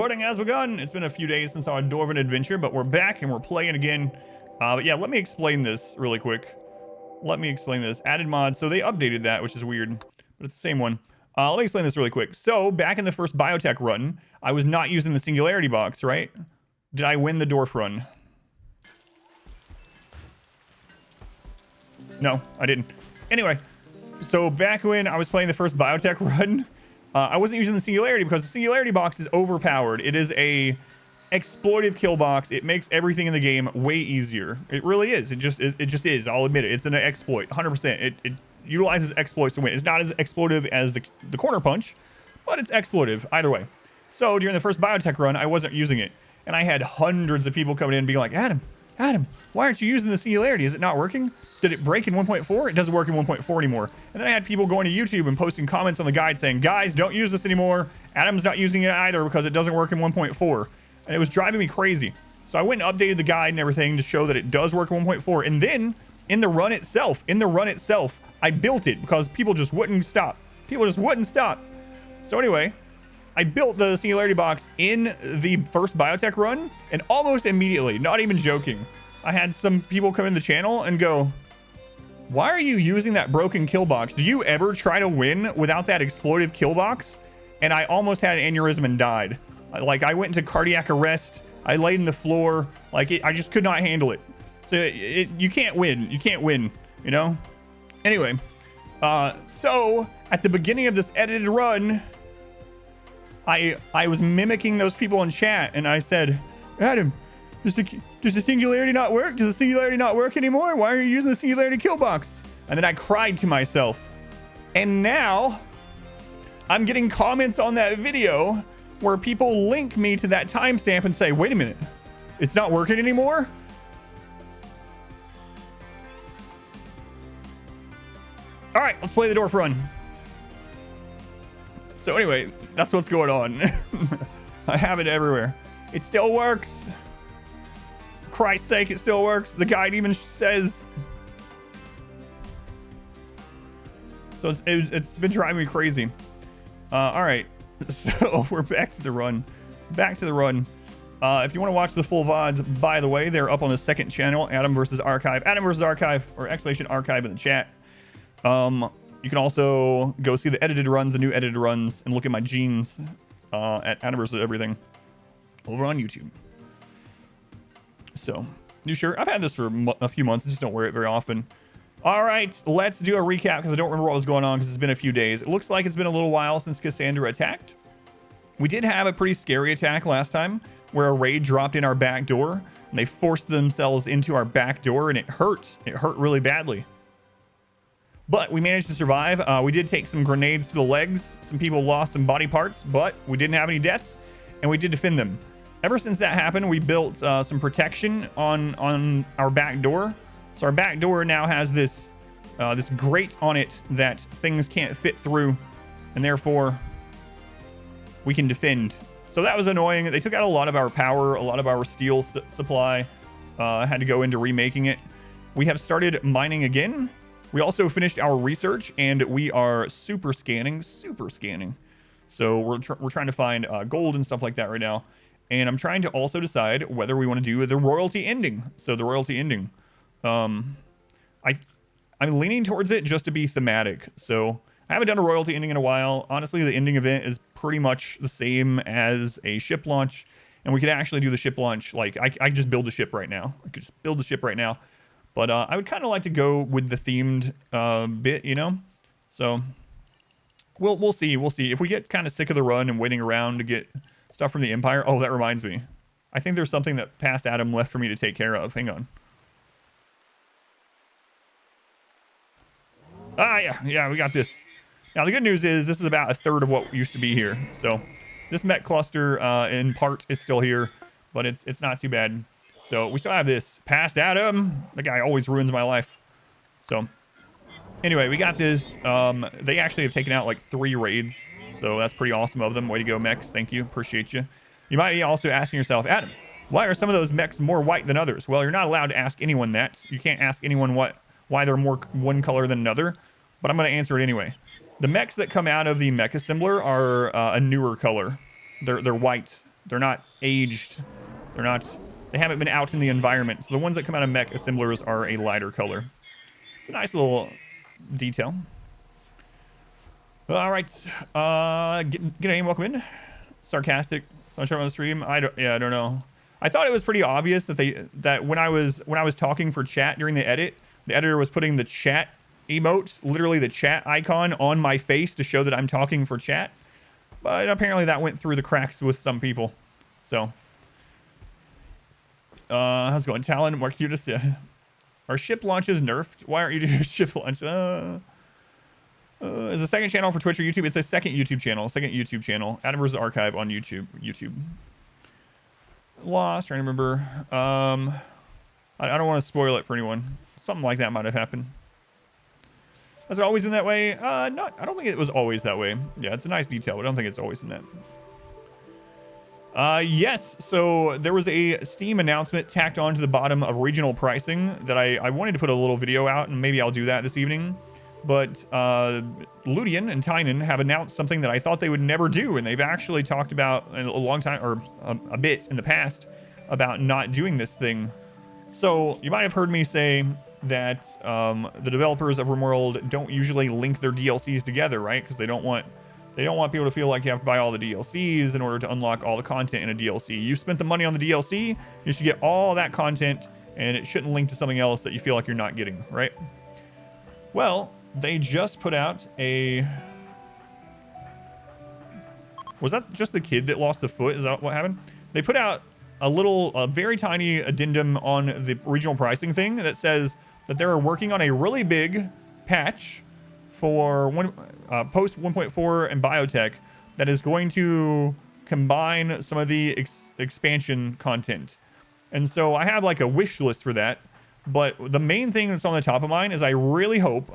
Recording has begun. It's been a few days since our Dwarven adventure, but we're back and we're playing again. But yeah, let me explain this really quick. Let me explain this. Added mods. So they updated that, which is weird, but it's the same one. Let me explain this really quick. So back in the first biotech run, I was not using the Singularity box, right? Did I win the Dwarf run? No, I didn't. Anyway, so back when I was playing the first biotech run, I wasn't using the Singularity because the Singularity box is overpowered. It is a exploitive kill box. It makes everything in the game way easier. It really is. It just is. I'll admit it. It's an exploit, 100%. It utilizes exploits to win. It's not as exploitive as the corner punch, but it's exploitive either way. So during the first biotech run, I wasn't using it, and I had hundreds of people coming in and being like, Adam, why aren't you using the Singularity? Is it not working? Did it break in 1.4? It doesn't work in 1.4 anymore. And then I had people going to YouTube and posting comments on the guide saying, guys, don't use this anymore. Adam's not using it either because it doesn't work in 1.4. And it was driving me crazy. So I went and updated the guide and everything to show that it does work in 1.4. And then in the run itself, I built it because people just wouldn't stop. So anyway, I built the Singularity box in the first biotech run, and almost immediately, not even joking, I had some people come in the channel and go, why are you using that broken kill box? Do you ever try to win without that exploitive kill box? And I almost had an aneurysm and died. Like, I went into cardiac arrest. I laid in the floor. Like, I just could not handle it. So you can't win. You can't win, you know? Anyway, so at the beginning of this edited run, I was mimicking those people in chat, and I said, Adam, does the Singularity not work? Does the Singularity not work anymore? Why are you using the Singularity kill box? And then I cried to myself. And now I'm getting comments on that video where people link me to that timestamp and say, wait a minute, it's not working anymore? All right, let's play the Dwarf run. So anyway, that's what's going on. I have it everywhere. It still works. For Christ's sake, it still works. The guide even says. So it's been driving me crazy. All right, so we're back to the run. If you want to watch the full VODs, by the way, they're up on the second channel, Adam vs. Archive, or exclamation archive in the chat. You can also go see the edited runs, the new edited runs, and look at my genes at Adam vs. Everything over on YouTube. So, new shirt. I've had this for a few months. I just don't wear it very often. All right, let's do a recap because I don't remember what was going on because it's been a few days. It looks like it's been a little while since Cassandra attacked. We did have a pretty scary attack last time where a raid dropped in our back door and they forced themselves into our back door, and it hurt. It hurt really badly. But we managed to survive. We did take some grenades to the legs. Some people lost some body parts, but we didn't have any deaths, and we did defend them. Ever since that happened, we built some protection on our back door. So our back door now has this grate on it that things can't fit through, and therefore we can defend. So that was annoying. They took out a lot of our power, a lot of our steel supply. Had to go into remaking it. We have started mining again. We also finished our research, and we are super scanning. So we're trying to find gold and stuff like that right now. And I'm trying to also decide whether we want to do the royalty ending. So the royalty ending, I'm leaning towards it just to be thematic. So I haven't done a royalty ending in a while. Honestly, the ending event is pretty much the same as a ship launch, and we could actually do the ship launch. Like I just build a ship right now. But I would kind of like to go with the themed bit, you know? So we'll see. If we get kind of sick of the run and waiting around to get stuff from the Empire. Oh, that reminds me. I think there's something that past Adam left for me to take care of. Hang on. Yeah, we got this. Now, the good news is this is about a third of what used to be here. So this Mech cluster in part is still here, but it's not too bad. So we still have this past Adam. The guy always ruins my life. So anyway, we got this. They actually have taken out like 3 raids. So that's pretty awesome of them. Way to go, Mechs. Thank you. Appreciate you. You might be also asking yourself, Adam, why are some of those Mechs more white than others? Well, you're not allowed to ask anyone that. You can't ask anyone why they're more one color than another. But I'm going to answer it anyway. The Mechs that come out of the Mech Assembler are a newer color. They're white. They're not aged. They're not. They haven't been out in the environment. So the ones that come out of mech assemblers are a lighter color. It's a nice little detail. All right. Get aim. Welcome in. Sarcastic. Sunshine on the stream. I don't know. I thought it was pretty obvious that when I was talking for chat during the edit, the editor was putting the chat emote, literally the chat icon, on my face to show that I'm talking for chat. But apparently that went through the cracks with some people. So, how's it going, Talon? More cutest. Are ship launches nerfed? Why aren't you doing ship launch? Is a second channel for Twitch or YouTube? It's a second YouTube channel. Adam vs. Archive on YouTube. Lost, trying to remember. I don't want to spoil it for anyone. Something like that might have happened. Has it always been that way? I don't think it was always that way. Yeah, it's a nice detail, but I don't think it's always been that. Yes, so there was a Steam announcement tacked on to the bottom of regional pricing that I wanted to put a little video out, and maybe I'll do that this evening. But Ludian and Tynan have announced something that I thought they would never do, and they've actually talked about in a long time, or a bit in the past, about not doing this thing. So you might have heard me say that the developers of RimWorld don't usually link their DLCs together, right? Because they don't want people to feel like you have to buy all the DLCs in order to unlock all the content in a DLC. You spent the money on the DLC, you should get all that content, and it shouldn't link to something else that you feel like you're not getting, right? Well, they just put out a... Was that just the kid that lost the foot? Is that what happened? They put out a very tiny addendum on the regional pricing thing that says that they're working on a really big patch for post 1.4 and biotech that is going to combine some of the expansion content. And so I have like a wish list for that. But the main thing that's on the top of mine is I really hope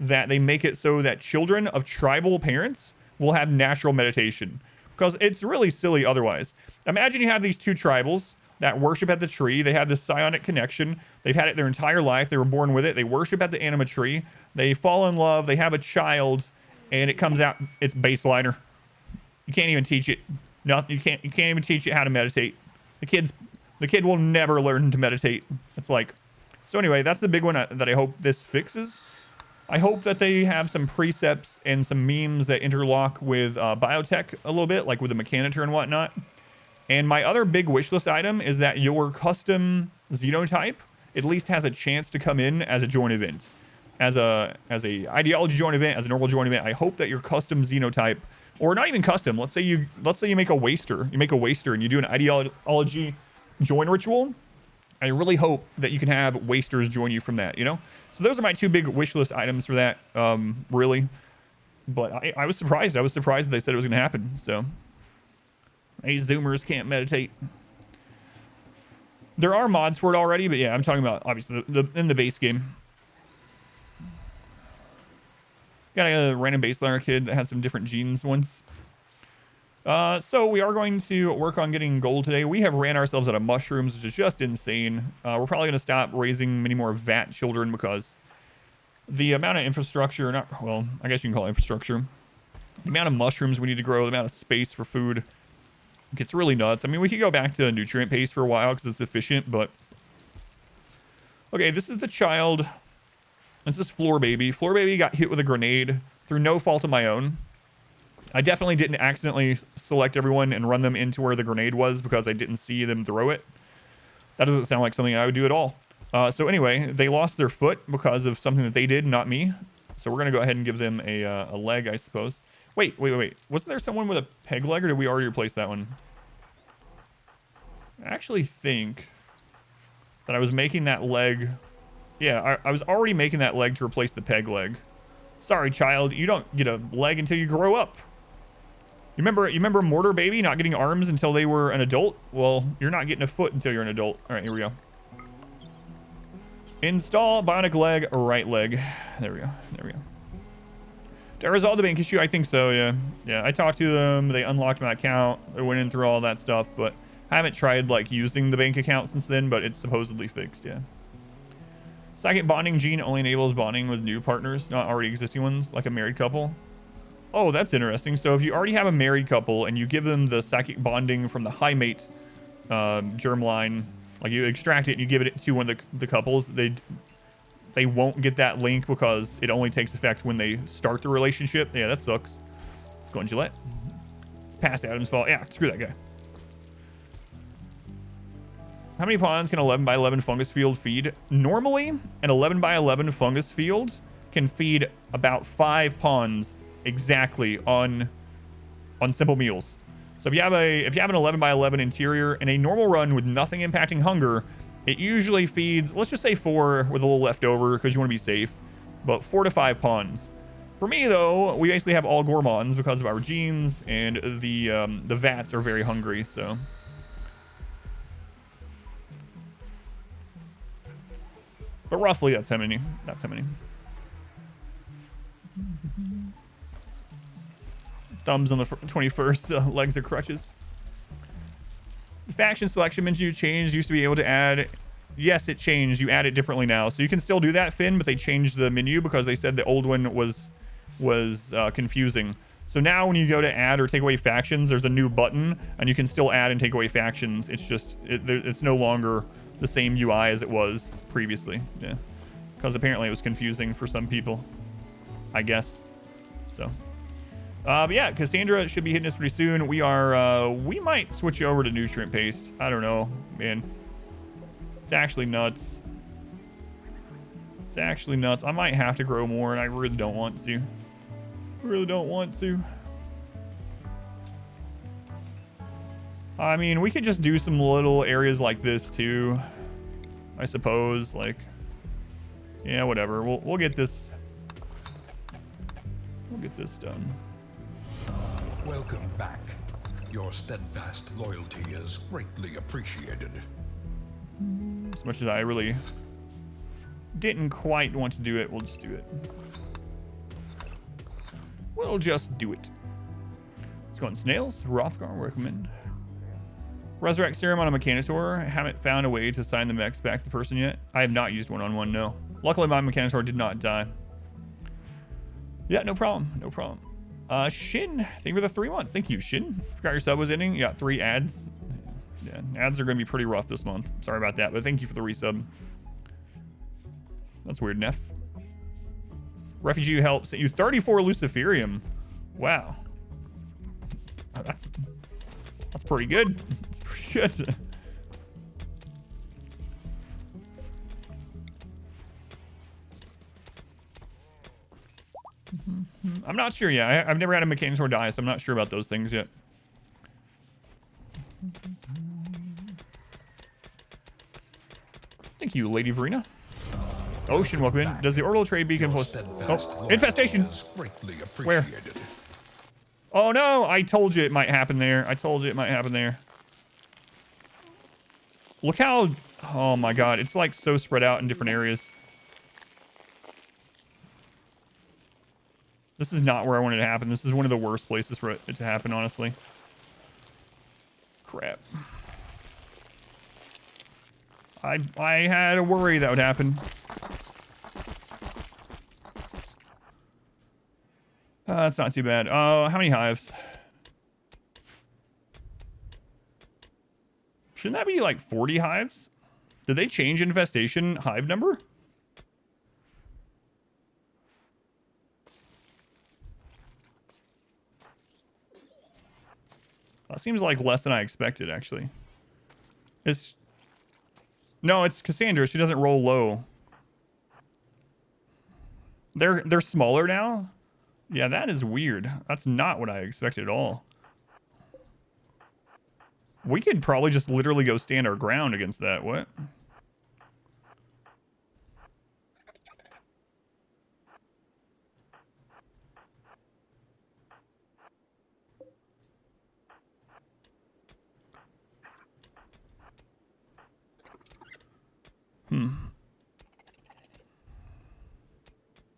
that they make it so that children of tribal parents will have natural meditation, because it's really silly otherwise. Imagine you have these two tribals that worship at the tree. They have this psionic connection. They've had it their entire life. They were born with it. They worship at the anima tree. They fall in love. They have a child, and it comes out. It's baseliner. You can't even teach it. No, you can't even teach it how to meditate. The kid will never learn to meditate. It's like, so anyway, that's the big one that I hope this fixes. I hope that they have some precepts and some memes that interlock with biotech a little bit, like with the mechanitor and whatnot. And my other big wish list item is that your custom Xenotype at least has a chance to come in as a joint event, as a ideology joint event, as a normal joint event. I hope that your custom Xenotype, or not even custom, let's say you make a waster, and you do an ideology join ritual. I really hope that you can have wasters join you from that, you know? So those are my two big wish list items for that, really. But I was surprised. I was surprised that they said it was going to happen. So, hey, Zoomers can't meditate. There are mods for it already, but yeah, I'm talking about, obviously, in the base game. Got a random baseliner kid that had some different genes once. So we are going to work on getting gold today. We have ran ourselves out of mushrooms, which is just insane. We're probably going to stop raising many more vat children because the amount of infrastructure, I guess you can call it infrastructure. The amount of mushrooms we need to grow, the amount of space for food gets really nuts. I mean, we could go back to nutrient paste for a while because it's efficient, but... Okay, this is the child. This is Floor Baby. Floor Baby got hit with a grenade through no fault of my own. I definitely didn't accidentally select everyone and run them into where the grenade was because I didn't see them throw it. That doesn't sound like something I would do at all. So anyway, they lost their foot because of something that they did, not me. So we're going to go ahead and give them a leg, I suppose. Wait. Wasn't there someone with a peg leg, or did we already replace that one? I actually think that I was making that leg... Yeah, I was already making that leg to replace the peg leg. Sorry, child. You don't get a leg until you grow up. You remember Mortar Baby not getting arms until they were an adult? Well, you're not getting a foot until you're an adult. All right, here we go. Install bionic leg, right leg. There we go. Did I resolve the bank issue? I think so, yeah. Yeah, I talked to them. They unlocked my account. I went in through all that stuff, but I haven't tried, like, using the bank account since then, but it's supposedly fixed, yeah. Second bonding gene only enables bonding with new partners, not already existing ones, like a married couple. Oh, that's interesting. So if you already have a married couple and you give them the psychic bonding from the high mate germline, like you extract it and you give it to one of the couples, they won't get that link because it only takes effect when they start the relationship. Yeah, that sucks. Let's go on Gillette. It's past Adam's fault. Yeah, screw that guy. How many pawns can 11 by 11 fungus field feed? Normally, an 11 by 11 fungus field can feed about 5 pawns exactly on simple meals. So if you have an 11 by 11 interior in a normal run with nothing impacting hunger, it usually feeds, let's just say 4 with a little left over because you want to be safe, but 4 to 5 pawns. For me though, we basically have all gourmands because of our genes, and the vats are very hungry. So but roughly that's how many. Thumbs on the 21st, legs are crutches. The faction selection menu changed. Used to be able to add. Yes, it changed. You add it differently now. So you can still do that, Finn, but they changed the menu because they said the old one was confusing. So now when you go to add or take away factions, there's a new button, and you can still add and take away factions. It's just, it's no longer the same UI as it was previously. Yeah. Because apparently it was confusing for some people, I guess. So. But yeah, Cassandra should be hitting us pretty soon. We might switch over to nutrient paste. I don't know, man. It's actually nuts. I might have to grow more, and I really don't want to. I mean, we could just do some little areas like this too, I suppose. Like, yeah, whatever. We'll get this. We'll get this done. Welcome back. Your steadfast loyalty is greatly appreciated. As much as I really didn't quite want to do it, we'll just do it. Let's go on snails. Rothgar recommend. Resurrect serum on a Mechanisaur. Haven't found a way to sign the mechs back to the person yet. I have not used one-on-one, no. Luckily, my Mechanisaur did not die. Yeah, no problem. Shin, thank you for the 3 months. Thank you, Shin. Forgot your sub was ending. You got 3 ads. Yeah, ads are going to be pretty rough this month. Sorry about that, but thank you for the resub. That's weird, Neff. Refugee help sent you 34 Luciferium. Wow. That's pretty good. That's pretty good. I'm not sure yet. I've never had a Mechanisaur die, so I'm not sure about those things yet. Thank you, Lady Verena. Ocean, welcome in. Does the orbital trade beacon post? Oh, infestation. Where? Oh no! I told you it might happen there. Look how... Oh my god, it's like so spread out in different areas. This is not where I wanted it to happen. This is one of the worst places for it to happen, honestly. Crap. I had a worry that would happen. That's not too bad. How many hives? Shouldn't that be like 40 hives? Did they change infestation hive number? That seems like less than I expected, actually. No, it's Cassandra. She doesn't roll low. They're smaller now? Yeah, that is weird. That's not what I expected at all. We could probably just literally go stand our ground against that. What?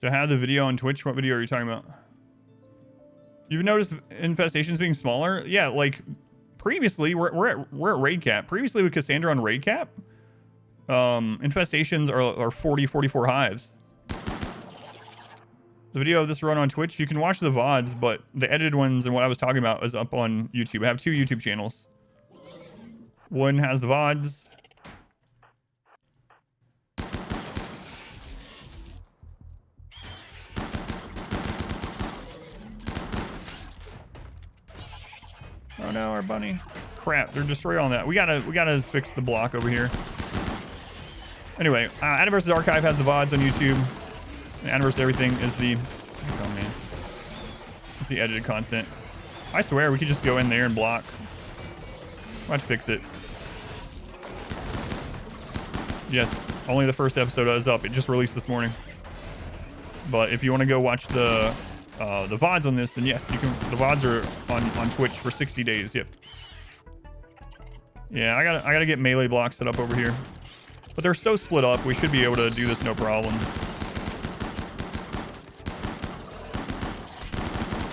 To have the video on Twitch? What video are you talking about? You've noticed infestations being smaller? Yeah, like previously we're at raid cap. Previously with Cassandra on raid cap, infestations are 40, 44 hives. the video of this run on Twitch. You can watch the VODs, but the edited ones and what I was talking about is up on YouTube. I have 2 YouTube channels. One has the VODs. Oh no, our bunny. Crap, they're destroying all that. We gotta fix the block over here. Anyway, Anna vs. Archive has the VODs on YouTube. And Anna vs. Everything is the... Oh man. It's the edited content. I swear, we could just go in there and block. We'll have to fix it. Yes, only the first episode is up. It just released this morning. But if you want to go watch the VODs on this, then yes, you can. The VODs are on Twitch for 60 days. Yep. Yeah, I gotta get melee blocks set up over here, but they're so split up. We should be able to do this no problem.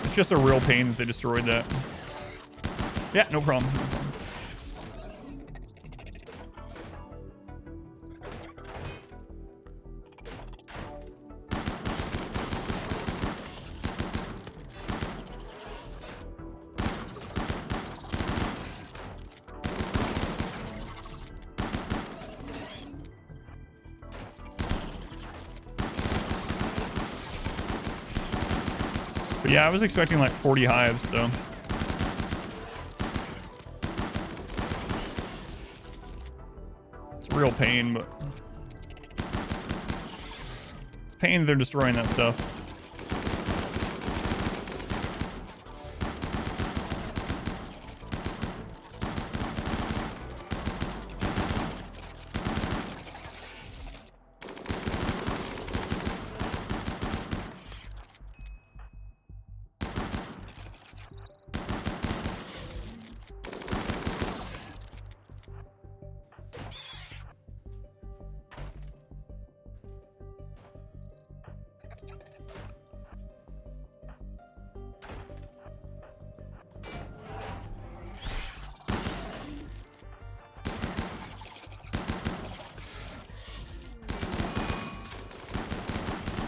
It's just a real pain that they destroyed that. Yeah, no problem. No problem. But yeah, I was expecting like 40 hives, so. It's a real pain, but. It's a pain that they're destroying that stuff.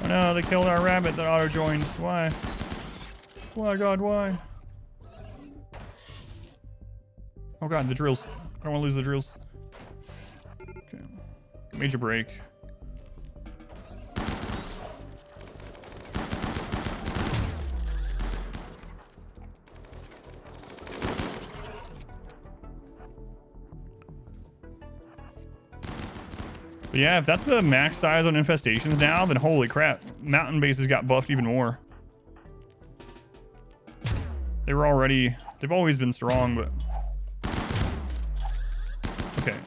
Oh no, they killed our rabbit that auto-joined. Why? Why, God, why? Oh God, the drills. I don't want to lose the drills. Okay. Major break. But yeah, if that's the max size on infestations now, then holy crap. Mountain bases got buffed even more. They were already... They've always been strong, but...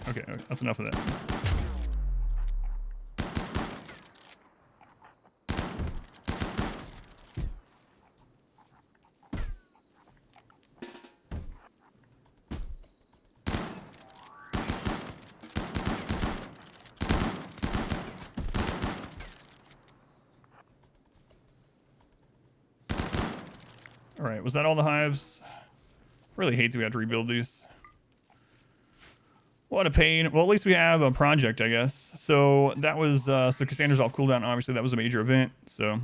Okay, that's enough of that. All right, was that all the hives? Really hate that we have to rebuild these. What a pain. Well, at least we have a project, I guess. So that was, so Cassandra's off cooldown. Obviously, that was a major event. So, all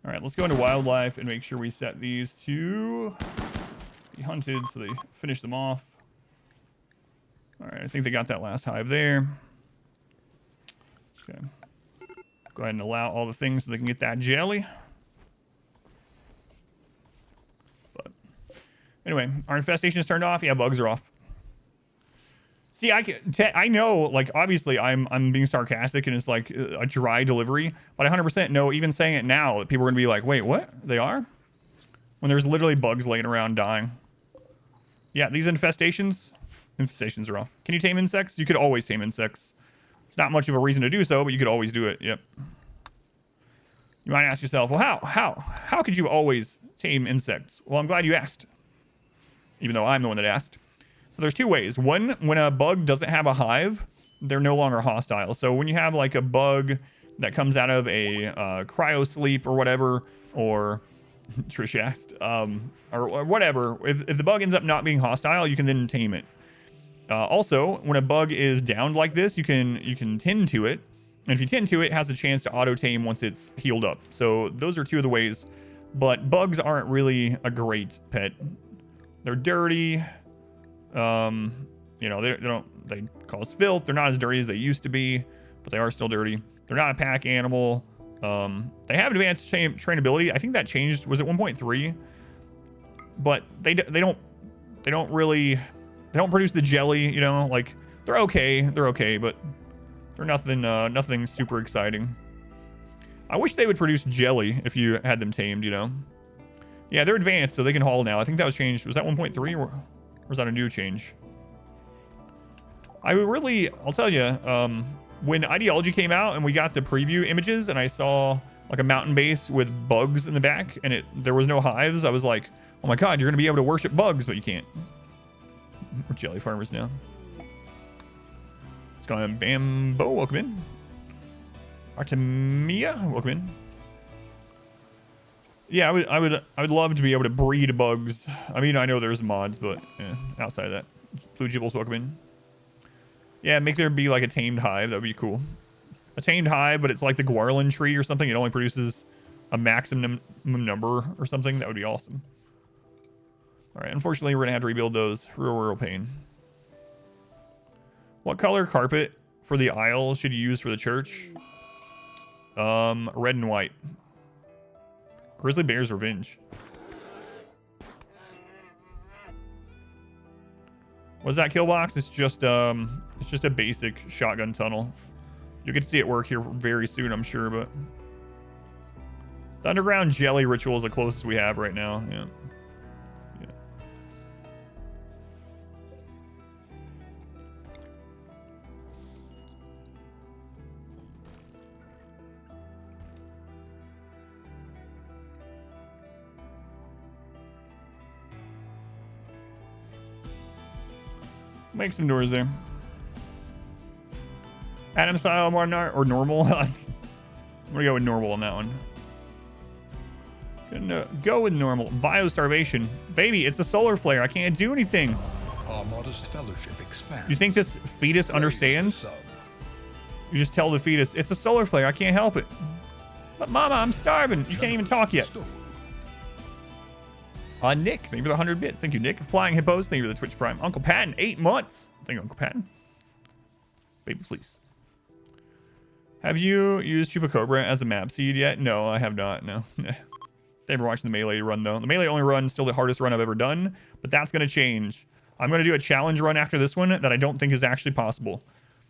right, let's go into wildlife and make sure we set these to be hunted so they finish them off. All right, I think they got that last hive there. Okay. Go ahead and allow all the things so they can get that jelly. Anyway, our infestation is turned off. Yeah, bugs are off. See, I know, like, obviously I'm being sarcastic and it's like a dry delivery, but I 100% know, even saying it now, that people are going to be like, wait, what? They are? When there's literally bugs laying around dying. Yeah, these infestations are off. Can you tame insects? You could always tame insects. It's not much of a reason to do so, but you could always do it. Yep. You might ask yourself, well, how could you always tame insects? Well, I'm glad you asked. Even though I'm the one that asked. So there's 2 ways. One, when a bug doesn't have a hive, they're no longer hostile. So when you have like a bug that comes out of a cryo sleep or whatever, or Trish asked, or whatever, if the bug ends up not being hostile, you can then tame it. Also, when a bug is downed like this, you can tend to it, And if you tend to, it has a chance to auto tame once it's healed up. So those are two of the ways. But bugs aren't really a great pet. They're dirty. You know, they cause filth. They're not as dirty as they used to be, but they are still dirty. They're not a pack animal. They have advanced trainability. I think that changed. Was it 1.3? But they don't produce the jelly, you know, like they're okay, but they're nothing super exciting. I wish they would produce jelly if you had them tamed, you know. Yeah, they're advanced, so they can haul now. I think that was changed. Was that 1.3 or was that a new change? I'll tell you, when Ideology came out and we got the preview images and I saw like a mountain base with bugs in the back and there was no hives, I was like, oh my god, you're gonna be able to worship bugs, but you can't. We're jelly farmers now. Let's go on. Bambo, welcome in. Artemia, welcome in. Yeah, I would love to be able to breed bugs. I mean, I know there's mods, but yeah, outside of that, Blue Jibbles, welcome in. Yeah, make there be like a tamed hive. That would be cool. A tamed hive, but it's like the Guarlin tree or something. It only produces a maximum number or something. That would be awesome. All right, unfortunately, we're gonna have to rebuild those. Real pain. What color carpet for the aisle should you use for the church? Red and white. Grizzly Bear's Revenge. What's that, Killbox? It's just a basic shotgun tunnel. You'll get to see it work here very soon, I'm sure, but the underground jelly ritual is the closest we have right now. Yeah. Make some doors there. Adam style or normal? I'm gonna go with normal on that one. Gonna go with normal. Bio starvation. Baby, it's a solar flare. I can't do anything. Our modest fellowship expands. You think this fetus understands? You just tell the fetus, it's a solar flare. I can't help it. But mama, I'm starving. You can't even talk yet. Nick, thank you for the 100 bits. Thank you, Nick. Flying Hippos, thank you for the Twitch Prime. Uncle Patton, 8 months. Thank you, Uncle Patton. Baby, please. Have you used Chupacabra as a map seed yet? No, I have not. No. Never watched the Melee run, though. The Melee only run is still the hardest run I've ever done, but that's going to change. I'm going to do a challenge run after this one that I don't think is actually possible.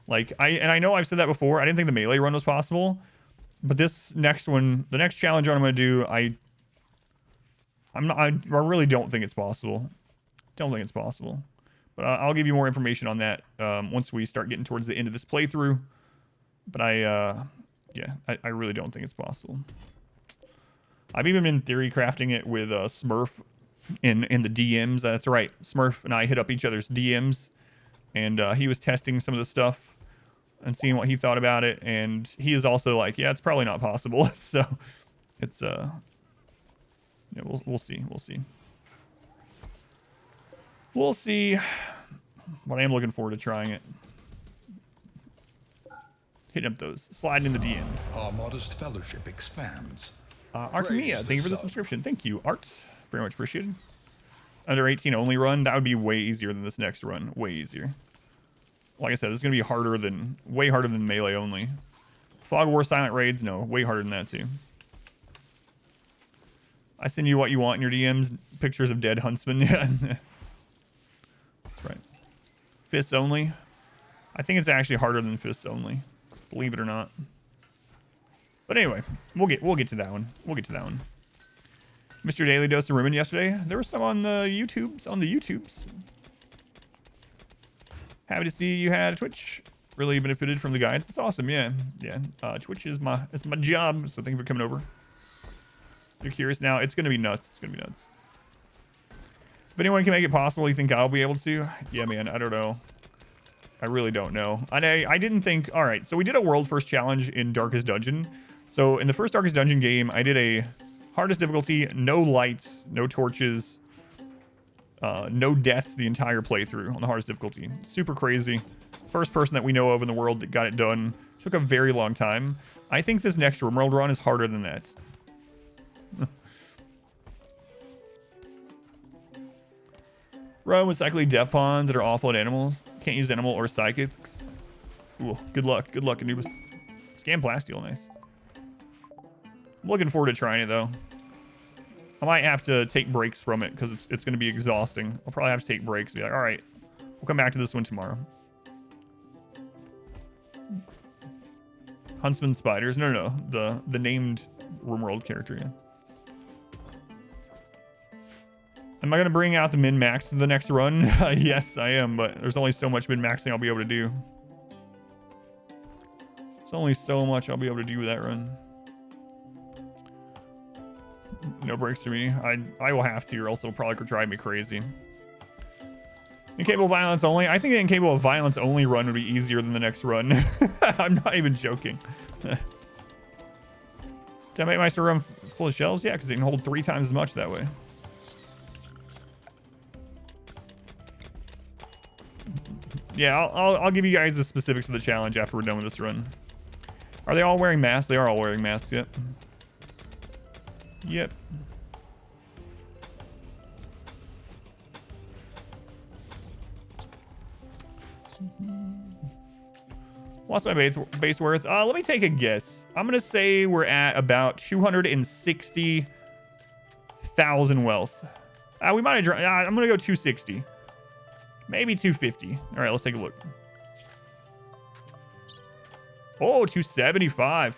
Like, I know I've said that before. I didn't think the Melee run was possible, but this next one, the next challenge run I'm going to do, I really don't think it's possible. Don't think it's possible. But I'll give you more information on that once we start getting towards the end of this playthrough. But I really don't think it's possible. I've even been theory crafting it with Smurf in the DMs. That's right. Smurf and I hit up each other's DMs. And he was testing some of the stuff and seeing what he thought about it. And he is also like, yeah, it's probably not possible. So it's... yeah, we'll see. We'll see. But I am looking forward to trying it. Hitting up those. Sliding in the DMs. Our modest fellowship expands. Artemia, thank you for the subscription. Thank you, Art. Very much appreciated. Under 18 only run. That would be way easier than this next run. Way easier. Like I said, this is going to be way harder than Melee only. Fog War Silent Raids, no. Way harder than that, too. I send you what you want in your DMs. Pictures of dead huntsmen. Yeah. That's right. Fists only. I think it's actually harder than fists only. Believe it or not. But anyway, we'll get to that one. We'll get to that one. Mr. Daily Dose of Ribbon yesterday. There were some on the YouTubes. Happy to see you had a Twitch. Really benefited from the guides. That's awesome. Yeah. Twitch is my job. So thank you for coming over. You're curious now. It's gonna be nuts. It's gonna be nuts. If anyone can make it possible, you think I'll be able to? Yeah, man. I don't know. I really don't know. I didn't think. All right. So we did a world first challenge in Darkest Dungeon. So in the first Darkest Dungeon game, I did a hardest difficulty, no lights, no torches, No deaths the entire playthrough on the hardest difficulty. Super crazy. First person that we know of in the world that got it done. Took a very long time. I think this next RimWorld run is harder than that. Run with cycling death pawns that are awful at animals. Can't use animal or psychics. Ooh, good luck. Good luck, Anubis. Scan plasteel, nice. I'm looking forward to trying it, though. I might have to take breaks from it because it's going to be exhausting. I'll probably have to take breaks. Be like, all right, we'll come back to this one tomorrow. Huntsman spiders. No. The named RimWorld character, yeah. Am I going to bring out the min-max in the next run? Yes, I am, but there's only so much min-maxing I'll be able to do. There's only so much I'll be able to do with that run. No breaks for me. I will have to, or else it'll probably drive me crazy. Incapable of violence only. I think the incapable of violence only run would be easier than the next run. I'm not even joking. Did I make my store run full of shells? Yeah, because they can hold 3 times as much that way. Yeah, I'll give you guys the specifics of the challenge after we're done with this run. Are they all wearing masks? They are all wearing masks, yep. Yep. What's my base worth? Let me take a guess. I'm going to say we're at about 260,000 wealth. We might have... I'm going to go 260. Maybe 250. All right, let's take a look. Oh, 275.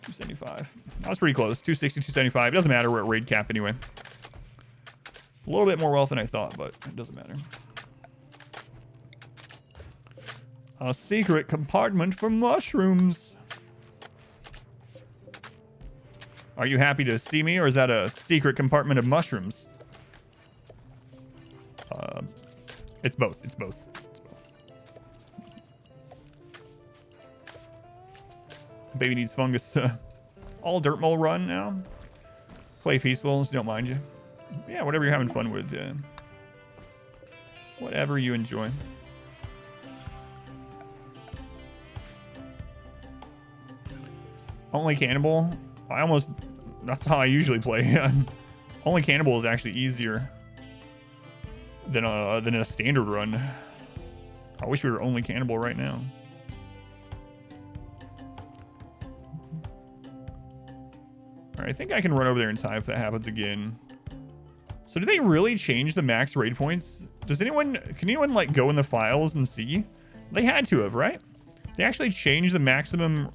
275. That was pretty close. 260, 275. It doesn't matter. We're at raid cap anyway. A little bit more wealth than I thought, but it doesn't matter. A secret compartment for mushrooms. Are you happy to see me, or is that a secret compartment of mushrooms? It's both. It's both. It's both. Baby needs fungus. All dirt mole run now. Play peaceful. Don't mind you. Yeah, whatever you're having fun with. Whatever you enjoy. Only cannibal. That's how I usually play. Only cannibal is actually easier than a standard run. I wish we were only cannibal right now. All right, I think I can run over there in time if that happens again. So do they really change the max raid points? Can anyone like go in the files and see? They had to have, right? They actually changed the maximum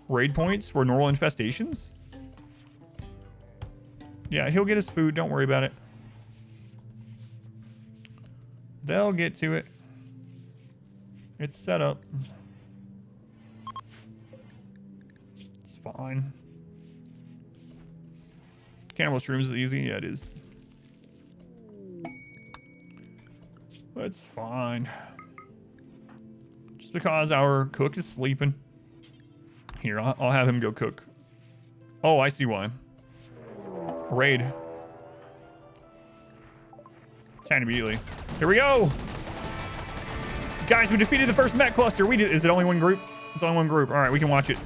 raid points for normal infestations? Yeah, he'll get his food. Don't worry about it. They'll get to it. It's set up. It's fine. Cannibal shrooms is easy. Yeah, it is. It's fine. Just because our cook is sleeping. Here, I'll have him go cook. Oh, I see why. Raid. Time immediately. Here we go! Guys, we defeated the first mech cluster. Is it only one group? It's only one group. All right, we can watch it.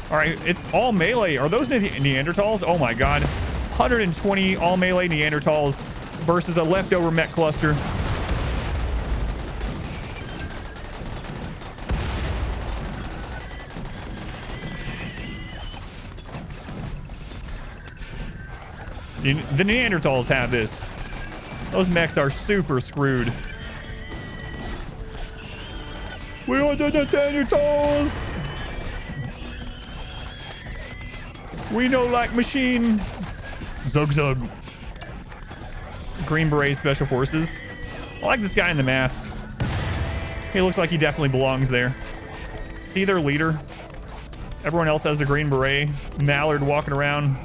All right, it's all melee. Are those Neanderthals? Oh my god. 120 all melee Neanderthals versus a leftover mech cluster. The Neanderthals have this. Those mechs are super screwed. We are the Neanderthals! We know like machine. Zug zug. Green Beret Special Forces. I like this guy in the mask. He looks like he definitely belongs there. Is he their leader? Everyone else has the Green Beret. Mallard walking around.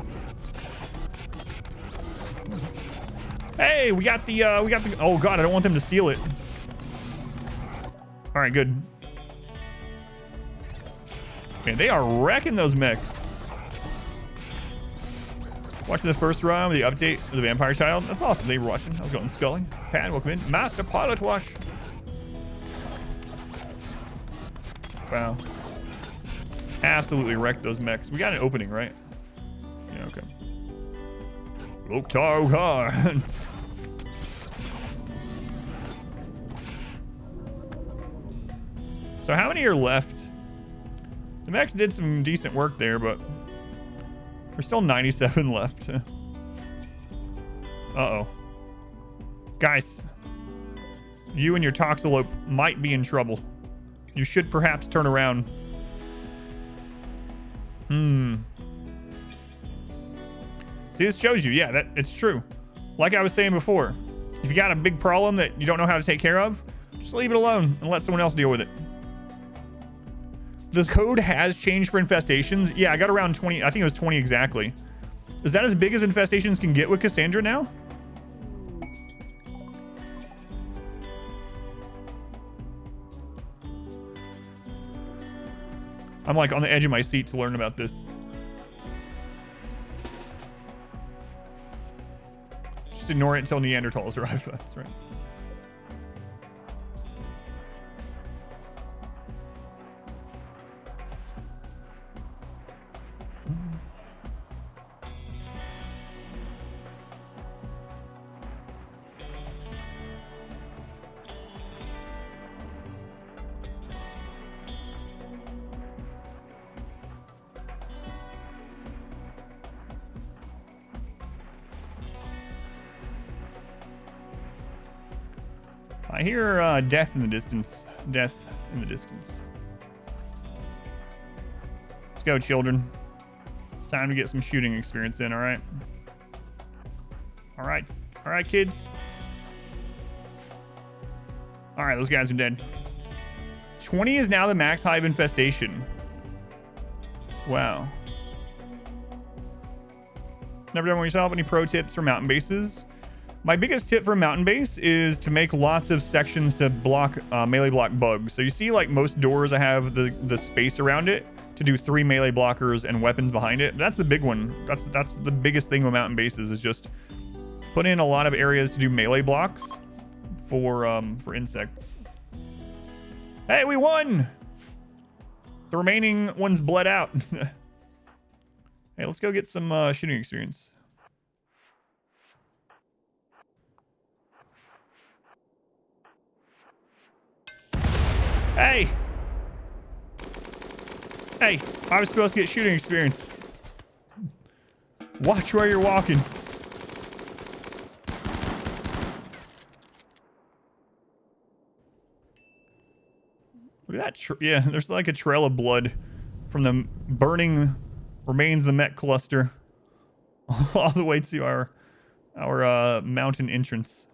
Hey, we got the, oh god, I don't want them to steal it. All right, good. Okay, they are wrecking those mechs. Watching the first run with the update of the Vampire Child. That's awesome. They were watching. I was going sculling. Pat, welcome in. Master Pilot Wash. Wow. Absolutely wrecked those mechs. We got an opening, right? Yeah, okay. Loktar Khan. So how many are left? The mechs did some decent work there, but there's still 97 left. Uh-oh. Guys, you and your Toxalope might be in trouble. You should perhaps turn around. See, this shows you, yeah, that it's true. Like I was saying before, if you got a big problem that you don't know how to take care of, just leave it alone and let someone else deal with it. The code has changed for infestations. Yeah, I got around 20. I think it was 20 exactly. Is that as big as infestations can get with Cassandra now? I'm like on the edge of my seat to learn about this. Just ignore it until Neanderthals arrive. That's right. I hear death in the distance. Death in the distance. Let's go, children. It's time to get some shooting experience in, all right? All right. All right, kids. All right, those guys are dead. 20 is now the max hive infestation. Wow. Never done one yourself? Any pro tips for mountain bases? My biggest tip for mountain base is to make lots of sections to block melee block bugs. So you see, like most doors, I have the space around it to do 3 melee blockers and weapons behind it. That's the big one. That's the biggest thing with mountain bases, is just put in a lot of areas to do melee blocks for insects. Hey, we won! The remaining ones bled out. Hey, let's go get some shooting experience. Hey! Hey, I was supposed to get shooting experience. Watch where you're walking. Look at that. Yeah, there's like a trail of blood from the burning remains of the Mech cluster all the way to our mountain entrance.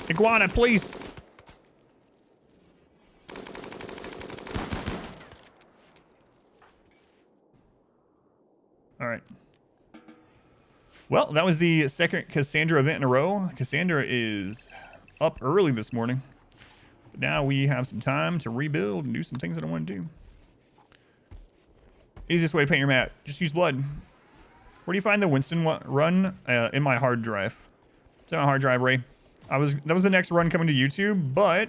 Iguana, please. All right. Well, that was the second Cassandra event in a row. Cassandra is up early this morning. But now we have some time to rebuild and do some things that I want to do. Easiest way to paint your map. Just use blood. Where do you find the Winston run? In my hard drive. It's in my hard drive, Ray. That was the next run coming to YouTube, but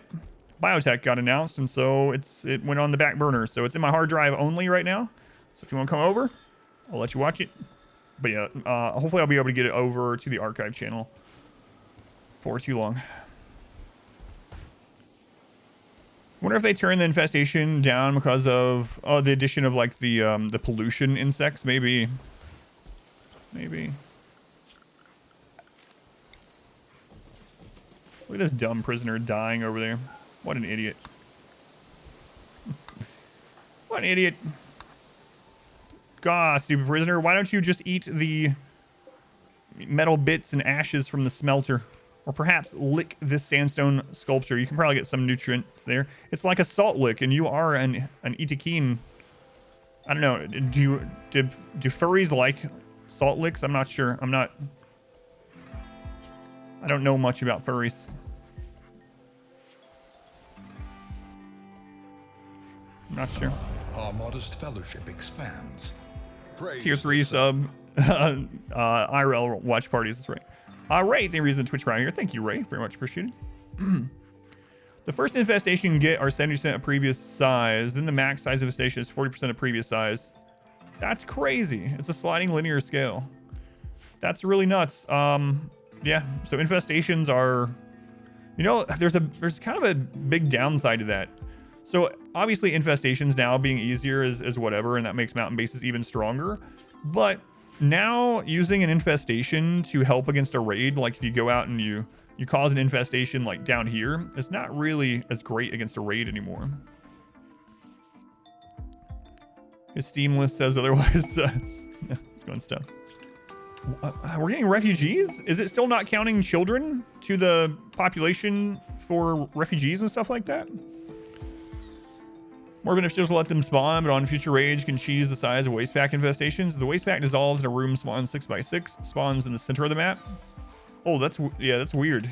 Biotech got announced, and so it went on the back burner. So it's in my hard drive only right now. So if you want to come over, I'll let you watch it. But yeah, hopefully I'll be able to get it over to the archive channel before too long. Wonder if they turn the infestation down because of the addition of like the pollution insects. Maybe. Look at this dumb prisoner dying over there. What an idiot. What an idiot. God, stupid prisoner. Why don't you just eat the metal bits and ashes from the smelter? Or perhaps lick this sandstone sculpture. You can probably get some nutrients there. It's like a salt lick, and you are an Itakeen. I don't know. Do furries like salt licks? I'm not sure. I don't know much about furries. I'm not sure. Our modest fellowship expands. Praise Tier 3 the sub. IRL watch parties, that's right. Ray, thank you for using the Twitch Prime here. Thank you, Ray. Very much appreciated. The first infestation you get are 70% of previous size. Then the max size of a station is 40% of previous size. That's crazy. It's a sliding linear scale. That's really nuts. Yeah, so infestations are, you know, there's kind of a big downside to that. So obviously infestations now being easier is whatever, and that makes mountain bases even stronger. But now using an infestation to help against a raid, like if you go out and you cause an infestation like down here, it's not really as great against a raid anymore. His Steam list says otherwise. It's going stuff. We're getting refugees? Is it still not counting children to the population for refugees and stuff like that? Morbid Infestors will let them spawn, but on future raids can cheese the size of waste pack infestations. The waste pack dissolves in a room spawns 6x6, spawns in the center of the map. Oh, that's weird.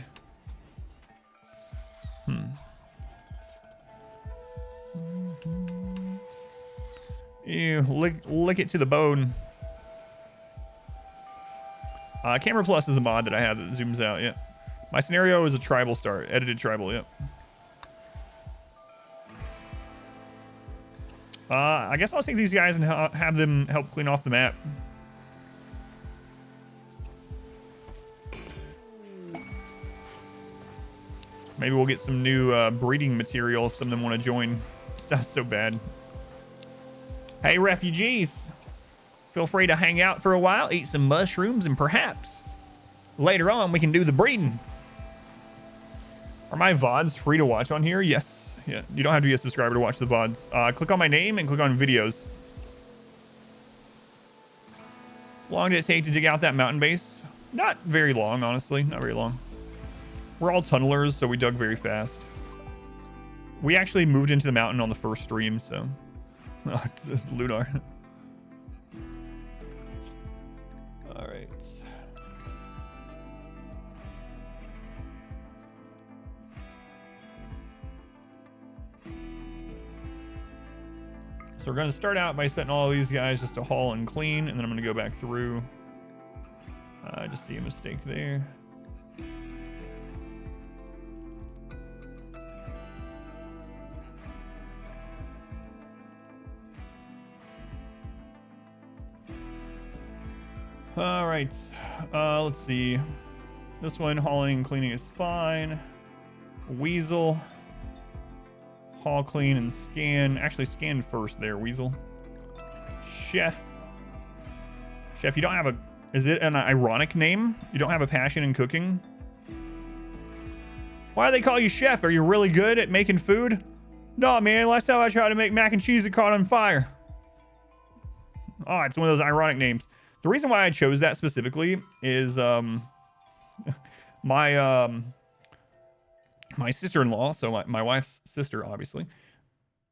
Ew, lick it to the bone. Camera Plus is a mod that I have that zooms out, yeah. My scenario is a tribal start, edited tribal, yep. I guess I'll take these guys and have them help clean off the map. Maybe we'll get some new breeding material if some of them want to join. Sounds so bad. Hey, refugees. Feel free to hang out for a while, eat some mushrooms, and perhaps later on we can do the breeding. Are my VODs free to watch on here? Yes. Yeah, you don't have to be a subscriber to watch the VODs. Click on my name and click on videos. How long did it take to dig out that mountain base? Not very long, honestly. Not very long. We're all tunnelers, so we dug very fast. We actually moved into the mountain on the first stream, so... Lunar. All right. So we're going to start out by setting all of these guys just to haul and clean, and then I'm going to go back through. I just see a mistake there. All right, let's see. This one, hauling and cleaning is fine. Weasel. Haul, clean, and scan. Actually, scan first there, Weasel. Chef. Chef, you don't have a... Is it an ironic name? You don't have a passion in cooking? Why do they call you Chef? Are you really good at making food? No, man. Last time I tried to make mac and cheese, it caught on fire. Oh, it's one of those ironic names. The reason why I chose that specifically is my sister-in-law, so my wife's sister, obviously,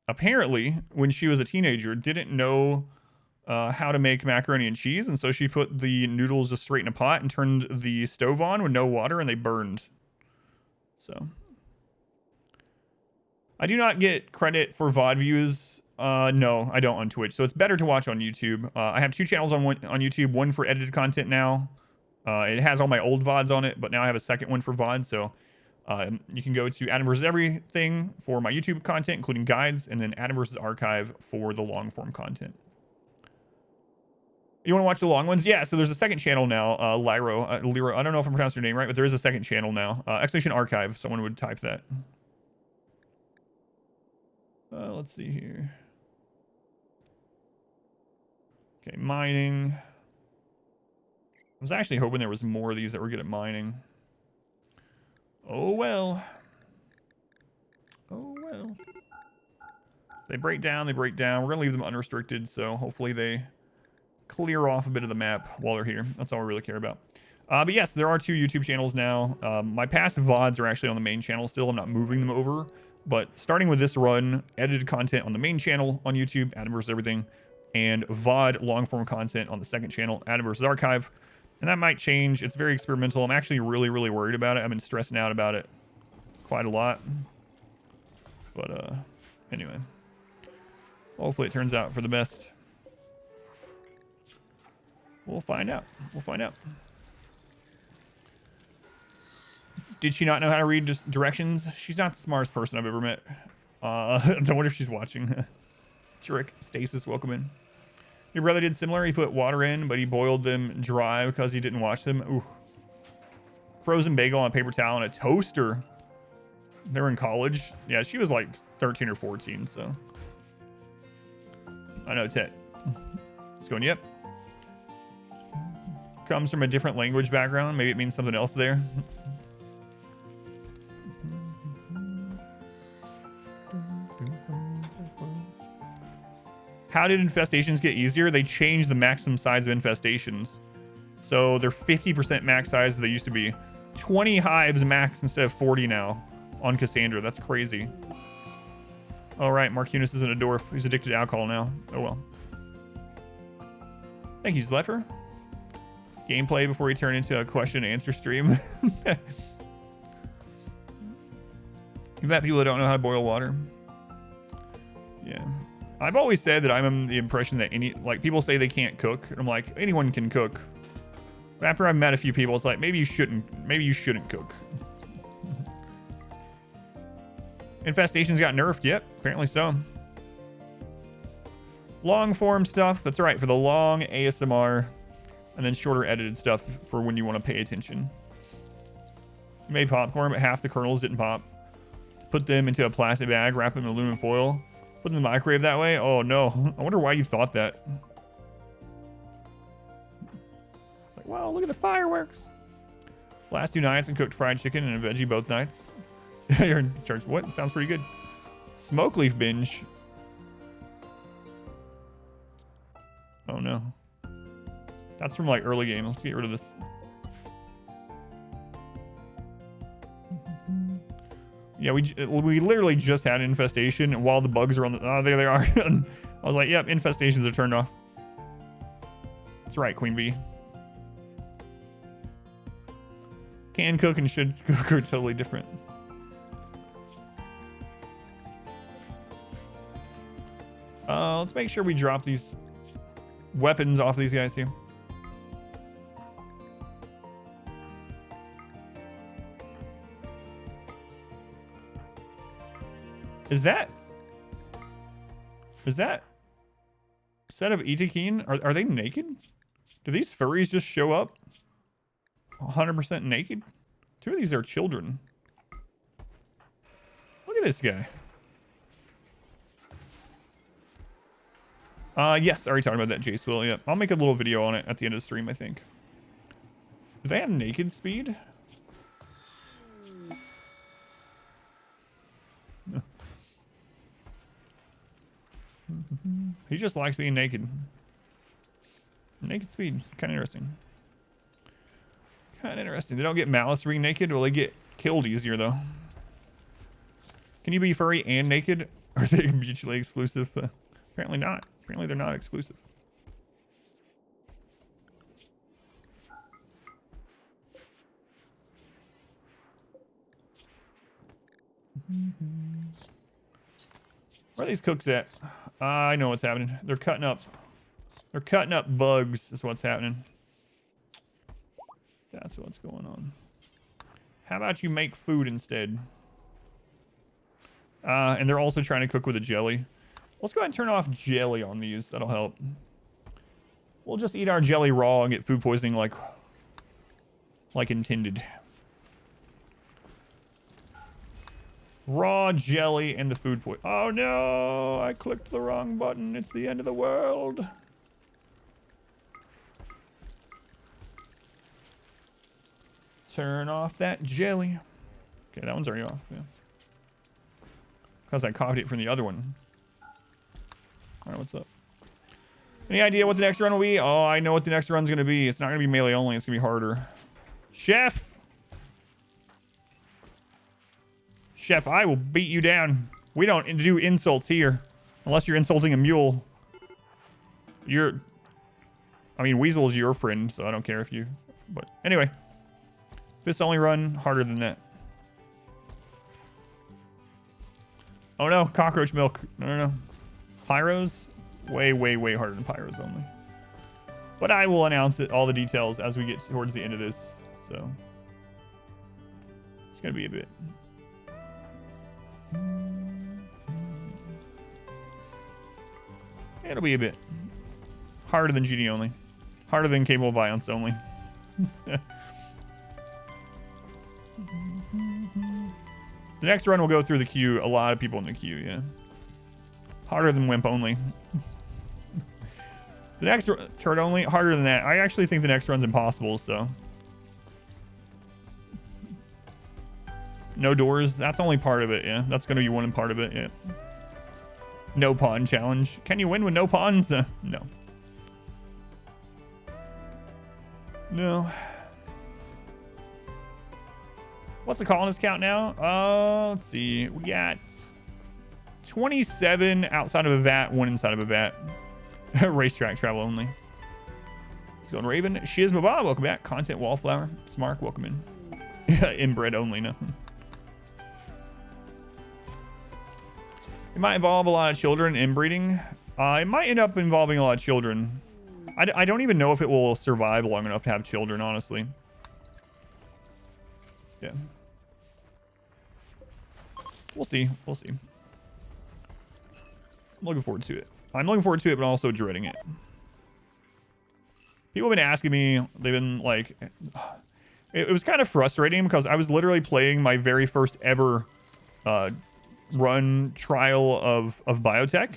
apparently, when she was a teenager, didn't know how to make macaroni and cheese, and so she put the noodles just straight in a pot and turned the stove on with no water, and they burned. So, I do not get credit for VOD views. No, I don't on Twitch, so it's better to watch on YouTube. I have two channels on YouTube, one for edited content now. It has all my old VODs on it, but now I have a second one for VOD, so... you can go to Adam vs. Everything for my YouTube content, including guides, and then Adam vs. Archive for the long form content. You want to watch the long ones? Yeah, so there's a second channel now, Lyro. I don't know if I'm pronouncing your name right, but there is a second channel now. Explanation Archive, someone would type that. Let's see here. Okay, mining. I was actually hoping there was more of these that were good at mining. Oh, well. Oh, well. They break down, they break down. We're going to leave them unrestricted, so hopefully they clear off a bit of the map while they're here. That's all we really care about. But yes, there are two YouTube channels now. My past VODs are actually on the main channel still. I'm not moving them over. But starting with this run, edited content on the main channel on YouTube, Adam vs. Everything, and VOD long-form content on the second channel, Adam vs. Archive. And that might change. It's very experimental. I'm actually really, really worried about it. I've been stressing out about it quite a lot. But, anyway. Hopefully it turns out for the best. We'll find out. We'll find out. Did she not know how to read just directions? She's not the smartest person I've ever met. I wonder if she's watching. Trick. Stasis, welcome in. Your brother did similar. He put water in, but he boiled them dry because he didn't wash them. Ooh. Frozen bagel on a paper towel and a toaster. They were in college. Yeah, she was like 13 or 14, so. I know, Tet. It's going, yep. Comes from a different language background. Maybe it means something else there. How did infestations get easier? They changed the maximum size of infestations. So they're 50% max size as they used to be. 20 hives max instead of 40 now on Cassandra. That's crazy. All right, Marcunus isn't a dwarf. He's addicted to alcohol now. Oh well. Thank you, Zlepper. Gameplay before we turn into a question and answer stream. You met people that don't know how to boil water. Yeah. I've always said that I'm under the impression that people say they can't cook. And I'm like, anyone can cook. But after I've met a few people, it's like, maybe you shouldn't cook. Infestations got nerfed. Yep, apparently so. Long form stuff. That's all right for the long ASMR. And then shorter edited stuff for when you want to pay attention. You made popcorn, but half the kernels didn't pop. Put them into a plastic bag, wrap them in aluminum foil. Put them in the microwave that way? Oh no. I wonder why you thought that. It's like, wow, look at the fireworks. Last 2 nights and cooked fried chicken and a veggie both nights. You're in charge. What? Sounds pretty good. Smoke leaf binge. Oh no. That's from like early game. Let's get rid of this. Yeah, we literally just had an infestation while the bugs are on the... Oh, there they are. I was like, yep, infestations are turned off. That's right, Queen Bee. Can cook and should cook are totally different. Let's make sure we drop these weapons off these guys here. Is that set of Itakeen? Are they naked? Do these furries just show up 100% naked? 2 of these are children. Look at this guy. Yes, I already talked about that, Jace Will. Yep. I'll make a little video on it at the end of the stream, I think. Do they have naked speed? He just likes being naked. Naked speed. Kind of interesting. Kind of interesting. They don't get malice being naked. Well, they get killed easier, though. Can you be furry and naked? Are they mutually exclusive? Apparently not. Apparently they're not exclusive. Where are these cooks at? I know what's happening. They're cutting up. They're cutting up bugs is what's happening. That's what's going on. How about you make food instead? And they're also trying to cook with a jelly. Let's go ahead and turn off jelly on these. That'll help. We'll just eat our jelly raw and get food poisoning like intended. Raw jelly and the food poison. Oh no! I clicked the wrong button. It's the end of the world. Turn off that jelly. Okay, that one's already off. Yeah. Because I copied it from the other one. Alright, what's up? Any idea what the next run will be? Oh, I know what the next run's going to be. It's not going to be melee only. It's going to be harder. Chef! Chef, I will beat you down. We don't do insults here. Unless you're insulting a mule. I mean, Weasel's your friend, so I don't care if you... But anyway. This only run harder than that. Oh no, cockroach milk. No. pyros. Way, way, way harder than pyros only. But I will announce it, all the details as we get towards the end of this. So it's going to be a bit. It'll be a bit harder than GD only. Harder than capable of violence only. The next run will go through the queue. A lot of people in the queue, yeah. Harder than Wimp only. The next turret only, harder than that. I actually think the next run's impossible, so. No doors, that's only part of it, yeah. That's going to be one part of it, yeah. No pawn challenge. Can you win with no pawns? No. No. What's the colonist count now? Let's see. We got 27 outside of a vat, 1 inside of a vat. Racetrack travel only. Let's go on Raven. Shizmaba, welcome back. Content Wallflower. Smark, welcome in. Inbred only, no. It might involve a lot of children inbreeding. It might end up involving a lot of children. I don't even know if it will survive long enough to have children, honestly. Yeah. We'll see. We'll see. I'm looking forward to it. I'm looking forward to it, but also dreading it. People have been asking me, they've been like, it was kind of frustrating because I was literally playing my very first ever run trial of biotech.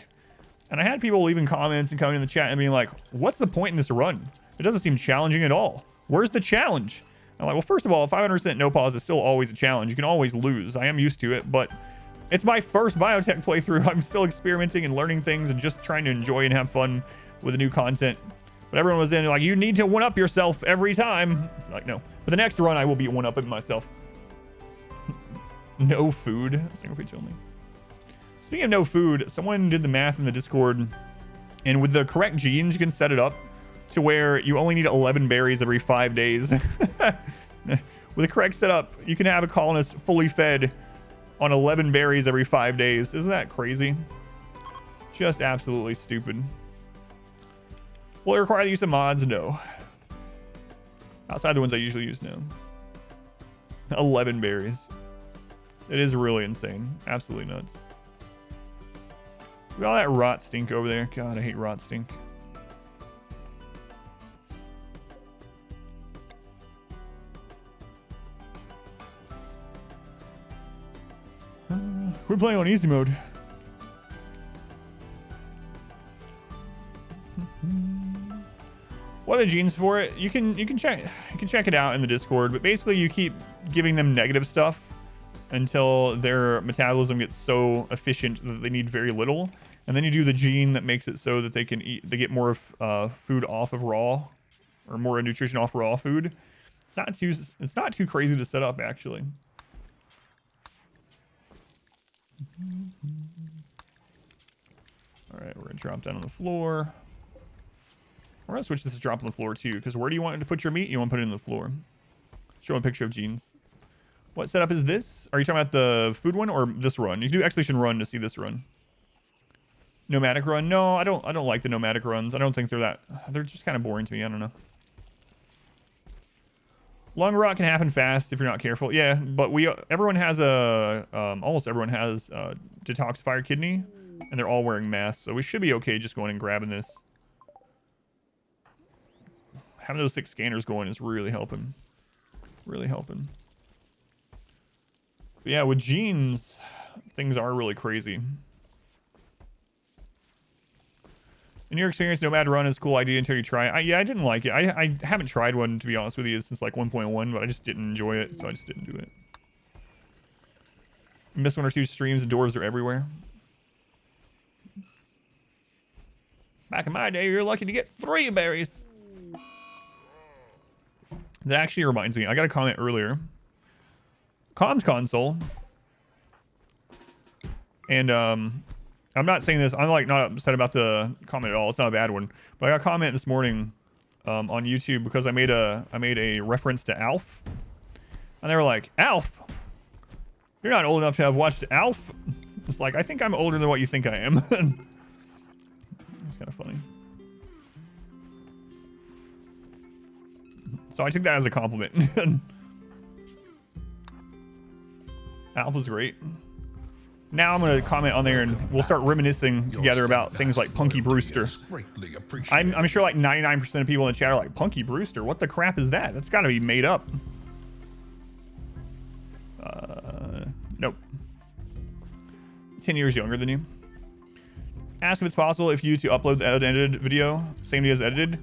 And I had people leaving comments and coming in the chat and being like, what's the point in this run? It doesn't seem challenging at all. Where's the challenge? I'm like, well, first of all, 500% no pause is still always a challenge. You can always lose. I am used to it, but it's my first biotech playthrough. I'm still experimenting and learning things and just trying to enjoy and have fun with the new content. But everyone was in like, you need to one-up yourself every time. It's like, no. But the next run, I will be one-upping myself. No food. Single feature only. Speaking of no food, someone did the math in the Discord, and with the correct genes, you can set it up to where you only need 11 berries every 5 days. With the correct setup, you can have a colonist fully fed on 11 berries every 5 days. Isn't that crazy? Just absolutely stupid. Will it require the use of mods? No. Outside the ones I usually use, no. 11 berries. It is really insane. Absolutely nuts. Look at all that rot stink over there. God, I hate rot stink. We're playing on easy mode. What are the genes for it? You can check it out in the Discord, but basically you keep giving them negative stuff until their metabolism gets so efficient that they need very little, and then you do the gene that makes it so that they can eat, they get more food off of raw, or more nutrition off raw food. It's not too crazy to set up, actually. All right, we're gonna drop down on the floor. We're gonna switch this to drop on the floor too, because where do you want to put your meat? You want to put it in the floor. Show a picture of genes. What setup is this? Are you talking about the food one or this run? You can do Expedition Run to see this run. Nomadic Run? No, I don't like the nomadic runs. I don't think they're just kind of boring to me. I don't know. Lung rot can happen fast if you're not careful. Yeah, but everyone has almost everyone has a detoxifier kidney, and they're all wearing masks, so we should be okay just going and grabbing this. Having those 6 scanners going is really helping. Really helping. But yeah, with genes, things are really crazy. In your experience, Nomad Run is a cool idea until you try it. Yeah, I didn't like it. I haven't tried one, to be honest with you, since like 1.1, but I just didn't enjoy it, so I just didn't do it. Missed 1 or 2 streams, and dwarves are everywhere. Back in my day, you're lucky to get 3 berries. That actually reminds me, I got a comment earlier. Comms console. And I'm not saying this, I'm like not upset about the comment at all. It's not a bad one. But I got a comment this morning on YouTube because I made a reference to Alf. And they were like, Alf? You're not old enough to have watched Alf? It's like, I think I'm older than what you think I am. It's kind of funny. So I took that as a compliment. Alpha's great. Now I'm going to comment on there and we'll start reminiscing together about things like Punky Brewster. I'm sure like 99% of people in the chat are like, Punky Brewster? What the crap is that? That's got to be made up. Nope. 10 years younger than you. Ask if it's possible if you to upload the unedited video same day as edited.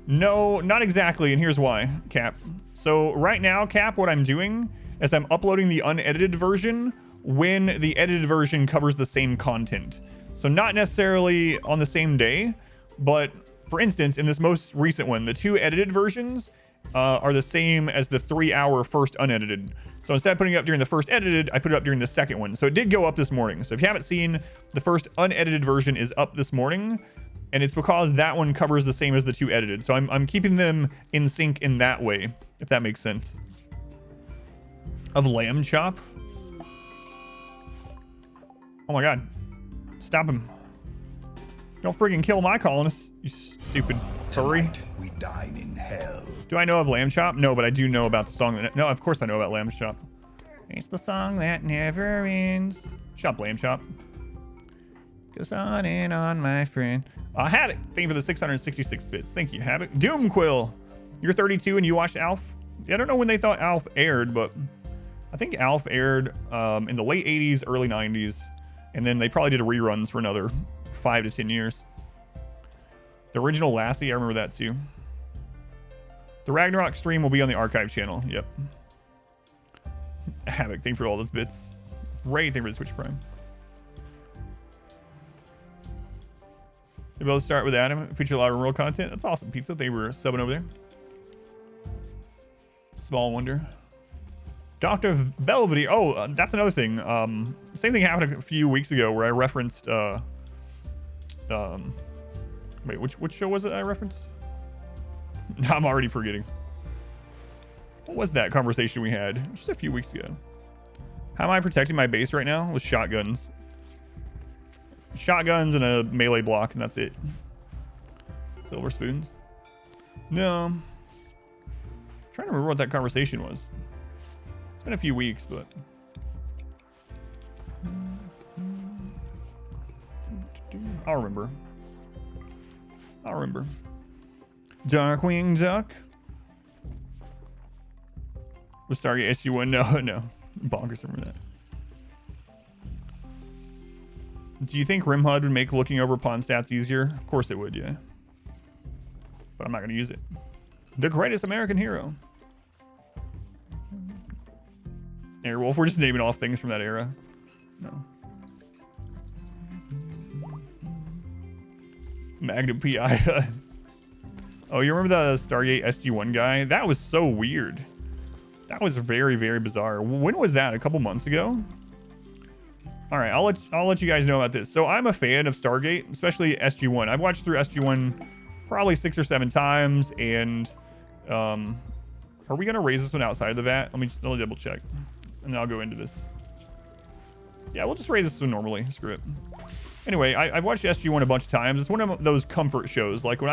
No, not exactly, and here's why, Cap. So right now, Cap, what I'm doing is I'm uploading the unedited version when the edited version covers the same content. So not necessarily on the same day, but for instance, in this most recent one, the 2 edited versions are the same as the 3-hour first unedited. So instead of putting it up during the first edited, I put it up during the second one. So it did go up this morning. So if you haven't seen, the first unedited version is up this morning, and it's because that one covers the same as the 2 edited. So I'm keeping them in sync in that way, if that makes sense. Of lamb chop. Oh my god. Stop him. Don't freaking kill my colonists, you stupid furry. Tonight we dine in hell. Do I know of Lamb Chop? No, but I do know about the song that... No, of course I know about Lamb Chop. It's the song that never ends. Shop Lamb Chop. Goes on and on, my friend. Havoc, thank you for the 666 bits. Thank you, Havoc. Doomquill, you're 32 and you watched Alf? Yeah, I don't know when they thought Alf aired, but I think Alf aired in the late 80s, early 90s. And then they probably did reruns for another 5 to 10 years. The original Lassie, I remember that too. The Ragnarok stream will be on the archive channel. Yep. Havoc, thank you for all those bits. Ray, thank you for the Twitch Prime. They both start with Adam. Feature a lot of RimWorld content. That's awesome, Pizza. They were subbing over there. Small wonder. Dr. Belvedere. Oh, that's another thing. Same thing happened a few weeks ago where I referenced... wait, which show was it I referenced? I'm already forgetting. What was that conversation we had just a few weeks ago? How am I protecting my base right now? With shotguns. Shotguns and a melee block, and that's it. Silver spoons. No. I'm trying to remember what that conversation was. It's been a few weeks, but... I'll remember. I'll remember. Darkwing Duck. Was Stargate SG-1? No. Bonkers, remember that. Do you think RimHUD would make looking over pawn stats easier? Of course it would, yeah. But I'm not going to use it. The greatest American hero. Airwolf, we're just naming off things from that era. No. Magnum PI. Oh, you remember the Stargate SG-1 guy? That was so weird. That was very, very bizarre. When was that? A couple months ago? All right, I'll let you guys know about this. So I'm a fan of Stargate, especially SG-1. I've watched through SG-1 probably 6 or 7 times, and are we gonna raise this one outside of the vat? Let me double check, and then I'll go into this. Yeah, we'll just raise this one normally. Screw it. Anyway, I've watched SG-1 a bunch of times. It's one of those comfort shows. Like when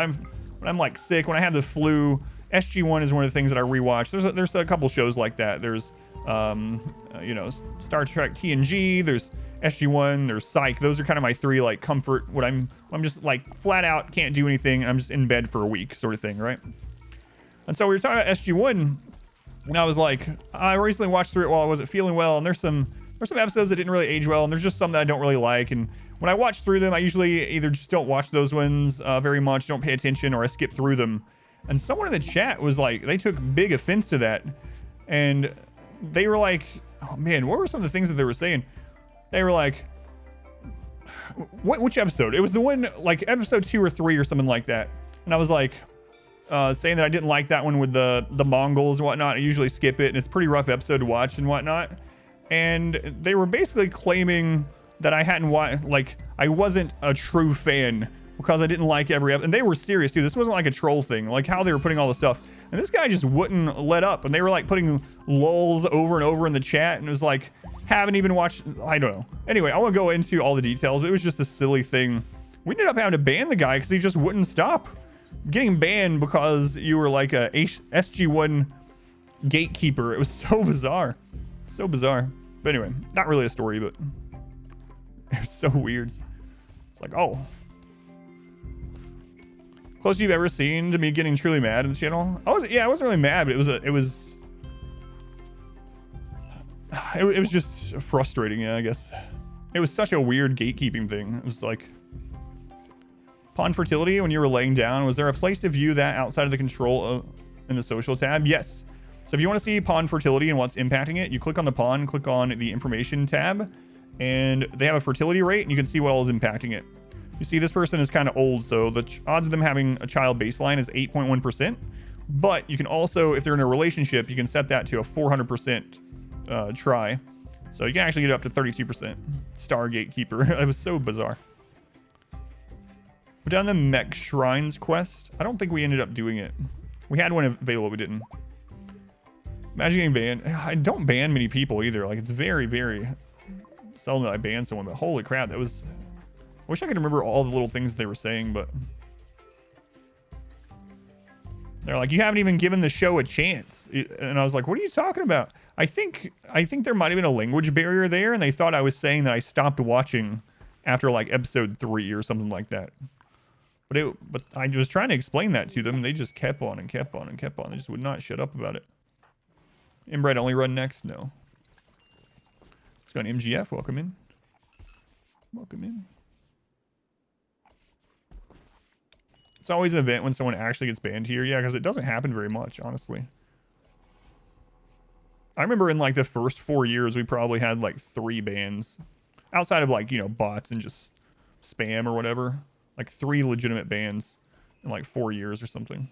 I'm like sick, when I have the flu, SG-1 is one of the things that I rewatch. There's a couple shows like that. There's you know, Star Trek TNG, there's SG-1, there's Psych. Those are kind of my 3 like comfort when I'm just like flat out can't do anything and I'm just in bed for a week sort of thing, right? And so we were talking about SG-1 and I was like, I recently watched through it while I wasn't feeling well, and there's some episodes that didn't really age well, and there's just some that I don't really like. And when I watch through them, I usually either just don't watch those ones very much, don't pay attention, or I skip through them. And someone in the chat was like, they took big offense to that. And they were like, oh man, what were some of the things that they were saying? They were like, which episode? It was the one, like episode 2 or 3 or something like that. And I was like, saying that I didn't like that one with the Mongols and whatnot. I usually skip it, and it's a pretty rough episode to watch and whatnot. And they were basically claiming that I hadn't watched, like I wasn't a true fan because I didn't like every episode. And they were serious too. This wasn't like a troll thing, like how they were putting all the stuff. And this guy just wouldn't let up. And they were like putting lulls over and over in the chat. And it was like, haven't even watched, I don't know. Anyway, I won't go into all the details, but it was just a silly thing We ended up having to ban the guy because he just wouldn't stop. Getting banned because you were like a SG1 gatekeeper. It was so bizarre. So bizarre. But anyway, not really a story, but it was so weird. It's like, oh. Closest you've ever seen to me getting truly mad in the channel? I wasn't really mad, but it was just frustrating, yeah, I guess. It was such a weird gatekeeping thing. It was like, pawn fertility, when you were laying down, was there a place to view that outside of the control in the social tab? Yes. So if you want to see pawn fertility and what's impacting it, you click on the pawn, click on the information tab, and they have a fertility rate, and you can see what all is impacting it. You see this person is kind of old, so the odds of them having a child baseline is 8.1%. But you can also, if they're in a relationship, you can set that to a 400% try. So you can actually get up to 32%. Star Gatekeeper. It was so bizarre. We done the Mech Shrines quest. I don't think we ended up doing it. We had one available, we didn't. Imagine getting banned. I don't ban many people either. Like, it's very, very seldom that I ban someone, but holy crap, that was... I wish I could remember all the little things they were saying, but... They're like, you haven't even given the show a chance. And I was like, what are you talking about? I think there might have been a language barrier there, and they thought I was saying that I stopped watching after, like, episode 3 or something like that. But I was trying to explain that to them, and they just kept on and kept on and kept on. They just would not shut up about it. Inbred only run next? No. Let's go on MGF. Welcome in. Welcome in. It's always an event when someone actually gets banned here. Yeah, because it doesn't happen very much, honestly. I remember in like the first 4 years, we probably had like 3 bans. Outside of like, you know, bots and just spam or whatever. Like 3 legitimate bans in like 4 years or something.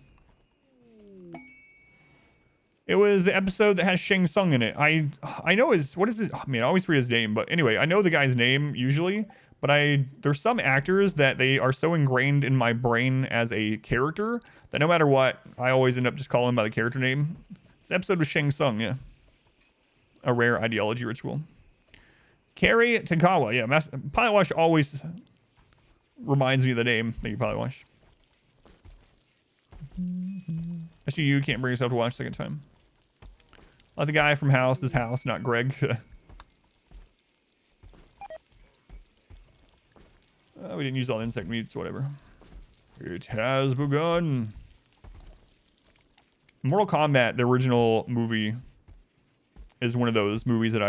It was the episode that has Shang Tsung in it. I know his, what is it? I mean, I always forget his name, but anyway, I know the guy's name usually, but there's some actors that they are so ingrained in my brain as a character that no matter what, I always end up just calling him by the character name. This episode was Shang Tsung, yeah. A rare ideology ritual. Carrie Tagawa, yeah. Pilot Wash always reminds me of the name. Thank you, Pilot Wash. Actually, you can't bring yourself to watch a second time. Let the guy from his house, not Greg. We didn't use all the insect meats, whatever. It has begun. Mortal Kombat, the original movie, is one of those movies that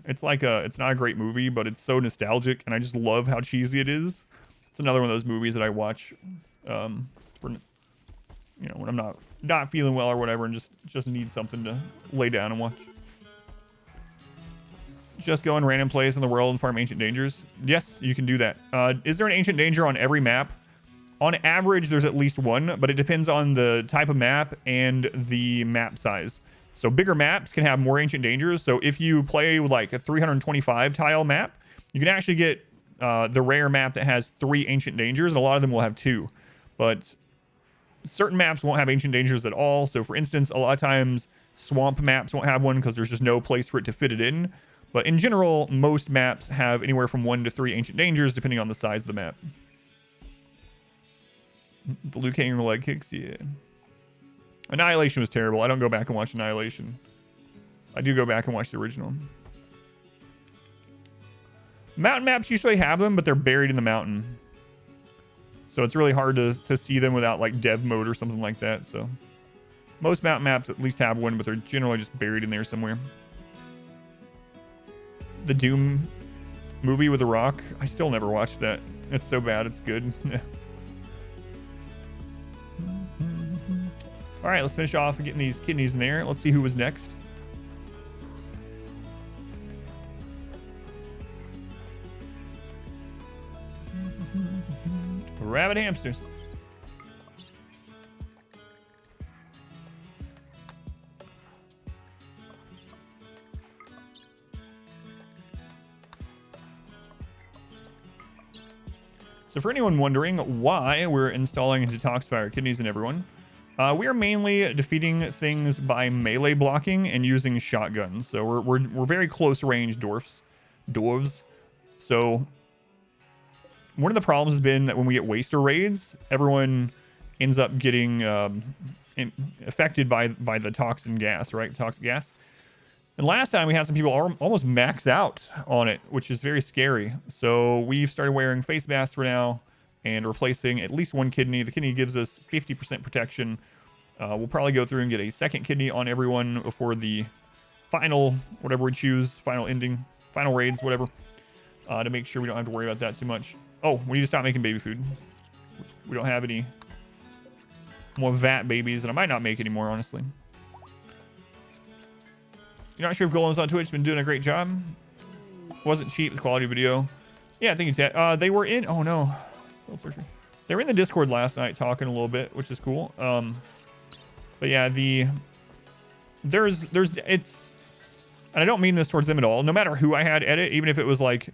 it's not a great movie, but it's so nostalgic, and I just love how cheesy it is. It's another one of those movies that I watch, for, you know, when I'm not feeling well or whatever, and just need something to lay down and watch. Just go in random place in the world and farm ancient dangers. Yes, you can do that. Is there an ancient danger on every map? On average, there's at least one, but it depends on the type of map and the map size. So bigger maps can have more ancient dangers. So if you play with like a 325 tile map, you can actually get the rare map that has 3 ancient dangers, and a lot of them will have 2. But certain maps won't have ancient dangers at all. So for instance, a lot of times swamp maps won't have one because there's just no place for it to fit it in. But in general, most maps have anywhere from 1 to 3 ancient dangers, depending on the size of the map. The Liu Kang leg kicks, yeah. Annihilation was terrible. I don't go back and watch Annihilation. I do go back and watch the original. Mountain maps usually have them, but they're buried in the mountain. So it's really hard to see them without like dev mode or something like that. So most mountain maps at least have one, but they're generally just buried in there somewhere. The Doom movie with The Rock. I still never watched that. It's so bad. It's good. All right, let's finish off getting these kidneys in there. Let's see who was next. Rabbit hamsters. So for anyone wondering why we're installing detoxifier kidneys in everyone, we are mainly defeating things by melee blocking and using shotguns. So we're very close range dwarves. So one of the problems has been that when we get waster raids, everyone ends up getting affected by the toxin gas, right? Toxic gas. And last time we had some people almost max out on it, which is very scary. So we've started wearing face masks for now and replacing at least one kidney. The kidney gives us 50% protection. We'll probably go through and get a second kidney on everyone before the final, whatever we choose, final ending, final raids, whatever, to make sure we don't have to worry about that too much. Oh, we need to stop making baby food. We don't have any more vat babies, and I might not make any more, honestly. You're not sure if Golem's on Twitch been doing a great job? Wasn't cheap, the quality video. Yeah, I think it's they were in, oh no. They were in the Discord last night talking a little bit, which is cool. But yeah, it's, and I don't mean this towards them at all. No matter who I had edit, even if it was like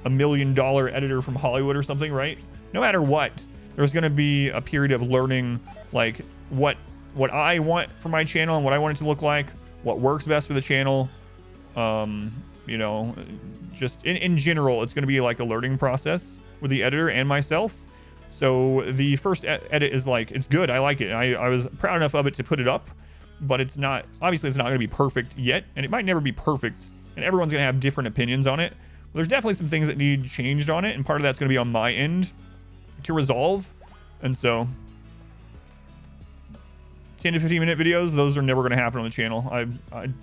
$1 million editor from Hollywood or something, right? No matter what, there's going to be a period of learning, like what I want for my channel and what I want it to look like, what works best for the channel. You know, just in general, it's going to be like a learning process with the editor and myself. So the first edit is like, it's good. I like it. I was proud enough of it to put it up, but it's not, obviously it's not going to be perfect yet. And it might never be perfect. And everyone's going to have different opinions on it. But there's definitely some things that need changed on it. And part of that's going to be on my end to resolve. And so 10 to 15 minute videos, those are never going to happen on the channel.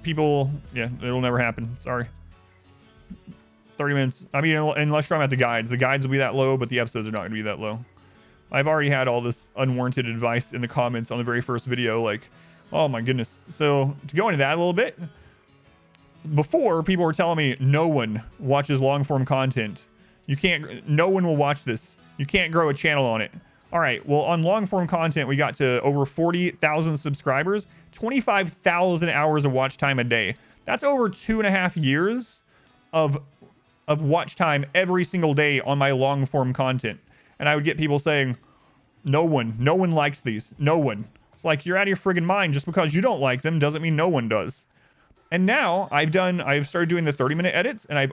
People, yeah, it'll never happen. Sorry. 30 minutes. I mean, unless you're talking about the guides will be that low, but the episodes are not going to be that low. I've already had all this unwarranted advice in the comments on the very first video, like, oh my goodness. So to go into that a little bit, before people were telling me no one watches long form content. No one will watch this. You can't grow a channel on it. All right, well, on long form content, we got to over 40,000 subscribers, 25,000 hours of watch time a day. That's over 2.5 years of watch time every single day on my long form content. And I would get people saying, no one likes these. No one. It's like, you're out of your friggin' mind. Just because you don't like them doesn't mean no one does. And now I've started doing the 30-minute edits, and I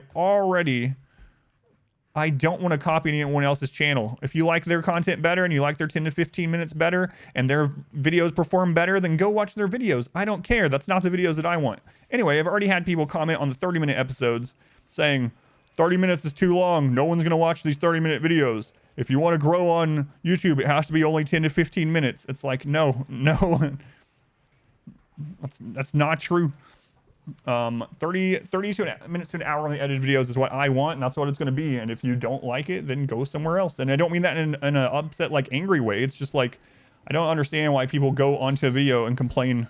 don't want to copy anyone else's channel. If you like their content better and you like their 10 to 15 minutes better and their videos perform better, then go watch their videos. I don't care. That's not the videos that I want. Anyway, I've already had people comment on the 30-minute episodes saying 30 minutes is too long. No one's going to watch these 30-minute videos. If you want to grow on YouTube, it has to be only 10 to 15 minutes. It's like, no. That's not true. 30 minutes to an hour on the edited videos is what I want, and that's what it's going to be. And if you don't like it, then go somewhere else. And I don't mean that in an upset, like, angry way. It's just like, I don't understand why people go onto a video and complain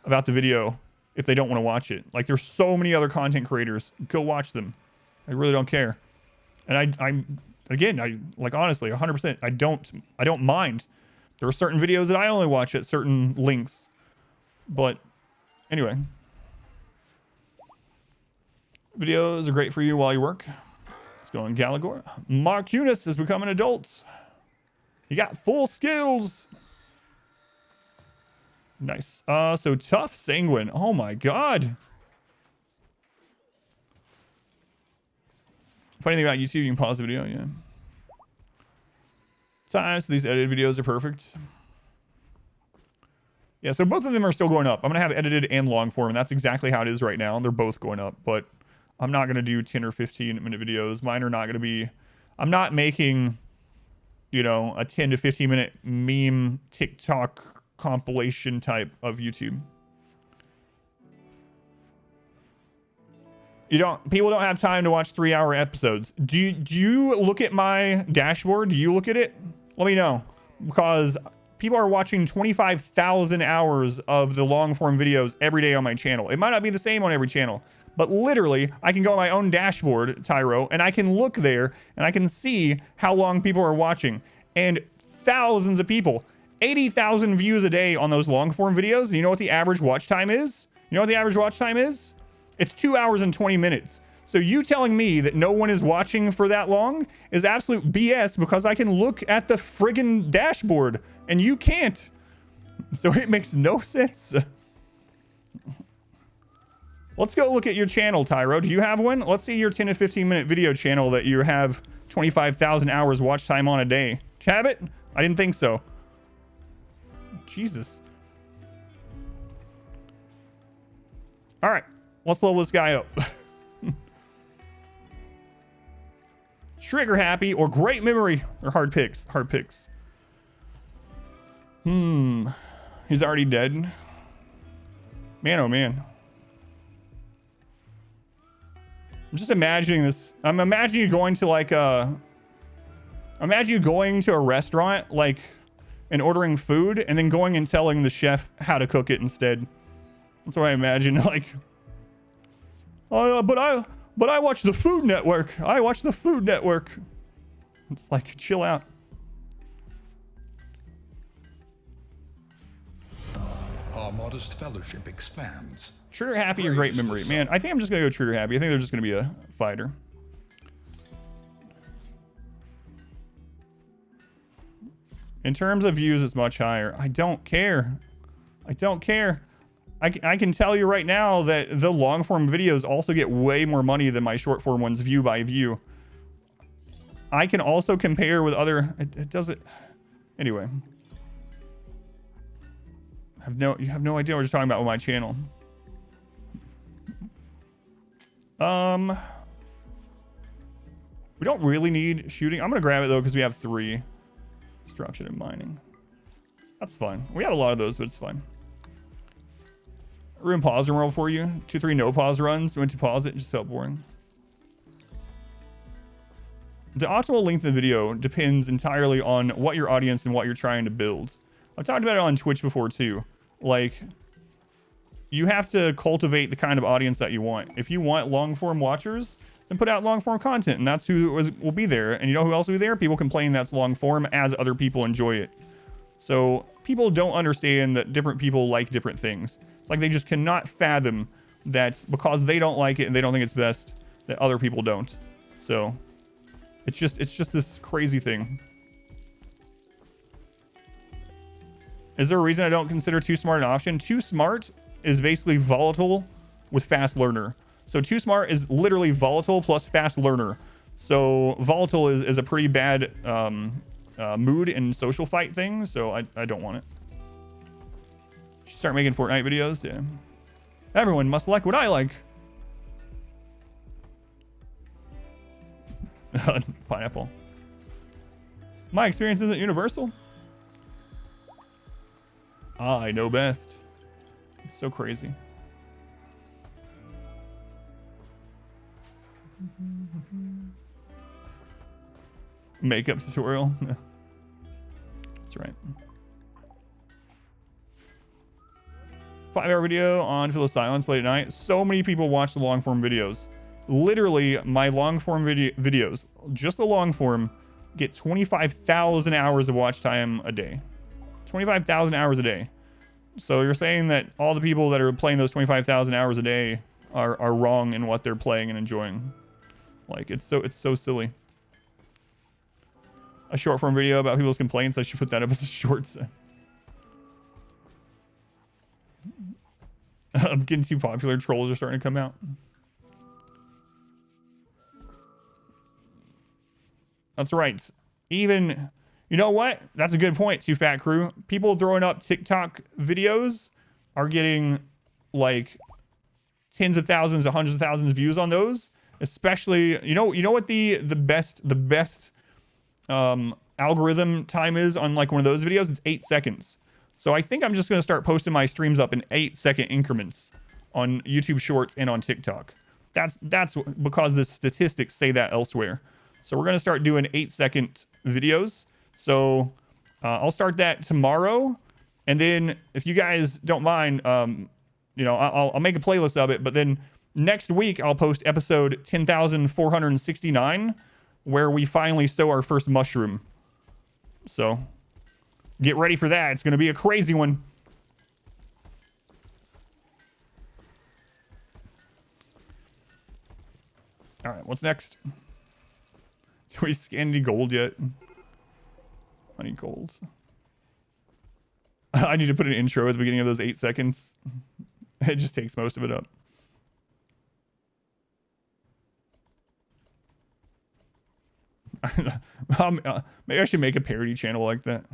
about the video if they don't want to watch it. Like, there's so many other content creators. Go watch them. I really don't care. And I like, honestly, 100%, I don't mind. There are certain videos that I only watch at certain links. But anyway, videos are great for you while you work. Let's go on Galagor. Mark Eunice is becoming adults. You got full skills. Nice. So Tough Sanguine. Oh my god. Funny thing about YouTube, you can pause the video, yeah. So these edited videos are perfect. Yeah, so both of them are still going up. I'm gonna have edited and long form, and that's exactly how it is right now. They're both going up, but I'm not gonna do 10 or 15 minute videos. Mine are not gonna be, I'm not making, you know, a 10 to 15 minute meme TikTok compilation type of YouTube. People don't have time to watch 3-hour episodes. Do you look at my dashboard? Do you look at it? Let me know, because people are watching 25,000 hours of the long form videos every day on my channel. It might not be the same on every channel, but literally I can go on my own dashboard, Tyro, and I can look there and I can see how long people are watching, and thousands of people, 80,000 views a day on those long form videos. And you know what the average watch time is? You know what the average watch time is? It's 2 hours and 20 minutes. So you telling me that no one is watching for that long is absolute BS, because I can look at the friggin' dashboard and you can't. So it makes no sense. Let's go look at your channel, Tyro. Do you have one? Let's see your 10 to 15 minute video channel that you have 25,000 hours watch time on a day. Have it? I didn't think so. Jesus. All right, let's level this guy up. Trigger happy or great memory or hard picks. Hard picks. He's already dead. Man, oh man. I'm just imagining this. I'm imagining you going to like imagine you going to a restaurant like and ordering food and then going and telling the chef how to cook it instead. That's what I imagine. Like, but I watch the Food Network. I watch the Food Network. It's like, chill out. Our modest fellowship expands. Trigger happy or great memory. Man, I think I'm just gonna go trigger happy. I think they're just gonna be a fighter. In terms of views, it's much higher. I don't care. I don't care. I can tell you right now that the long form videos also get way more money than my short form ones view by view. I can also compare with other, it doesn't, anyway. You have no idea what you're talking about with my channel. We don't really need shooting. I'm gonna grab it though because we have 3. Destruction and mining. That's fine. We have a lot of those, but it's fine. We're in pause RimWorld for you. 2-3 no pause runs. Went to pause it, just felt boring. The optimal length of the video depends entirely on what your audience and what you're trying to build. I've talked about it on Twitch before too. Like, you have to cultivate the kind of audience that you want. If you want long form watchers, then put out long form content, and that's who will be there. And you know who else will be there? People complain that's long form as other people enjoy it. So people don't understand that different people like different things. It's like they just cannot fathom that because they don't like it and they don't think it's best, that other people don't. So it's just this crazy thing. Is there a reason I don't consider Too Smart an option? Too Smart is basically volatile with fast learner. So Too Smart is literally volatile plus fast learner. So volatile is a pretty bad mood and social fight thing. So I don't want it. Start making Fortnite videos. Yeah. Everyone must like what I like. Pineapple. My experience isn't universal. I know best. It's so crazy. Makeup tutorial. That's right. 5-hour video on Feel the Silence late at night. So many people watch the long form videos. Literally, my long form videos, just the long form, get 25,000 hours of watch time a day. 25,000 hours a day. So you're saying that all the people that are playing those 25,000 hours a day are wrong in what they're playing and enjoying. Like, it's so silly. A short form video about people's complaints. I should put that up as a shorts. I'm getting too popular. Trolls are starting to come out. That's right. Even, you know what? That's a good point, Too Fat Crew. People throwing up TikTok videos are getting like tens of thousands of hundreds of thousands of views on those. Especially, you know what the best algorithm time is on like one of those videos? It's 8 seconds. So I think I'm just going to start posting my streams up in 8-second increments on YouTube Shorts and on TikTok. That's because the statistics say that elsewhere. So we're going to start doing 8-second videos. So I'll start that tomorrow. And then if you guys don't mind, you know, I'll make a playlist of it. But then next week, I'll post episode 10,469, where we finally sow our first mushroom. So get ready for that. It's going to be a crazy one. All right, what's next? Do we scan any gold yet? I need gold. I need to put an intro at the beginning of those 8 seconds. It just takes most of it up. Maybe I should make a parody channel like that.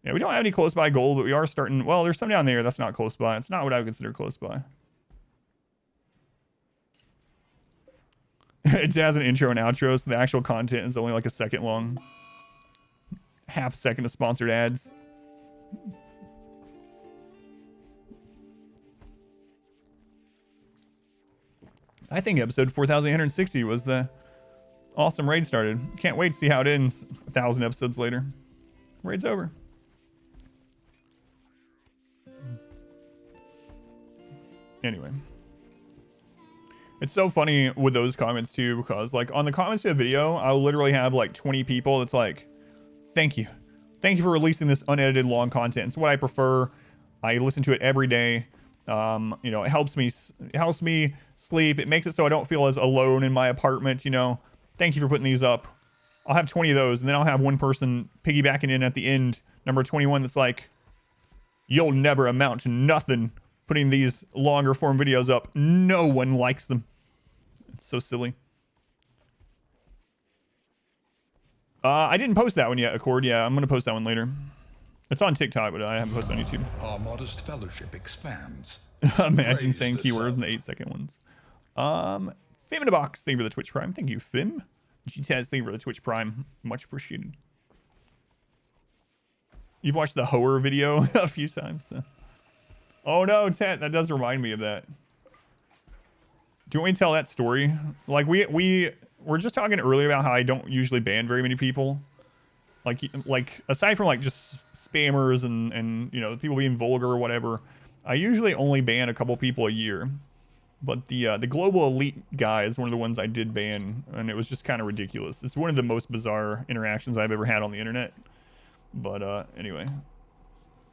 Yeah, we don't have any close by gold, but we are starting. Well, there's some down there. That's not close by. It's not what I would consider close by. It has an intro and outro, so the actual content is only like a second long. Half second of sponsored ads. I think episode 4860 was the awesome raid started. Can't wait to see how it ends 1,000 episodes later. Raid's over. Anyway. It's so funny with those comments too, because like on the comments to a video, I'll literally have like 20 people that's like, thank you. Thank you for releasing this unedited long content. It's what I prefer. I listen to it every day. You know, it helps me sleep. It makes it so I don't feel as alone in my apartment, you know. Thank you for putting these up. I'll have 20 of those, and then I'll have one person piggybacking in at the end, number 21, that's like, you'll never amount to nothing putting these longer form videos up. No one likes them. It's so silly. I didn't post that one yet, Accord. Yeah, I'm going to post that one later. It's on TikTok, but I haven't posted on YouTube. Our modest fellowship expands. Imagine saying keywords in the 8-second ones. Fim in a box. Thank you for the Twitch Prime. Thank you, Fim. GTaz, thank you for the Twitch Prime. Much appreciated. You've watched the Hoer video a few times. So. Oh no, Ted, that does remind me of that. Do you want me to tell that story? Like we were just talking earlier about how I don't usually ban very many people. Like aside from like just spammers and you know, people being vulgar or whatever, I usually only ban a couple people a year. But the global elite guy is one of the ones I did ban, and it was just kind of ridiculous. It's one of the most bizarre interactions I've ever had on the internet. But anyway,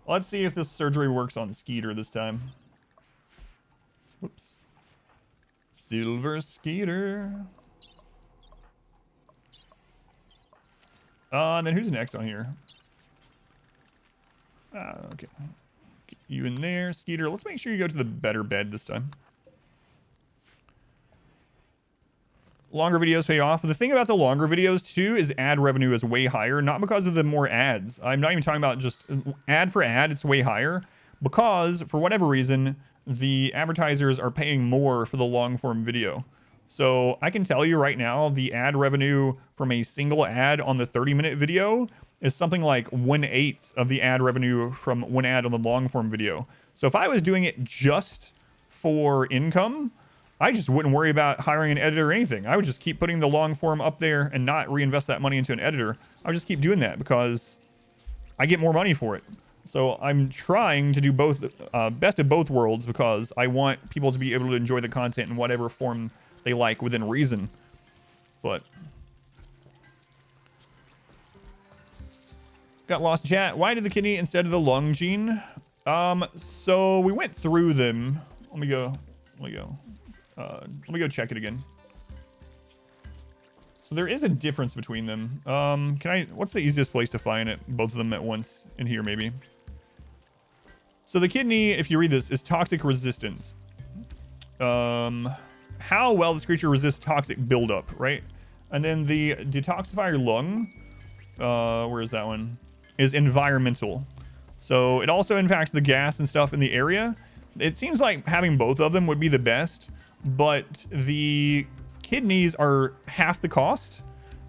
let's see if this surgery works on Skeeter this time. Whoops. Silver Skeeter. And then who's next on here? Okay. Get you in there, Skeeter. Let's make sure you go to the better bed this time. Longer videos pay off. The thing about the longer videos too is ad revenue is way higher, not because of the more ads. I'm not even talking about just ad for ad. It's way higher because for whatever reason, the advertisers are paying more for the long form video. So I can tell you right now, the ad revenue from a single ad on the 30-minute video is something like 1/8 of the ad revenue from one ad on the long form video. So if I was doing it just for income, I just wouldn't worry about hiring an editor or anything. I would just keep putting the long form up there and not reinvest that money into an editor. I would just keep doing that because I get more money for it. So I'm trying to do both, best of both worlds, because I want people to be able to enjoy the content in whatever form they like within reason. But got lost in chat. Why did the kidney instead of the lung gene? So we went through them. Let me go check it again. So there is a difference between them. What's the easiest place to find it? Both of them at once in here, maybe. So the kidney, if you read this, is toxic resistance. How well this creature resists toxic buildup, right? And then the detoxifier lung, where is that one? Is environmental. So it also impacts the gas and stuff in the area. It seems like having both of them would be the best, but the kidneys are half the cost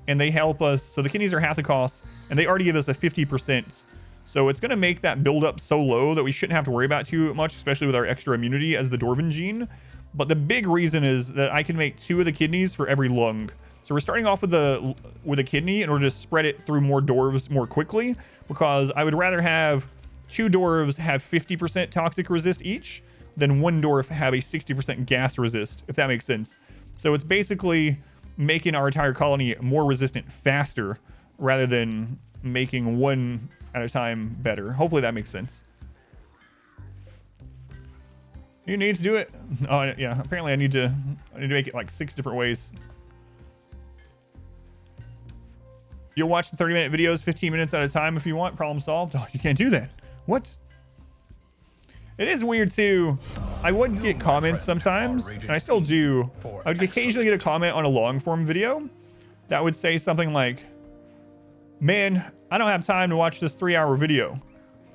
and they help us. So the kidneys are half the cost and they already give us a 50%. So it's going to make that buildup so low that we shouldn't have to worry about too much, especially with our extra immunity as the Dwarven gene. But the big reason is that I can make 2 of the kidneys for every lung. So we're starting off with a kidney in order to spread it through more dwarves more quickly, because I would rather have 2 dwarves have 50% toxic resist each than 1 dwarf have a 60% gas resist, if that makes sense. So it's basically making our entire colony more resistant faster rather than making one at a time better. Hopefully that makes sense. You need to do it. Oh yeah, apparently I need to make it like 6 different ways. You'll watch the 30-minute videos 15 minutes at a time if you want. Problem solved. Oh, you can't do that. What? It is weird too. I would get comments sometimes, and I still do. I would occasionally get a comment on a long form video that would say something like, man, I don't have time to watch this 3-hour video.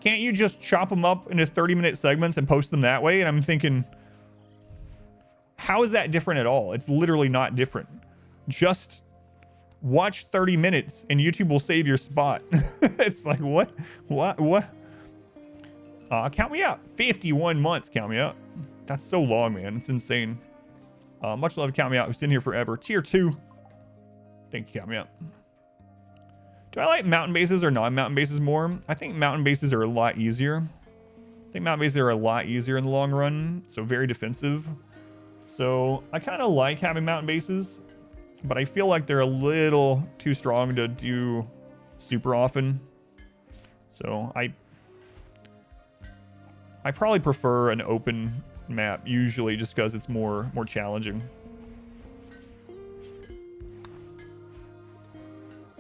Can't you just chop them up into 30-minute segments and post them that way? And I'm thinking, how is that different at all? It's literally not different. Just watch 30 minutes and YouTube will save your spot. It's like, what? Count me out. 51 months, count me out. That's so long, man. It's insane. Much love to Count Me Out, who's been here forever. Tier 2. Thank you, Count Me Out. Do I like mountain bases or non-mountain bases more? I think mountain bases are a lot easier. I think mountain bases are a lot easier in the long run, so very defensive. So I kind of like having mountain bases, but I feel like they're a little too strong to do super often. So I probably prefer an open map usually, just because it's more challenging.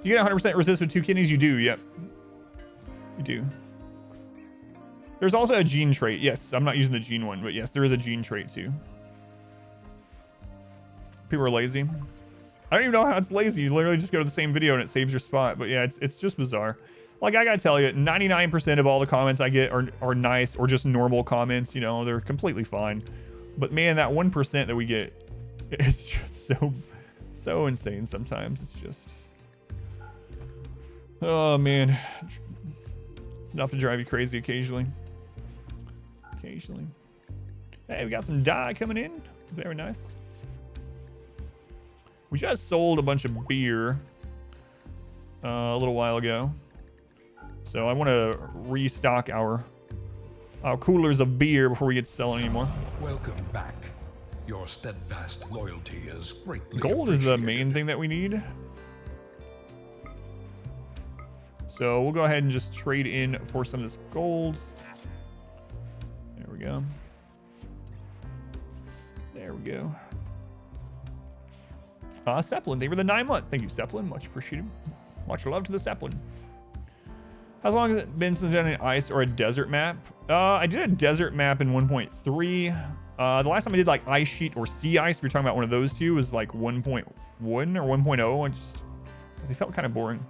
You get 100% resist with 2 kidneys? You do, yep. You do. There's also a gene trait. Yes, I'm not using the gene one, but yes, there is a gene trait too. People are lazy. I don't even know how it's lazy. You literally just go to the same video and it saves your spot. But yeah, it's just bizarre. Like, I gotta tell you, 99% of all the comments I get are nice or just normal comments. You know, they're completely fine. But man, that 1% that we get, it's just so insane sometimes. It's just, oh man, it's enough to drive you crazy occasionally. Hey, we got some dye coming in. Very nice. We just sold a bunch of beer a little while ago, so I want to restock our coolers of beer before we get to selling anymore. Welcome back. Your steadfast loyalty is greatly Gold is the main thing that we need. So we'll go ahead and just trade in for some of this gold. There we go. There we go. Zeppelin, they were the 9 months. Thank you, Zeppelin. Much appreciated. Much love to the Zeppelin. How long has it been since I've done an ice or a desert map? I did a desert map in 1.3. The last time I did like ice sheet or sea ice, if you're talking about one of those two, was like 1.1 or 1.0. They felt kind of boring.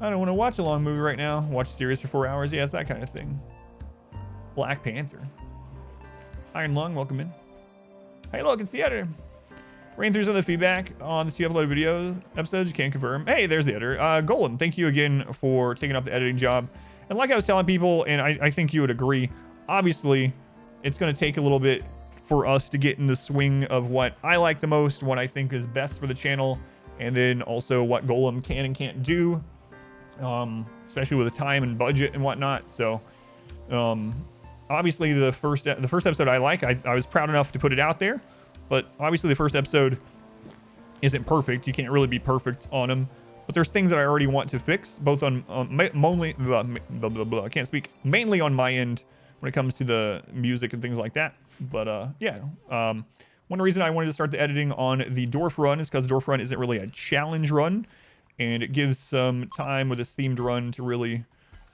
I don't want to watch a long movie right now. Watch a series for 4 hours. Yeah, it's that kind of thing. Black Panther. Iron Lung, welcome in. Hey, look, it's the editor. Ran through some of the feedback on the 2 uploaded episodes. You can confirm. Hey, there's the editor. Golem, thank you again for taking up the editing job. And like I was telling people, and I think you would agree, obviously, it's going to take a little bit for us to get in the swing of what I like the most, what I think is best for the channel, and then also what Golem can and can't do, especially with the time and budget and whatnot. So, obviously, the first episode I was proud enough to put it out there, but obviously the first episode isn't perfect. You can't really be perfect on them, but there's things that I already want to fix, both on mainly I can't speak, mainly on my end when it comes to the music and things like that. But yeah, one reason I wanted to start the editing on the Dwarf run is because Dwarf run isn't really a challenge run, and it gives some time with this themed run to really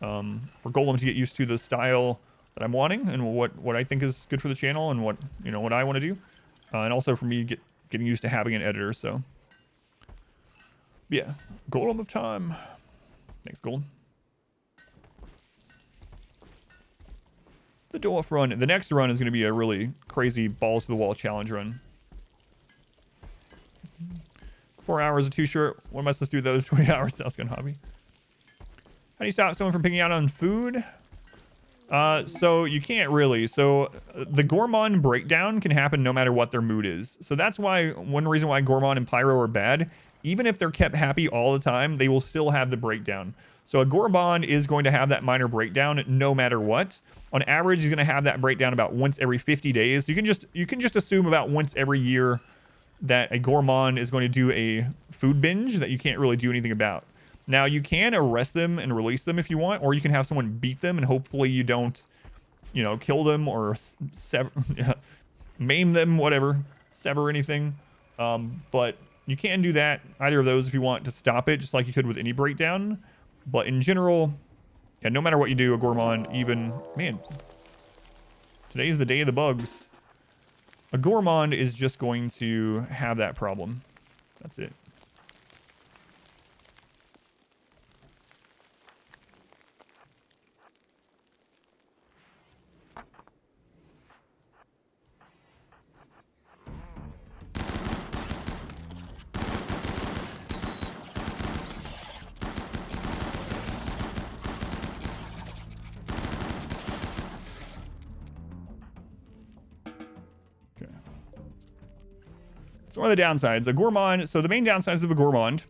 for Golem to get used to the style that I'm wanting and what I think is good for the channel and what I want to do, and also for me getting used to having an editor. So yeah, Golem of time. Thanks, Golem. The Dwarf run. The next run is going to be a really crazy balls to the wall challenge run. 4 hours are too short. What am I supposed to do with the other 20 hours? Saskin hobby. How do you stop someone from picking out on food? So you can't really. So the Gourmand breakdown can happen no matter what their mood is. So that's why one reason why Gourmand and Pyro are bad. Even if they're kept happy all the time, they will still have the breakdown. So a Gourmand is going to have that minor breakdown no matter what. On average, he's going to have that breakdown about once every 50 days. You can just assume about once every year that a Gourmand is going to do a food binge that you can't really do anything about. Now, you can arrest them and release them if you want, or you can have someone beat them, and hopefully you don't, kill them or maim them, whatever, sever anything. But you can do that, either of those, if you want to stop it, just like you could with any breakdown. But in general, yeah, no matter what you do, a Gourmand, even, man, today's the day of the bugs. A Gourmand is just going to have that problem. That's it. So one of the downsides, a Gourmand, so the main downsides of a Gourmand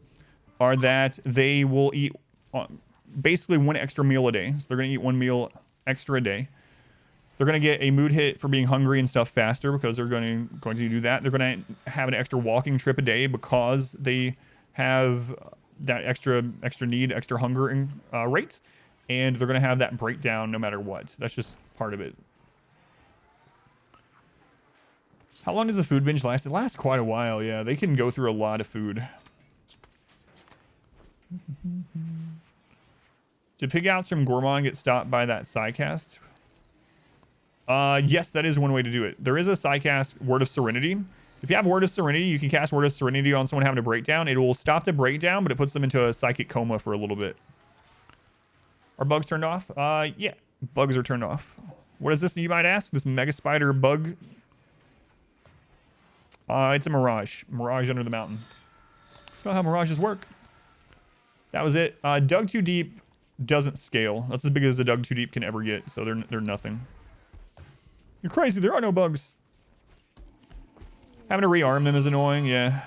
are that they will eat basically one extra meal a day. So they're going to eat one meal extra a day. They're going to get a mood hit for being hungry and stuff faster because they're going to do that. They're going to have an extra walking trip a day because they have that extra need, extra hunger and rate. And they're going to have that breakdown no matter what. That's just part of it. How long does the food binge last? It lasts quite a while, yeah. They can go through a lot of food. Did pig outs from Gourmand get stopped by that Psycast? Yes, that is one way to do it. There is a Psycast, Word of Serenity. If you have Word of Serenity, you can cast Word of Serenity on someone having a breakdown. It will stop the breakdown, but it puts them into a psychic coma for a little bit. Are bugs turned off? Yeah, bugs are turned off. What is this, you might ask? This mega spider bug? It's a mirage. Mirage under the mountain. That's not how mirages work. That was it. Dug Too Deep doesn't scale. That's as big as the Dug Too Deep can ever get, so they're nothing. You're crazy. There are no bugs. Having to rearm them is annoying. Yeah.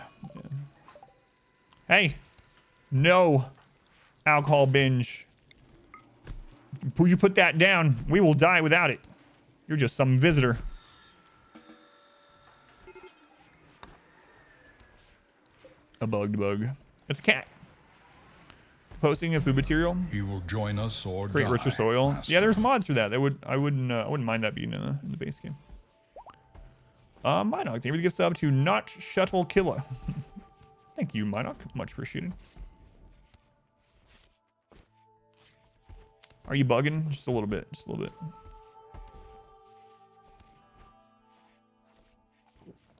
Hey. No. Alcohol binge. Would you put that down? We will die without it. You're just some visitor. A bugged bug. It's a cat. Posting a food material. You will join us or create die, richer soil. master. Yeah, there's mods for that. I wouldn't mind that being in the base game. Minoc, thank you for the gift sub to Not Shuttle Killer. Thank you, Minoc. Much appreciated. Are you bugging? Just a little bit. Just a little bit.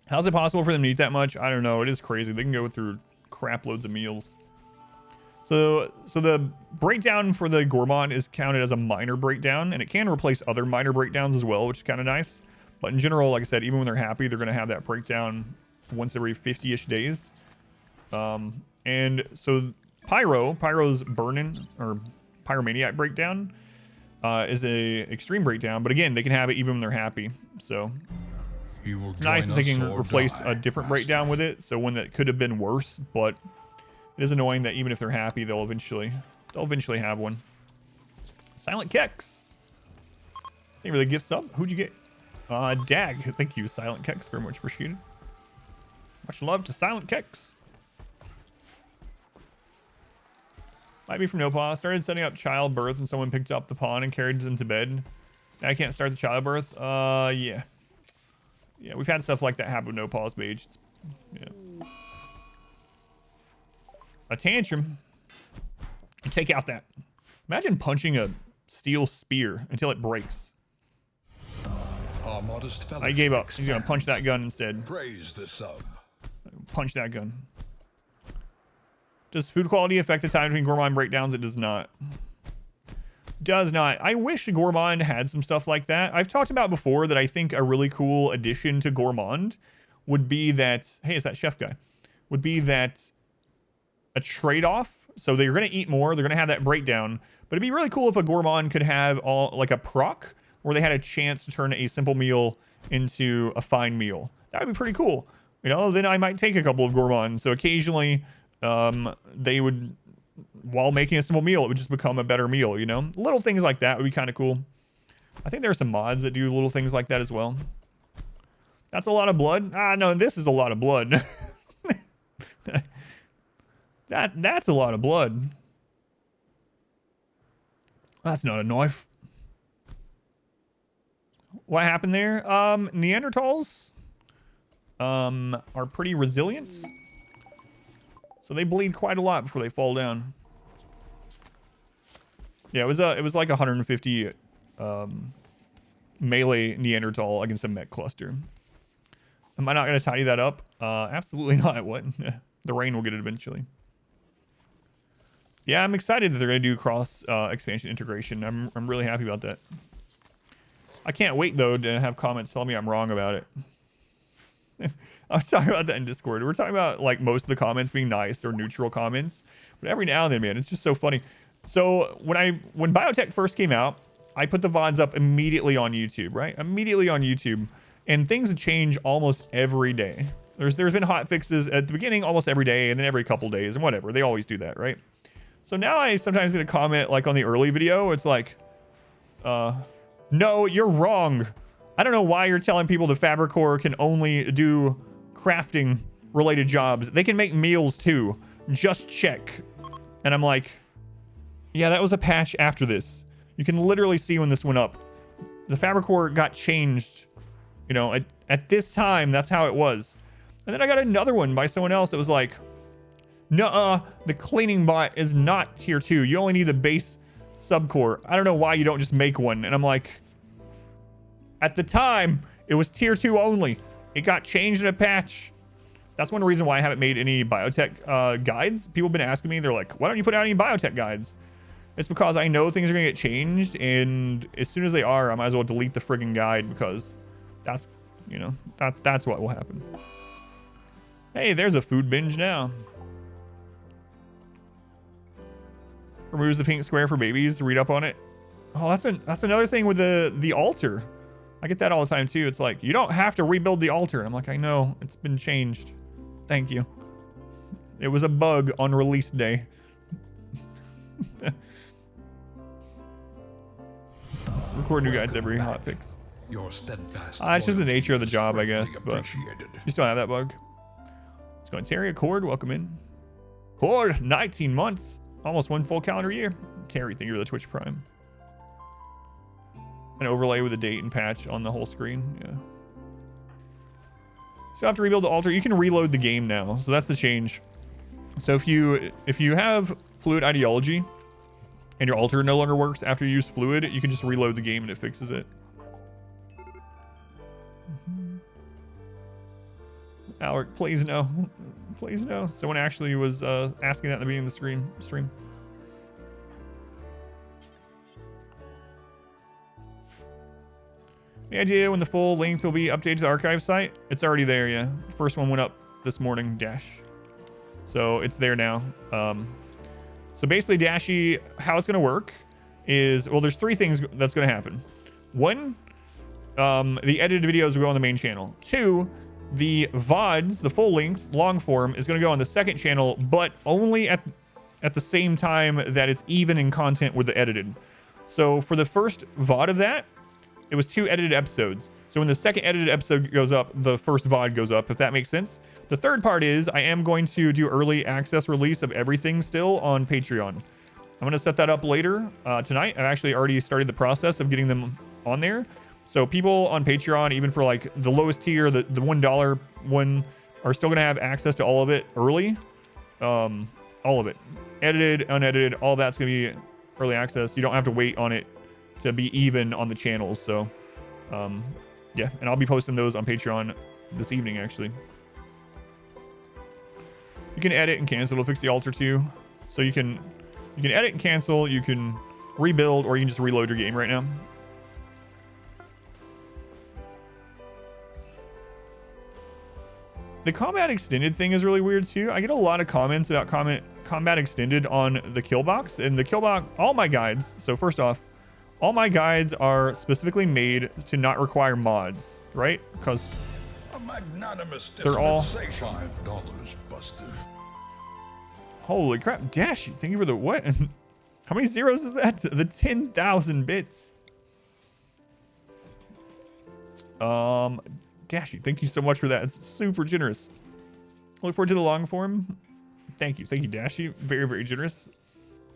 How's it possible for them to eat that much? I don't know. It is crazy. They can go through crap loads of meals. So the breakdown for the Gourmand is counted as a minor breakdown, and it can replace other minor breakdowns as well, which is kind of nice. But in general, like I said, even when they're happy, they're going to have that breakdown once every 50-ish days. And so Pyro's burning or pyromaniac breakdown is a extreme breakdown, but again, they can have it even when they're happy. So it's nice that they can replace a different breakdown with it. So one that could have been worse, but it is annoying that even if they're happy, they'll eventually have one. Silent Kex. Thank you for the gift sub. Who'd you get? Dag. Thank you, Silent Kex. Very much appreciated. Much love to Silent Kex. Might be from no pause. Started setting up childbirth and someone picked up the pawn and carried them to bed. I can't start the childbirth. Yeah. Yeah, we've had stuff like that happen with no pause mage. Yeah. A tantrum. You take out that. Imagine punching a steel spear until it breaks. Our modest I gave up. He's gonna punch that gun instead. Praise the sub. Punch that gun. Does food quality affect the time between Gourmand breakdowns? It does not. Does not. I wish Gourmand had some stuff like that. I've talked about before that I think a really cool addition to Gourmand would be that, hey, it's that chef guy, would be that a trade-off. So they're going to eat more. They're going to have that breakdown. But it'd be really cool if a Gourmand could have like a proc where they had a chance to turn a simple meal into a fine meal. That would be pretty cool. You know, then I might take a couple of Gourmands. So occasionally they would, while making a simple meal, it would just become a better meal, you know? Little things like that would be kind of cool. I think there are some mods that do little things like that as well. That's a lot of blood. Ah, no, this is a lot of blood. That's a lot of blood. That's not a knife. What happened there? Neanderthals are pretty resilient. So they bleed quite a lot before they fall down. Yeah, it was like 150 melee Neanderthal against a mech cluster. Am I not going to tidy that up? Absolutely not. What? The rain will get it eventually. Yeah, I'm excited that they're going to do cross expansion integration. I'm really happy about that. I can't wait, though, to have comments tell me I'm wrong about it. I was talking about that in Discord. We're talking about, like, most of the comments being nice or neutral comments. But every now and then, man, it's just so funny. So when Biotech first came out, I put the VODs up immediately on YouTube, right? Immediately on YouTube. And things change almost every day. There's been hot fixes at the beginning almost every day, and then every couple days, and whatever. They always do that, right? So now I sometimes get a comment, like, on the early video. It's like, no, you're wrong. I don't know why you're telling people the Fabricor can only do crafting related jobs. They can make meals too. Just check. And I'm like, yeah, that was a patch after this. You can literally see when this went up. The Fabricor got changed, you know, at this time. That's how it was. And then I got another one by someone else that was like, nuh-uh, the cleaning bot is not tier 2. You only need the base subcore. I don't know why you don't just make one. And I'm like, at the time, it was tier 2 only. It got changed in a patch. That's one reason why I haven't made any biotech guides. People have been asking me, they're like, why don't you put out any biotech guides? It's because I know things are going to get changed, and as soon as they are, I might as well delete the friggin' guide, because that's, you know, that's what will happen. Hey, there's a food binge now. Removes the pink square for babies. Read up on it. Oh, that's another thing with the altar. I get that all the time too. It's like, you don't have to rebuild the altar. And I'm like, I know, it's been changed. Thank you. It was a bug on release day. Record new guides every hotfix. Your steadfast. It's just the nature of the job, I guess. But you still have that bug. Let's go. Terry, Cord, welcome in. Cord, 19 months, almost 1 full calendar year. Terry, thank you for the Twitch Prime. An overlay with a date and patch on the whole screen. Yeah. So have to rebuild the altar. You can reload the game now, so that's the change. So if you have fluid ideology and your altar no longer works after you use fluid, you can just reload the game and it fixes it. Alec, please no. Please no. Someone actually was asking that in the beginning of the stream. Any idea when the full length will be updated to the archive site? It's already there, yeah. First one went up this morning, Dash. So it's there now. So basically, Dashy, how it's going to work is, well, there's 3 things that's going to happen. 1, the edited videos will go on the main channel. 2, the VODs, the full length, long form, is going to go on the second channel, but only at the same time that it's even in content with the edited. So for the first VOD of that, it was 2 edited episodes. So when the second edited episode goes up, the first VOD goes up, if that makes sense. The third part is I am going to do early access release of everything still on Patreon. I'm going to set that up later tonight. I've actually already started the process of getting them on there. So people on Patreon, even for like the lowest tier, the $1 one, are still going to have access to all of it early. All of it. Edited, unedited, all that's going to be early access. You don't have to wait on it to be even on the channels. So yeah, and I'll be posting those on Patreon this evening, actually. You can edit and cancel. It'll fix the altar too. So you can edit and cancel, you can rebuild, or you can just reload your game right now. The combat extended thing is really weird too. I get a lot of comments about combat extended on the Killbox, and the Killbox, all my guides. So first off, all my guides are specifically made to not require mods, right? Because they're all $5, Buster. Holy crap, Dashy, thank you for the what? How many zeros is that? The 10,000 bits. Dashy, thank you so much for that. It's super generous. Look forward to the long form. Thank you, Dashy. Very, very generous.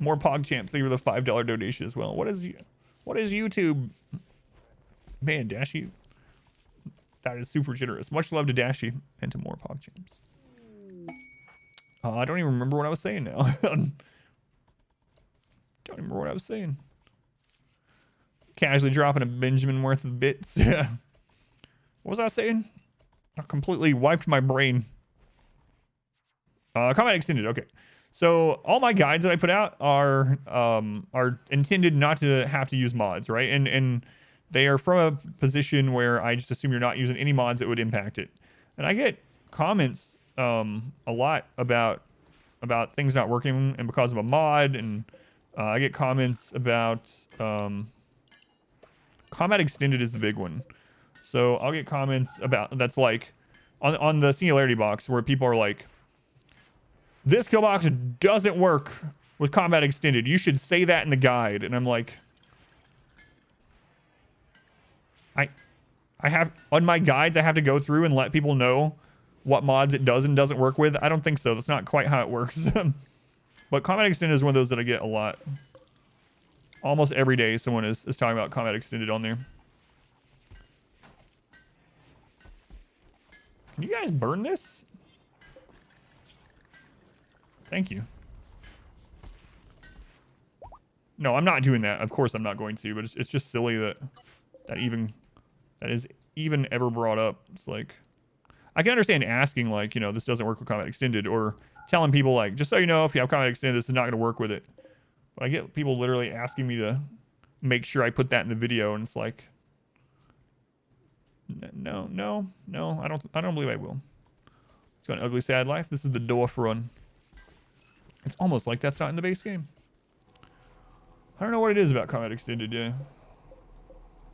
More PogChamps. Thank you for the $5 donation as well. What is YouTube? Man, Dashy, that is super generous. Much love to Dashy and to more PogChamps. I don't even remember what I was saying now. Don't remember what I was saying. Casually dropping a Benjamin worth of bits. What was I saying? I completely wiped my brain. Combat extended. Okay. So all my guides that I put out are intended not to have to use mods, right? And they are from a position where I just assume you're not using any mods that would impact it. And I get comments a lot about things not working and because of a mod, and I get comments about combat extended is the big one. So I'll get comments about that's like on the Singularity box where people are like, this kill box doesn't work with combat extended. You should say that in the guide. And I'm like, I have on my guides, I have to go through and let people know what mods it does and doesn't work with. I don't think so. That's not quite how it works. But combat extended is one of those that I get a lot. Almost every day someone is talking about combat extended on there. Can you guys burn this? Thank you. No, I'm not doing that. Of course I'm not going to, but it's just silly that is even ever brought up. It's like, I can understand asking, like, you know, this doesn't work with combat extended, or telling people, like, just so you know, if you have combat extended, this is not going to work with it. But I get people literally asking me to make sure I put that in the video, and it's like, no, I don't believe I will. It's got an ugly, sad life. This is the Dwarf run. It's almost like that's not in the base game. I don't know what it is about combat extended, yeah.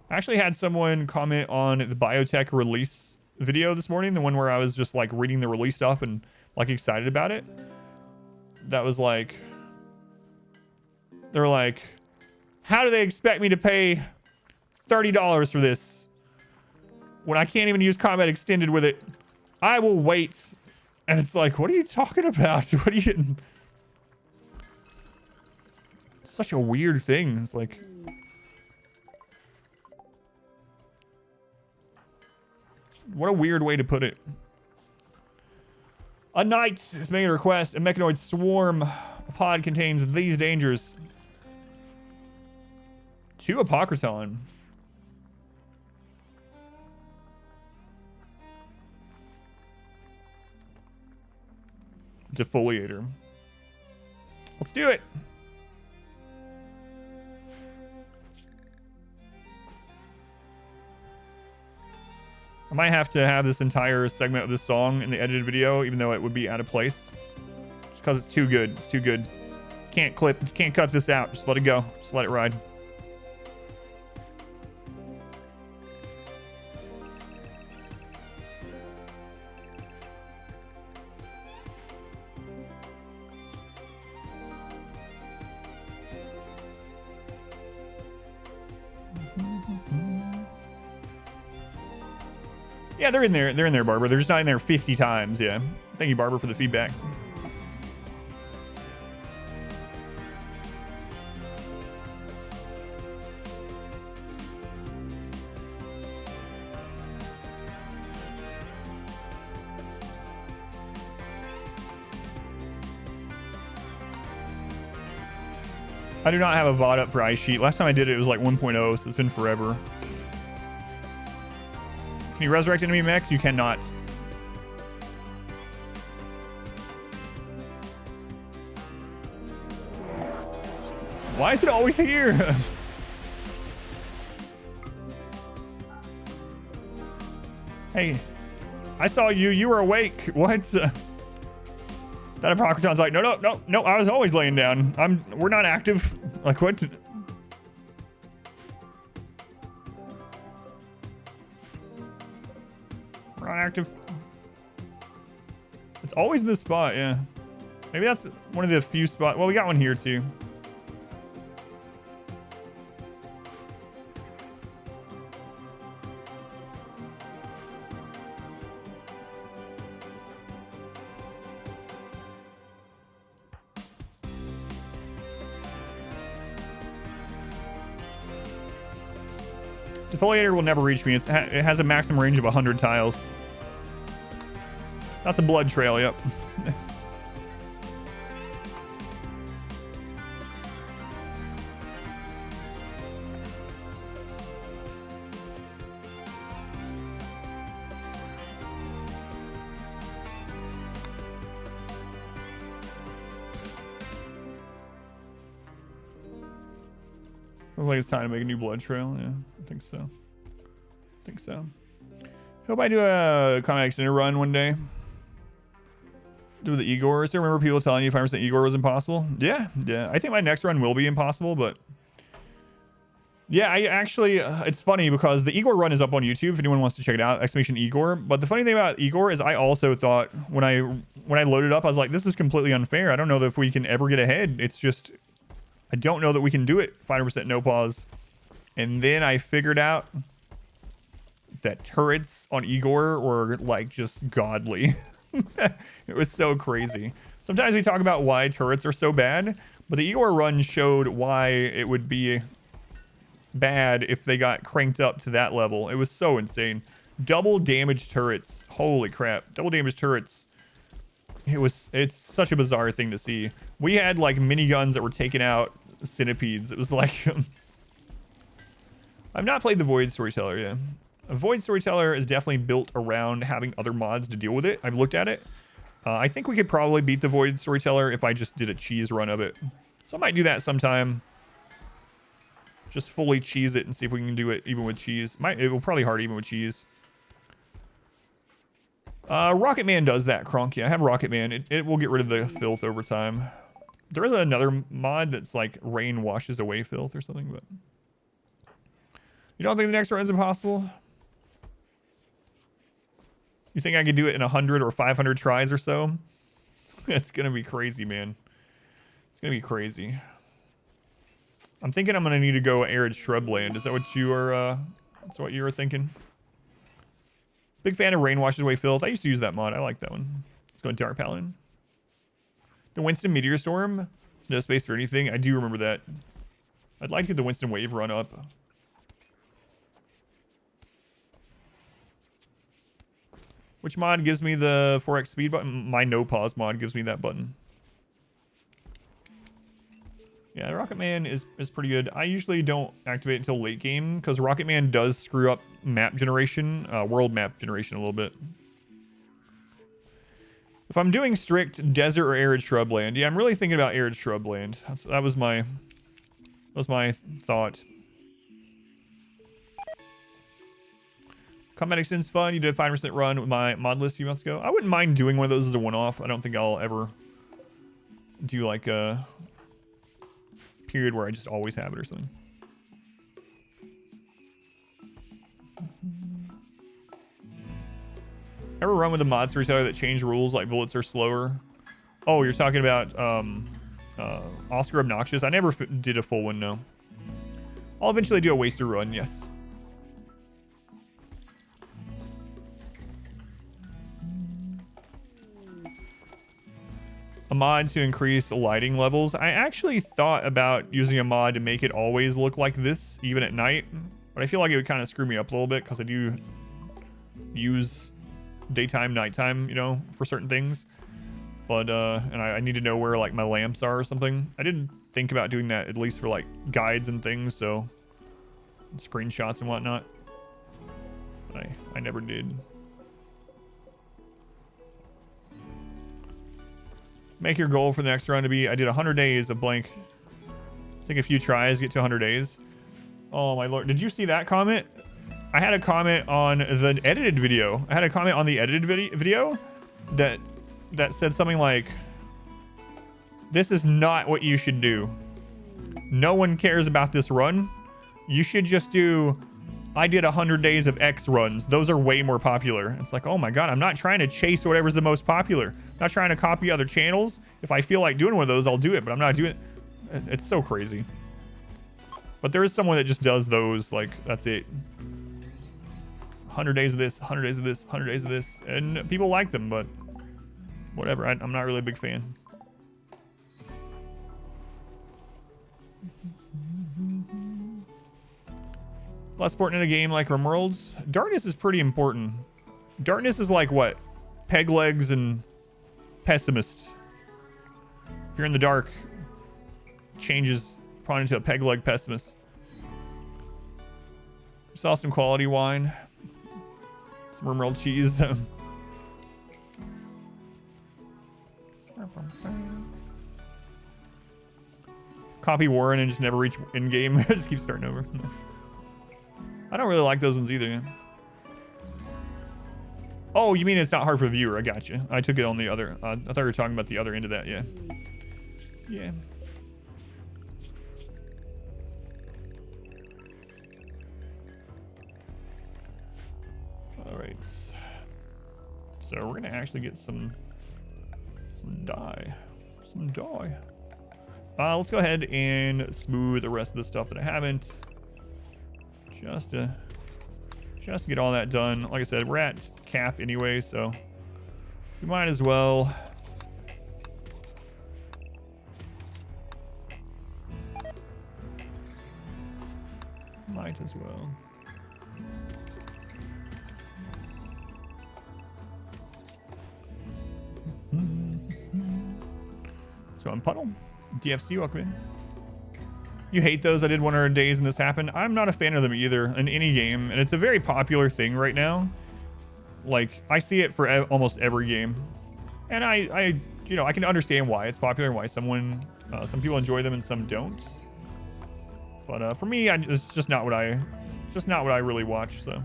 I actually had someone comment on the biotech release video this morning, the one where I was just like reading the release stuff and like excited about it. That was like, they're like, how do they expect me to pay $30 for this when I can't even use combat extended with it? I will wait. And it's like, what are you talking about? What are you... It's such a weird thing. It's like... What a weird way to put it. A knight is making a request. A mechanoid swarm pod contains these dangers. 2 Apocryton. Defoliator. Let's do it. I might have to have this entire segment of this song in the edited video, even though it would be out of place. Just because it's too good. It's too good. Can't cut this out. Just let it go. Just let it ride. Yeah, they're in there. They're in there, Barbara. They're just not in there 50 times. Yeah. Thank you, Barbara, for the feedback. I do not have a VOD up for Ice Sheet. Last time I did it, it was like 1.0, so it's been forever. Can you resurrect enemy mechs? You cannot. Why is it always here? Hey, I saw you. You were awake. What? That Apocryton's like, no, I was always laying down. We're not active. Like, what? We're not active. It's always in this spot, yeah. Maybe that's one of the few spots. Well, we got one here too. Defoliator will never reach me. It has a maximum range of 100 tiles. That's a blood trail, yep. Sounds like it's time to make a new blood trail. Yeah, I think so. I think so. Hope I do a Combat Extended run one day. Do the Igor. Still remember people telling you 5% Igor was impossible? Yeah, yeah. I think my next run will be impossible, but yeah, I actually, it's funny because the Igor run is up on YouTube if anyone wants to check it out, exclamation Igor. But the funny thing about Igor is I also thought when I loaded up, I was like, this is completely unfair. I don't know if we can ever get ahead. It's just, I don't know that we can do it. 5% no pause. And then I figured out that turrets on Igor were like just godly. It was so crazy. Sometimes we talk about why turrets are so bad, but the Igor run showed why it would be bad if they got cranked up to that level. It was so insane. Double damage turrets. Holy crap. Double damage turrets. It's such a bizarre thing to see. We had like miniguns that were taking out centipedes. It was like I've not played the Void Storyteller yet. A Void Storyteller is definitely built around having other mods to deal with it. I've looked at it. I think we could probably beat the Void Storyteller if I just did a cheese run of it. So I might do that sometime. Just fully cheese it and see if we can do it even with cheese. It will probably hard even with cheese. Rocketman does that, Kronk. Yeah, I have Rocketman. It will get rid of the filth over time. There is another mod that's like rain washes away filth or something, but you don't think the next run is impossible? You think I could do it in 100 or 500 tries or so? It's gonna be crazy, man. It's gonna be crazy. I'm thinking I'm gonna need to go arid shrubland. Is that what you are? That's what you were thinking? Big fan of rain washes away filth. I used to use that mod. I like that one. Let's go into Dark Paladin. The Winston Meteor Storm. No space for anything. I do remember that. I'd like to get the Winston Wave run up. Which mod gives me the 4x speed button? My no pause mod gives me that button. Yeah, Rocketman is pretty good. I usually don't activate it until late game because Rocketman does screw up map generation, world map generation a little bit. If I'm doing strict desert or arid shrubland, yeah, I'm really thinking about arid shrubland. That was my thought. Combat Extend's fun. You did a 5% run with my mod list a few months ago. I wouldn't mind doing one of those as a one-off. I don't think I'll ever do like a period where I just always have it or something. Ever run with a mod storyteller that changed rules like bullets are slower? Oh, you're talking about Oscar Obnoxious? I never did a full one, no. I'll eventually do a waster run, yes. A mod to increase the lighting levels. I actually thought about using a mod to make it always look like this, even at night. But I feel like it would kind of screw me up a little bit because I do use daytime, nighttime, you know, for certain things. But, and I need to know where, like, my lamps are or something. I did think about doing that, at least for, like, guides and things, so... screenshots and whatnot. But I never did. Make your goal for the next run to be, I did 100 days of blank. Take a few tries, get to 100 days. Oh my lord. Did you see that comment? I had a comment on the edited video. I had a comment on the edited video that said something like, this is not what you should do. No one cares about this run. You should just do, I did 100 days of X runs. Those are way more popular. It's like, oh my god, I'm not trying to chase whatever's the most popular. I'm not trying to copy other channels. If I feel like doing one of those, I'll do it, but I'm not doing it. It's so crazy. But there is someone that just does those, like, that's it. 100 days of this, 100 days of this, 100 days of this. And people like them, but whatever. I'm not really a big fan. Less important in a game like RimWorld's. Darkness is pretty important. Darkness is like what? Peg legs and pessimist. If you're in the dark, changes probably into a peg leg pessimist. Saw some quality wine. Some RimWorld cheese. copy Warren and just never reach in game. Just keep starting over. I don't really like those ones either. Oh, you mean it's not hard for the viewer? I got you. I took it on the other. I thought you were talking about the other end of that. Yeah. Yeah. All right. So we're gonna actually get some dye. Some dye. Let's go ahead and smooth the rest of the stuff that I haven't. Just to get all that done. Like I said, we're at cap anyway, so we might as well. Might as well. So I'm Puddle. DFC, welcome in. You hate those. I did 100 days and this happened. I'm not a fan of them either in any game, and it's a very popular thing right now. Like, I see it for almost every game, and I you know, I can understand why it's popular and why some people enjoy them and some don't. But for me, it's just not what I really watch. So, all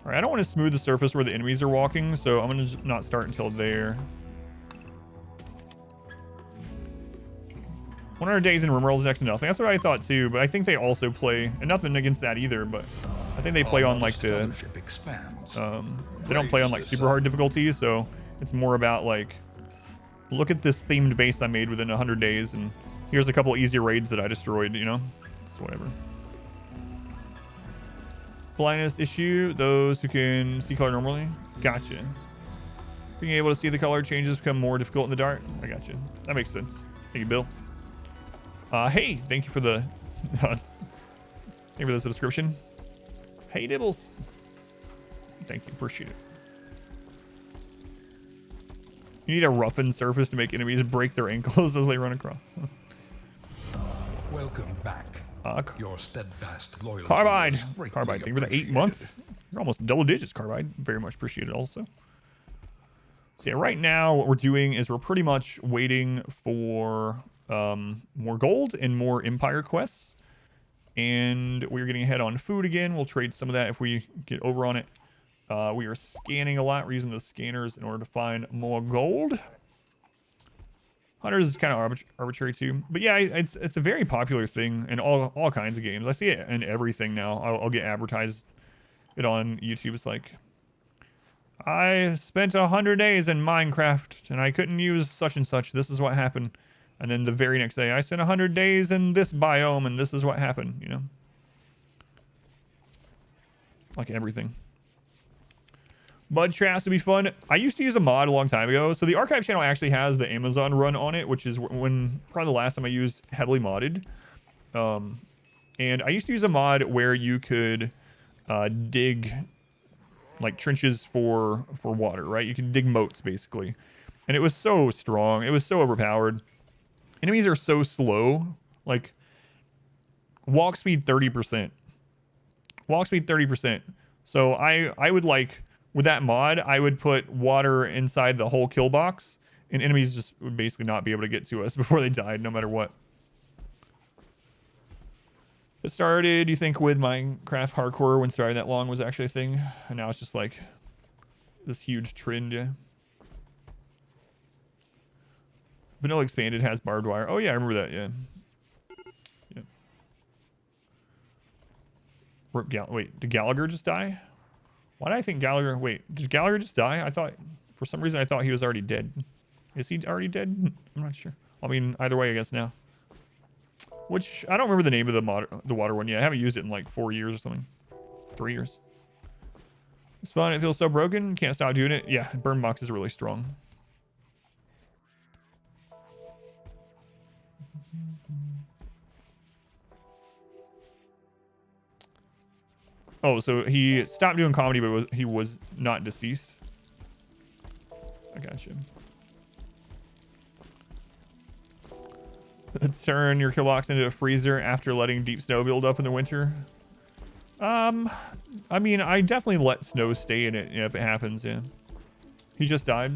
right, I don't want to smooth the surface where the enemies are walking, so I'm gonna just not start until there. 100 days in RimWorld is next to nothing. That's what I thought too, but I think they also play, and nothing against that either, but I think they play on like the, they don't play on like super hard difficulties, so it's more about like, look at this themed base I made within 100 days, and here's a couple easy raids that I destroyed, you know? So whatever. Blindness issue, those who can see color normally. Gotcha. Being able to see the color changes become more difficult in the dark. I gotcha. That makes sense. Thank you, Bill. Hey, thank you for the thank you for the subscription. Hey, Dibbles. Thank you, appreciate it. You need a roughened surface to make enemies break their ankles as they run across. Welcome back. Your steadfast loyalty. Carbide. Carbide, thank you for the 8 months. You're almost double digits, Carbide. Very much appreciated also. So yeah, right now what we're doing is we're pretty much waiting for more gold and more empire quests, and we're getting ahead on food again. We'll trade some of that if we get over on it. We are scanning a lot. We're using the scanners in order to find more gold. 100 is kind of arbitrary too, but yeah, it's a very popular thing in all kinds of games. I see it in everything now. I'll get advertised it on YouTube. It's like, I spent 100 days in Minecraft and I couldn't use such and such. This is what happened. And then the very next day, I spent 100 days in this biome and this is what happened, you know? Like everything. Mud traps would be fun. I used to use a mod a long time ago. So the archive channel actually has the Amazon run on it, which is when probably the last time I used heavily modded. And I used to use a mod where you could dig like trenches for water, right? You can dig moats basically. And it was so strong. It was so overpowered. Enemies are so slow. Like walk speed 30%. Walk speed 30%. So I would like, with that mod, I would put water inside the whole kill box, and enemies just would basically not be able to get to us before they died, no matter what. It started, you think, with Minecraft hardcore when starting that long was actually a thing, and now it's just like this huge trend. Yeah. Vanilla Expanded has barbed wire. Oh yeah, I remember that. Yeah. Wait, did Gallagher just die? Why did I think Gallagher... Wait, did Gallagher just die? I thought... For some reason, I thought he was already dead. Is he already dead? I'm not sure. I mean, either way, I guess now. Which, I don't remember the name of the water one yet. I haven't used it in like 4 years or something. 3 years. It's fun. It feels so broken. Can't stop doing it. Yeah, Burn Box is really strong. Oh, so he stopped doing comedy, but he was not deceased. I got you. Turn your Killbox into a freezer after letting deep snow build up in the winter. I mean, I definitely let snow stay in it, if it happens. Yeah. He just died.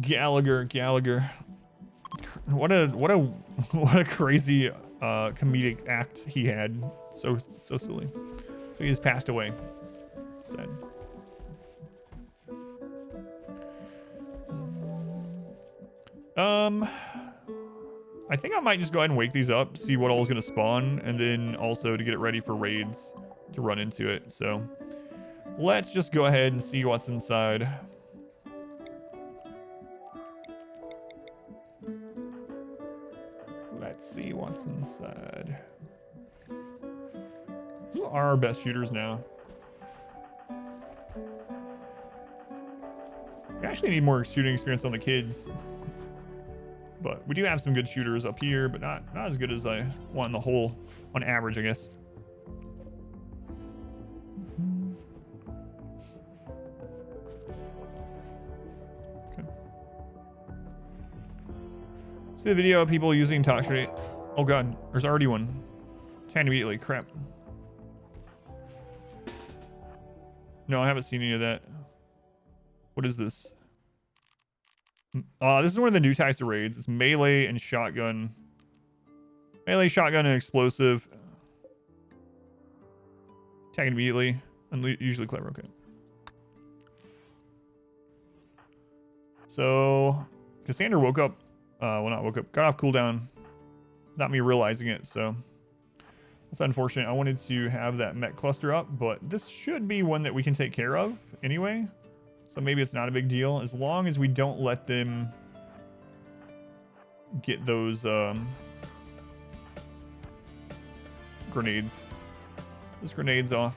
Gallagher. What a what a crazy comedic act he had. So silly. So he has passed away. Sad. I think I might just go ahead and wake these up, see what all is going to spawn, and then also to get it ready for raids to run into it. So let's just go ahead and see what's inside. Let's see what's inside. Who are our best shooters now? We actually need more shooting experience on the kids. But we do have some good shooters up here, but not as good as I want in the whole, on average, I guess. Okay. See the video of people using Toxicity. Oh god, there's already one. Trying immediately, crap. No, I haven't seen any of that. What is this? This is one of the new types of raids. It's melee and shotgun. Melee, shotgun, and explosive. Attack immediately. Usually clever, okay. So, Cassandra woke up. Well, not woke up. Got off cooldown. Not me realizing it, so. That's unfortunate. I wanted to have that mech cluster up, but this should be one that we can take care of anyway. So maybe it's not a big deal, as long as we don't let them get those grenades. Those grenades off.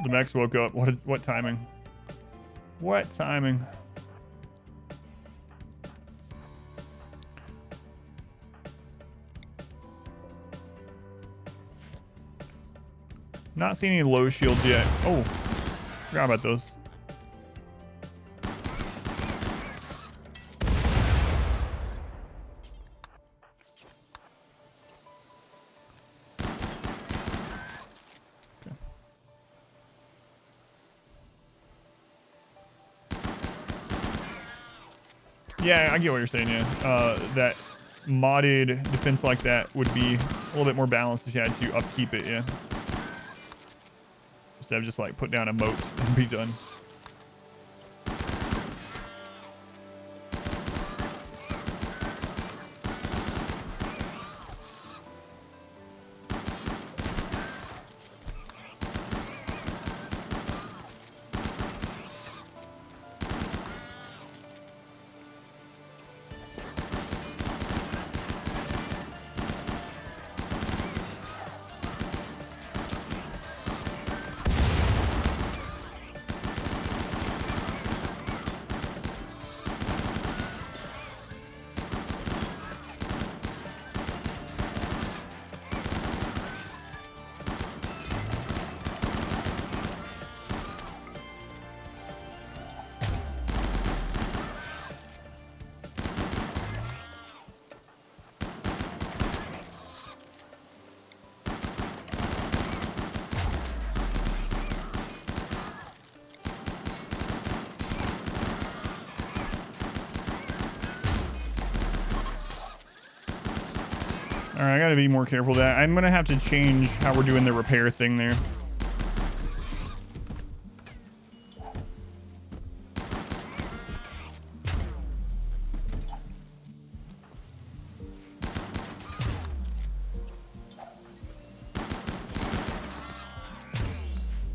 The Mechs woke up. What timing? What timing? Not seeing any low shields yet. Oh, forgot about those. Yeah, I get what you're saying, yeah. That modded defense like that would be a little bit more balanced if you had to upkeep it, yeah. Instead of just like put down a moat and be done. All right, I gotta be more careful of that. I'm gonna have to change how we're doing the repair thing there.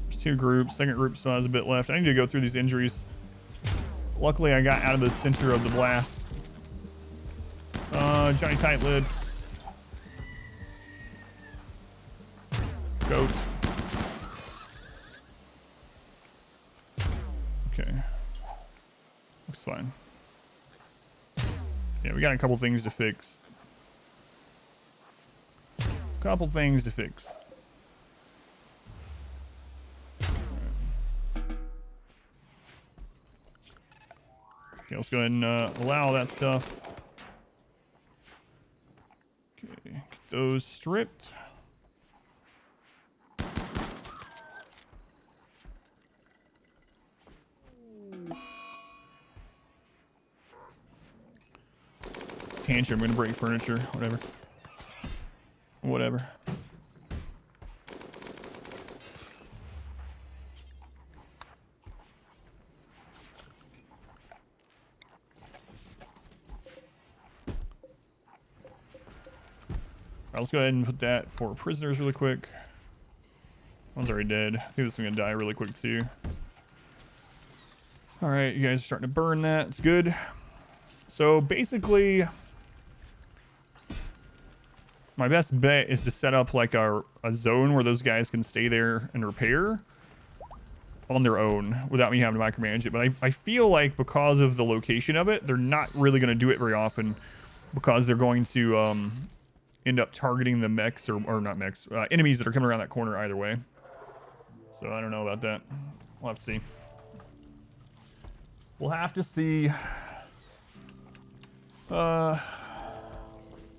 There's two groups. Second group still has a bit left. I need to go through these injuries. Luckily, I got out of the center of the blast. Johnny Tight Lips. Goat. Okay. Looks fine. Yeah, we got a couple things to fix. Couple things to fix. Okay, let's go ahead and allow that stuff. Okay, get those stripped. Tantrum, I'm gonna break furniture, whatever. Whatever. Alright, let's go ahead and put that for prisoners really quick. One's already dead. I think this one's gonna die really quick too. Alright, you guys are starting to burn that. It's good. So basically, my best bet is to set up like a zone where those guys can stay there and repair on their own without me having to micromanage it. But I feel like because of the location of it, they're not really going to do it very often because they're going to end up targeting the mechs or not mechs, enemies that are coming around that corner either way. So I don't know about that. We'll have to see. We'll have to see. Trying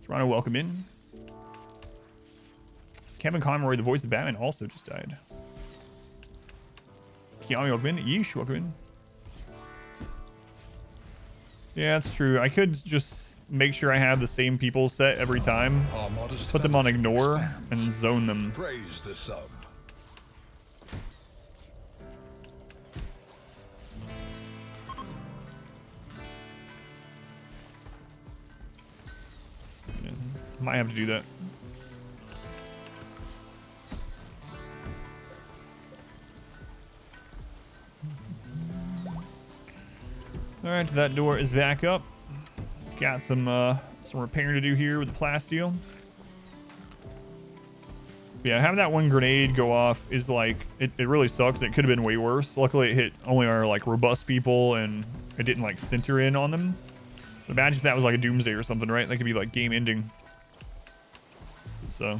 to welcome in. Kevin Conroy, the voice of Batman, also just died. Kiami, welcome in. Yeesh, welcome in. Yeah, that's true. I could just make sure I have the same people set every time. Put them on ignore and zone them. Praise the sub. Yeah, might have to do that. All right, that door is back up. Got some repair to do here with the plasteel. Yeah, having that one grenade go off is like, it really sucks. It could have been way worse. Luckily, it hit only our like robust people and it didn't like center in on them. But imagine if that was like a doomsday or something, right? That could be like game ending. So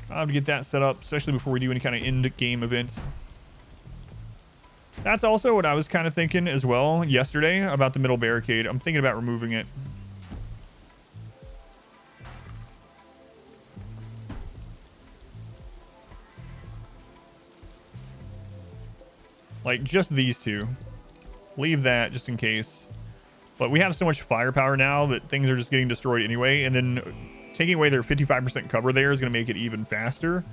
I'll have to get that set up, especially before we do any kind of end game event. That's also what I was kind of thinking as well yesterday about the middle barricade. I'm thinking about removing it. Like just these two. Leave that just in case. But we have so much firepower now that things are just getting destroyed anyway. And then taking away their 55% cover there is going to make it even faster.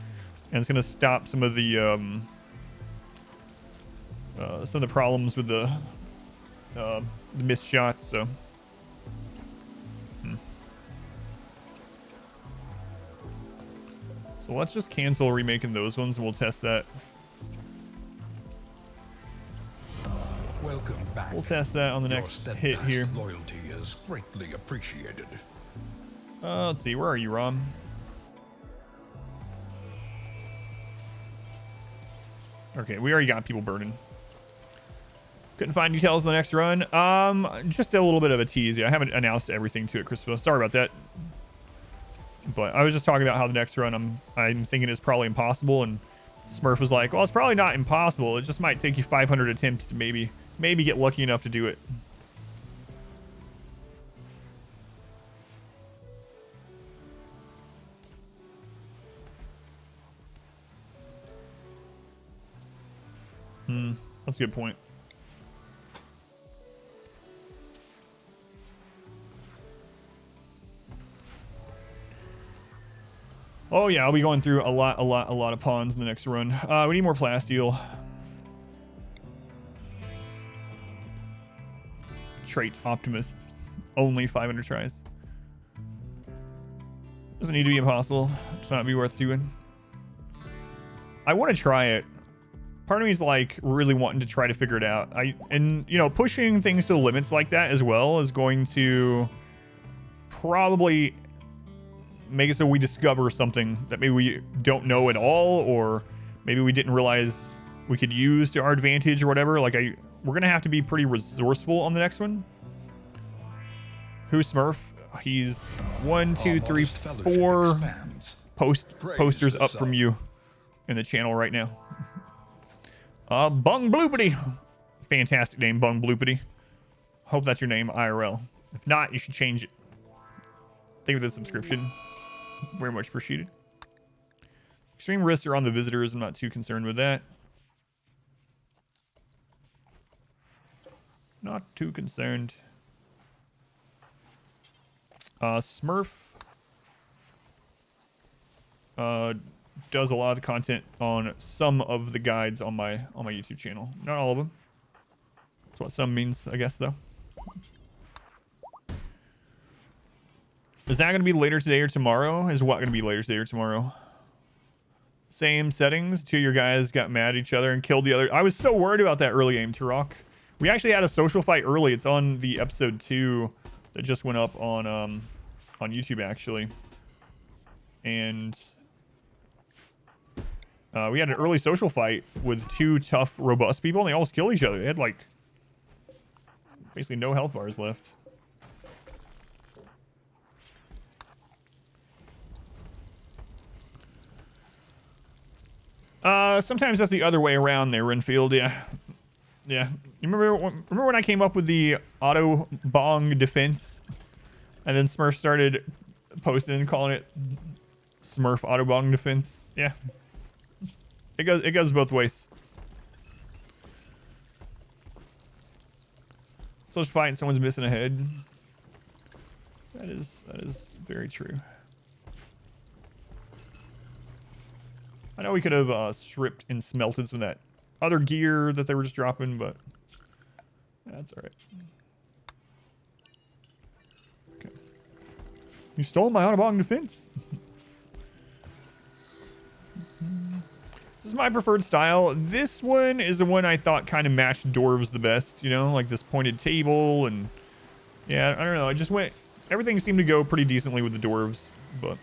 And it's going to stop some of the problems with the missed shots. So, so let's just cancel remaking those ones, and we'll test that. Welcome back. We'll test that on the next hit here. Loyalty is greatly appreciated. Let's see. Where are you, Rom? Okay, we already got people burning. Couldn't find details in the next run. Just a little bit of a tease. Yeah, I haven't announced everything to it, Christopher. Sorry about that. But I was just talking about how the next run I'm thinking is probably impossible, and Smurf was like, well, it's probably not impossible. It just might take you 500 attempts to maybe get lucky enough to do it. That's a good point. Oh yeah, I'll be going through a lot of pawns in the next run. We need more plasteel. Trait optimists. Only 500 tries. Doesn't need to be impossible. It's not be worth doing. I want to try it. Part of me is like really wanting to try to figure it out. And you know, pushing things to limits like that as well is going to probably make it so we discover something that maybe we don't know at all, or maybe we didn't realize we could use to our advantage or whatever. Like we're gonna have to be pretty resourceful on the next one. Who's Smurf? He's 1, 2, Our 3, modest fellowship 4 expands. posters the up from sun. you in the channel right now. Bung Bloopity. Fantastic name, Bung Bloopity. Hope that's your name, IRL. If not, you should change it. Thank you for the subscription. Very much appreciated. Extreme risks are on the visitors. I'm not too concerned with that. Not too concerned. Smurf does a lot of the content on some of the guides on my YouTube channel. Not all of them. That's what some means, I guess, though. Is that going to be later today or tomorrow? Is what going to be later today or tomorrow? Same settings. Two of your guys got mad at each other and killed the other. I was so worried about that early game, Turok. We actually had a social fight early. It's on the episode 2 that just went up on YouTube, actually. And we had an early social fight with 2 tough, robust people, and they almost killed each other. They had, like, basically no health bars left. Sometimes that's the other way around there, Renfield. Yeah. Yeah. You remember when I came up with the auto bong defense? And then Smurf started posting and calling it Smurf auto bong defense? Yeah. It goes both ways. Social fight and someone's missing a head. That is very true. I know we could have stripped and smelted some of that other gear that they were just dropping, but that's all right. Okay. You stole my Autobahn defense. This is my preferred style. This one is the one I thought kind of matched Dwarves the best, you know, like this pointed table and yeah, I don't know. I just went, everything seemed to go pretty decently with the Dwarves, but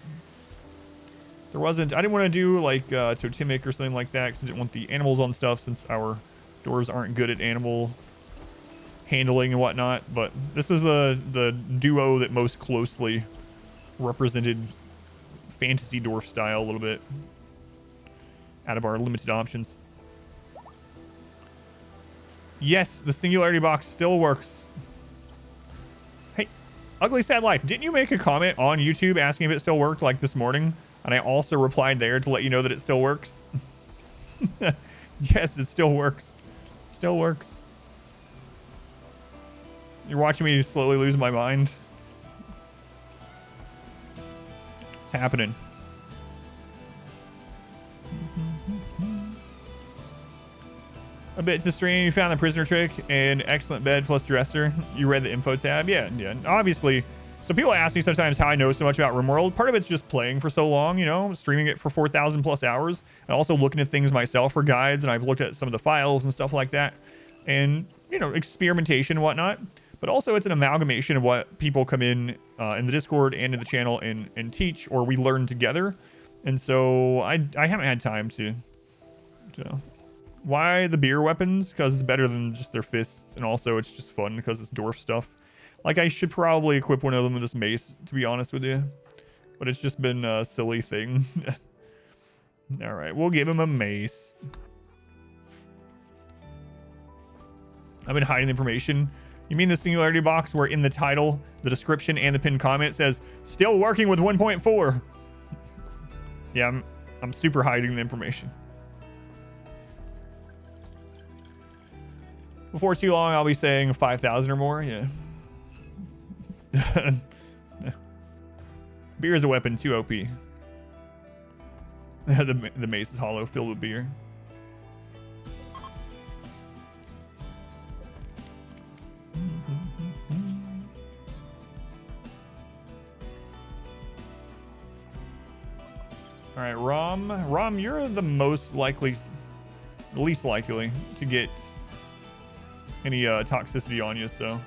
there wasn't, I didn't want to do like totemic or something like that because I didn't want the animals on stuff since our Dwarves aren't good at animal handling and whatnot. But this was the duo that most closely represented fantasy dwarf style a little bit out of our limited options. Yes, the Singularity box still works. Hey, Ugly Sad Life, didn't you make a comment on YouTube asking if it still worked like this morning? And I also replied there to let you know that it still works. Yes, it still works. Still works. You're watching me slowly lose my mind. It's happening. A bit to the stream, you found the prisoner trick and excellent bed plus dresser. You read the info tab. Yeah. Obviously. So people ask me sometimes how I know so much about RimWorld. Part of it's just playing for so long, you know, streaming it for 4,000 plus hours, and also looking at things myself for guides. And I've looked at some of the files and stuff like that, and you know, experimentation and whatnot. But also it's an amalgamation of what people come in the Discord and in the channel and teach, or we learn together. And so I haven't had time to. Why the beer weapons? Because it's better than just their fists, and also it's just fun because it's dwarf stuff. Like, I should probably equip one of them with this mace, to be honest with you. But it's just been a silly thing. Alright, we'll give him a mace. I've been hiding the information. You mean the Singularity box where in the title, the description, and the pinned comment says, still working with 1.4? Yeah, I'm super hiding the information. Before too long, I'll be saying 5,000 or more, yeah. Beer is a weapon, too OP. The mace is hollow, filled with beer. All right, Rom, you're the least likely to get any toxicity on you, so.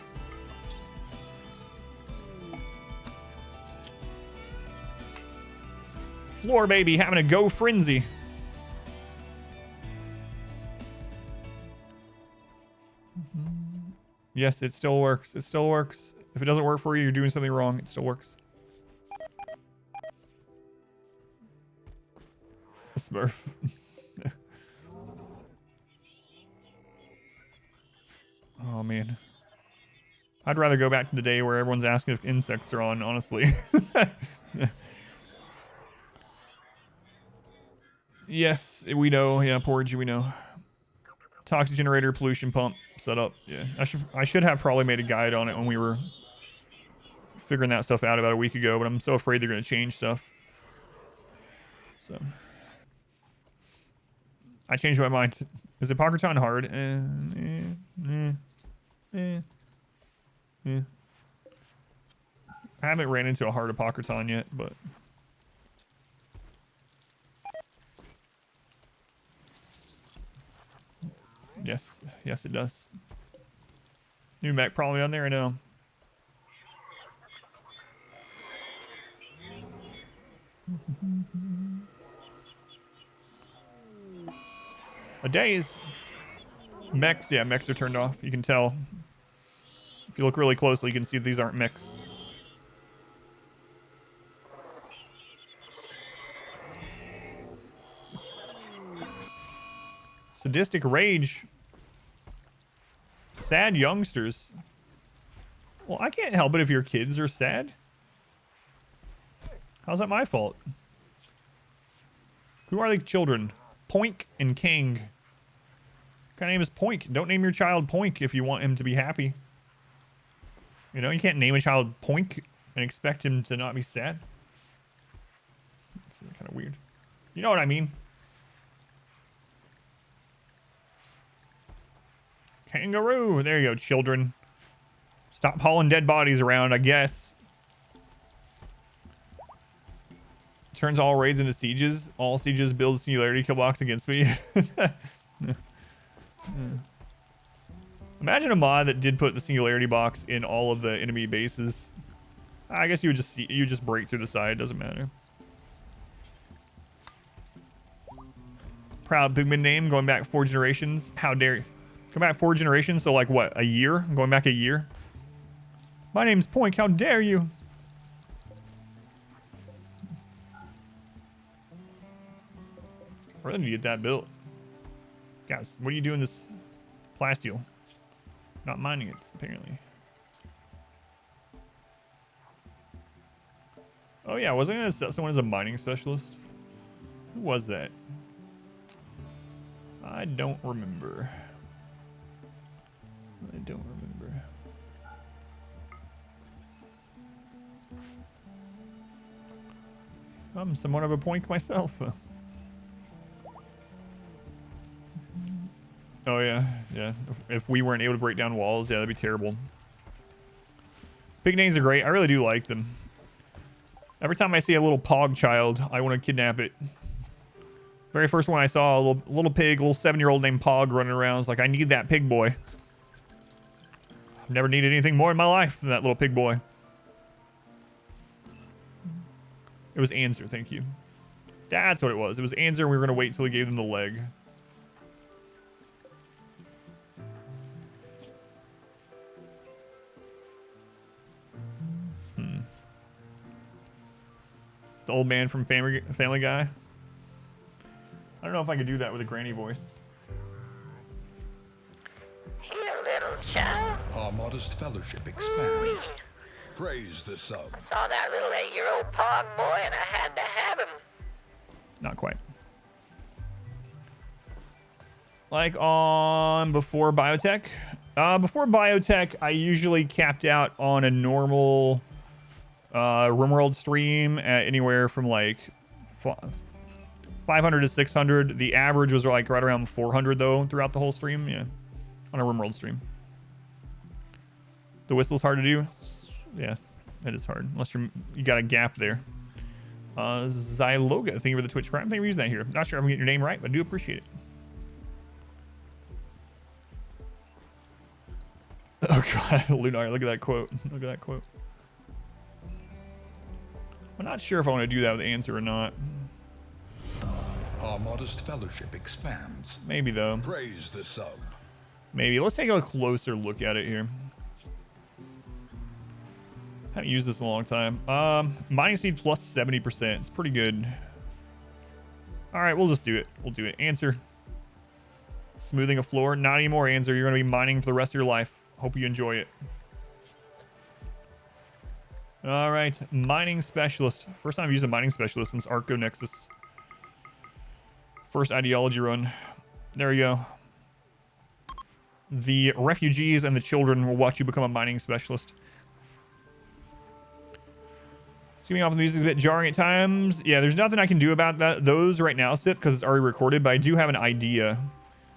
Floor baby having a go frenzy. Yes, it still works. It still works. If it doesn't work for you, you're doing something wrong. It still works. A Smurf. Oh, man. I'd rather go back to the day where everyone's asking if insects are on, honestly. Yes, we know. Yeah, porridge, we know. Toxic generator, pollution pump setup. Yeah, I should have probably made a guide on it when we were figuring that stuff out about a week ago, but I'm so afraid they're going to change stuff. So I changed my mind. Is Apocryton hard? I haven't ran into a hard Apocryton yet, but yes, it does. New mech probably on there, I know. A daze. Mechs, yeah, mechs are turned off. You can tell. If you look really closely, you can see these aren't mechs. Sadistic rage. Sad youngsters. Well, I can't help it if your kids are sad. How's that my fault? Who are the children? Poink and King. What kind of name is Poink? Don't name your child Poink if you want him to be happy. You know, you can't name a child Poink and expect him to not be sad. It's kind of weird. You know what I mean? Kangaroo. There you go, children. Stop hauling dead bodies around, I guess. Turns all raids into sieges. All sieges build Singularity Killbox against me. Imagine a mod that did put the Singularity box in all of the enemy bases. I guess you would just just break through the side. Doesn't matter. Proud Pigman name going back 4 generations. How dare you? Go back 4 generations, so like what, a year? Going back a year? My name's Poink, how dare you? I really need to get that built. Guys, what are you doing this plasteel? Not mining it, apparently. Oh yeah, wasn't I gonna set someone as a mining specialist? Who was that? I don't remember. I don't remember. I'm somewhat of a Poink myself. Oh yeah, yeah. If we weren't able to break down walls, yeah, that'd be terrible. Big names are great. I really do like them. Every time I see a little pog child, I want to kidnap it. Very first one I saw, a little pig, little 7-year-old named Pog running around. I was like, I need that pig boy. I've never needed anything more in my life than that little pig boy. It was Answer, thank you. That's what it was. It was Answer, and we were going to wait till he gave them the leg. The old man from Family Guy. I don't know if I could do that with a granny voice. Here, little child. Our modest fellowship expands. Praise the sun. I saw that little 8-year-old pog boy and I had to have him. Not quite. Like on before biotech. Before biotech, I usually capped out on a normal RimWorld stream at anywhere from like 500 to 600. The average was like right around 400 though throughout the whole stream. Yeah, on a RimWorld stream. The whistle's hard to do. Yeah, it is hard unless you got a gap there. Zyloga, thank you for the Twitch Prime. Thank you for using that here. Not sure I'm getting your name right, but I do appreciate it. Oh god, Lunar, look at that quote. Look at that quote. I'm not sure if I want to do that with Answer or not. Our modest fellowship expands. Maybe though. Praise the sun. Maybe. Let's take a closer look at it here. Haven't used this in a long time. Mining speed plus 70%. It's pretty good. All right, we'll just do it. We'll do it. Answer. Smoothing a floor. Not anymore, Answer. You're going to be mining for the rest of your life. Hope you enjoy it. All right. Mining specialist. First time I've used a mining specialist since Arco Nexus. First ideology run. There we go. The refugees and the children will watch you become a mining specialist. Skipping off the music's a bit jarring at times. Yeah, there's nothing I can do about those right now, Sip, because it's already recorded, but I do have an idea.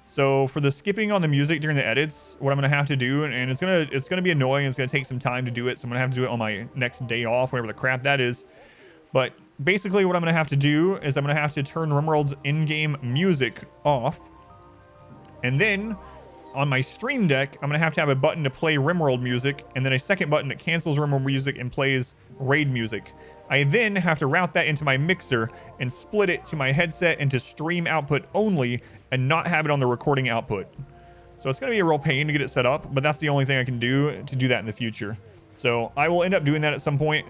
So for the skipping on the music during the edits, what I'm gonna have to do, and it's gonna be annoying, it's gonna take some time to do it, so I'm gonna have to do it on my next day off, whatever the crap that is. But basically what I'm gonna have to do is I'm gonna have to turn RimWorld's in-game music off. And then on my stream deck, I'm gonna have to have a button to play RimWorld music, and then a second button that cancels RimWorld music and plays raid music. I then have to route that into my mixer and split it to my headset into stream output only and not have it on the recording output. So it's gonna be a real pain to get it set up, but that's the only thing I can do to do that in the future. So I will end up doing that at some point,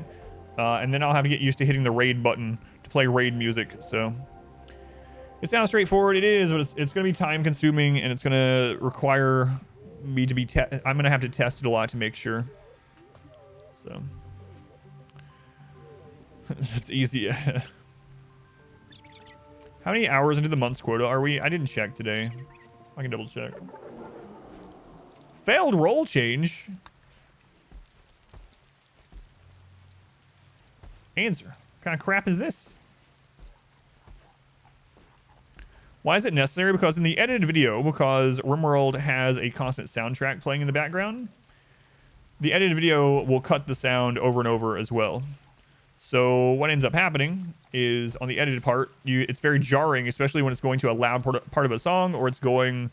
and then I'll have to get used to hitting the raid button to play raid music. So it sounds straightforward. It is, but it's going to be time consuming, and it's going to require me to be I'm going to have to test it a lot to make sure. So that's easy. How many hours into the month's quota are we? I didn't check today. I can double check. Failed role change. Answer. What kind of crap is this? Why is it necessary? Because in the edited video, because RimWorld has a constant soundtrack playing in the background, the edited video will cut the sound over and over as well. So what ends up happening is on the edited part, it's very jarring, especially when it's going to a loud part of a song, or it's going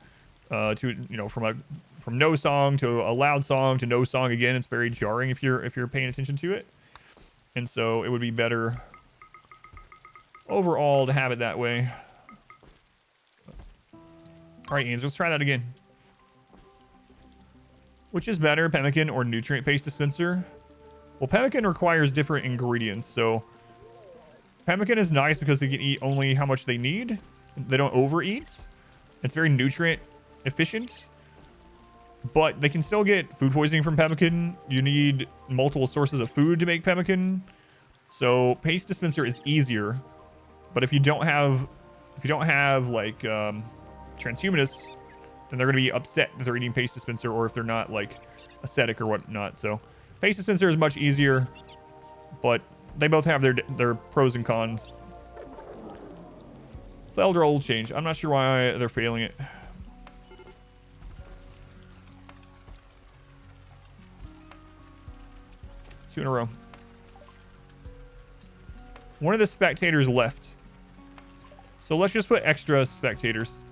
to, you know, from no song to a loud song to no song again. It's very jarring if you're paying attention to it. And so it would be better overall to have it that way. All right, Ian, let's try that again. Which is better, pemmican or nutrient paste dispenser? Well, pemmican requires different ingredients, so pemmican is nice because they can eat only how much they need. They don't overeat. It's very nutrient efficient, but they can still get food poisoning from pemmican. You need multiple sources of food to make pemmican. So paste dispenser is easier, but if you don't have like transhumanists, then they're going to be upset if they're eating paste dispenser, or if they're not like ascetic or whatnot. So paste dispenser is much easier, but they both have their pros and cons. Failed role change. I'm not sure why they're failing it. Two in a row. One of the spectators left, so let's just put extra spectators.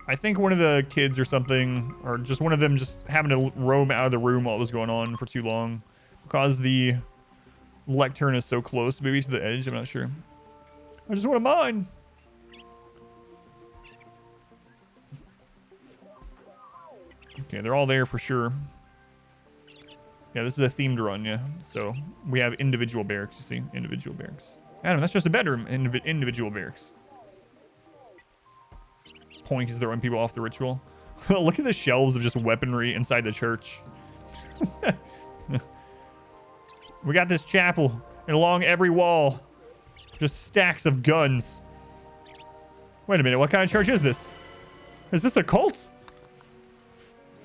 I think one of the kids or something, or just one of them just having to roam out of the room while it was going on for too long, because the lectern is so close, maybe to the edge. I'm not sure. I just want to mine. Okay, they're all there for sure. Yeah, this is a themed run, yeah. So we have individual barracks, you see, individual barracks. Adam, that's just a bedroom, individual barracks. Point is throwing people off the ritual. Look at the shelves of just weaponry inside the church. We got this chapel, and along every wall, just stacks of guns. Wait a minute, what kind of church is this? Is this a cult?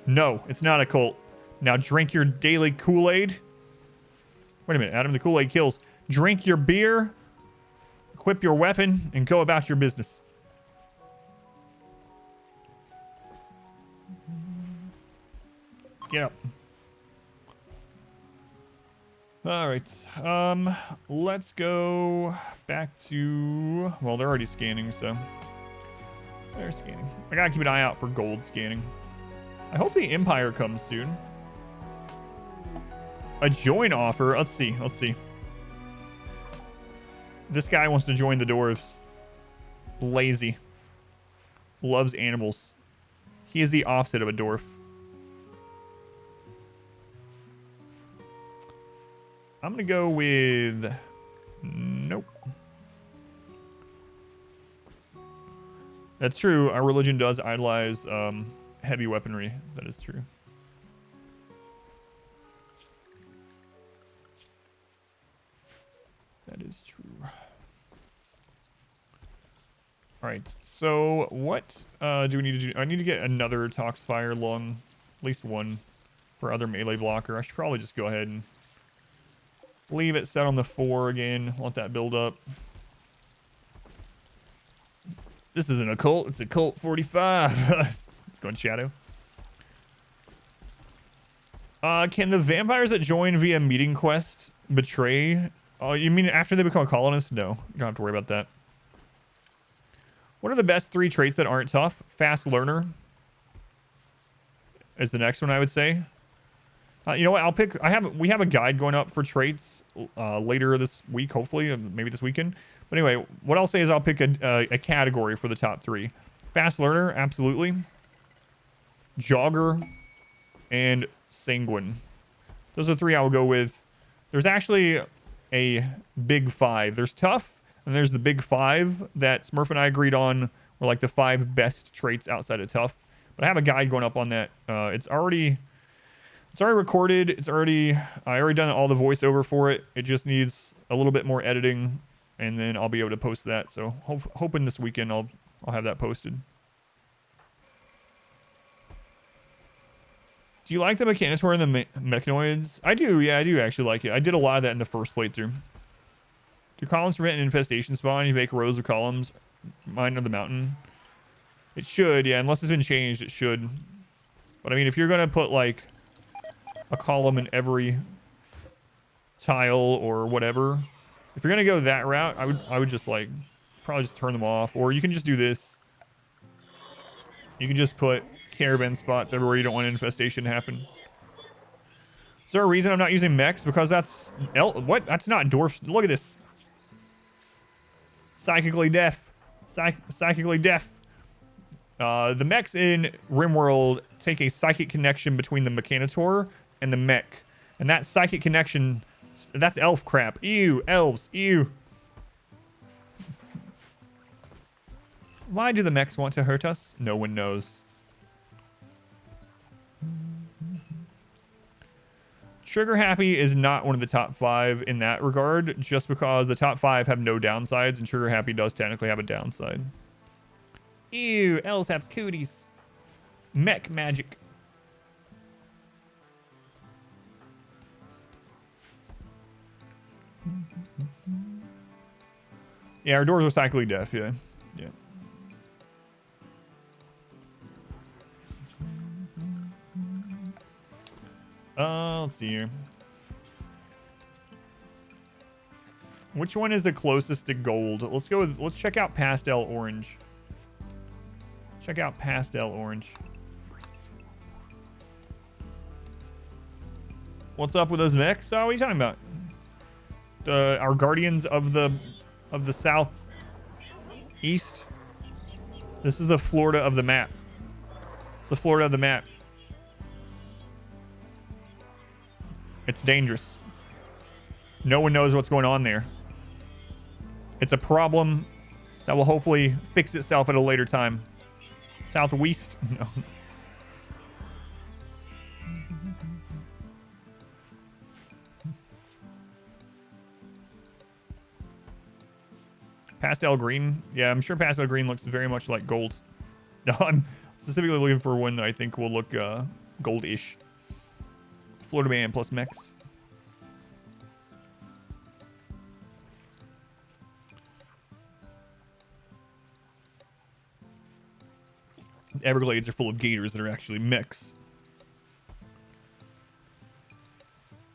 No, it's not a cult. Now drink your daily Kool-Aid. Wait a minute, Adam, the Kool-Aid kills. Drink your beer, equip your weapon, and go about your business. Get up. All right. Let's go back to... Well, they're already scanning, so... They're scanning. I gotta keep an eye out for gold scanning. I hope the Empire comes soon. A join offer. Let's see. Let's see. This guy wants to join the Dwarves. Lazy. Loves animals. He is the opposite of a dwarf. I'm gonna go with... Nope. That's true. Our religion does idolize heavy weaponry. That is true. That is true. All right. So what do we need to do? I need to get another Toxfire lung, at least one, for other melee blocker. I should probably just go ahead and leave it set on the 4 again. Let that build up. This isn't a cult. It's a cult 45. Let's go in shadow. Can the vampires that join via meeting quest betray? Oh, you mean after they become a colonist? No, you don't have to worry about that. What are the best 3 traits that aren't tough? Fast learner is the next one, I would say. You know what? I'll pick. We have a guide going up for traits later this week, hopefully, maybe this weekend. But anyway, what I'll say is I'll pick a category for the top 3. Fast learner, absolutely. Jogger and sanguine. Those are 3 I will go with. There's actually a big 5. There's tough, and there's the big 5 that Smurf and I agreed on were like the 5 best traits outside of tough. But I have a guide going up on that. It's already recorded. I already done all the voiceover for it. It just needs a little bit more editing, and then I'll be able to post that. So hoping this weekend I'll have that posted. Do you like the Mechanitor and the Mechanoids? I do. Yeah, I do actually like it. I did a lot of that in the first playthrough. Do columns prevent an infestation spawn? You make rows of columns. Mine on the mountain. It should, yeah. Unless it's been changed, it should. But I mean, if you're gonna put like a column in every tile or whatever, if you're gonna go that route, I would just like probably just turn them off. Or you can just do this. You can just put caravan spots everywhere you don't want an infestation to happen. Is there a reason I'm not using mechs? Because that's what? That's not dwarf. Look at this. Psychically deaf. Psychically deaf. The mechs in RimWorld take a psychic connection between the Mechanitor and the mech. And that psychic connection, that's elf crap. Ew, elves, ew. Why do the mechs want to hurt us? No one knows. Trigger happy is not one of the top 5 in that regard, just because the top 5 have no downsides, and trigger happy does technically have a downside. Ew, elves have cooties. Mech magic. Yeah, our doors are cyclically deaf, yeah. Yeah. Let's see here. Which one is the closest to gold? Let's check out pastel orange. Check out pastel orange. What's up with those mechs? Oh, what are you talking about? Our guardians of the south east. This is the Florida of the map. It's the Florida of the map. It's dangerous. No one knows what's going on there. It's a problem that will hopefully fix itself at a later time. Southwest? No. Pastel green? Yeah, I'm sure pastel green looks very much like gold. No, I'm specifically looking for one that I think will look gold-ish. Florida man plus mechs. Everglades are full of gators that are actually mechs.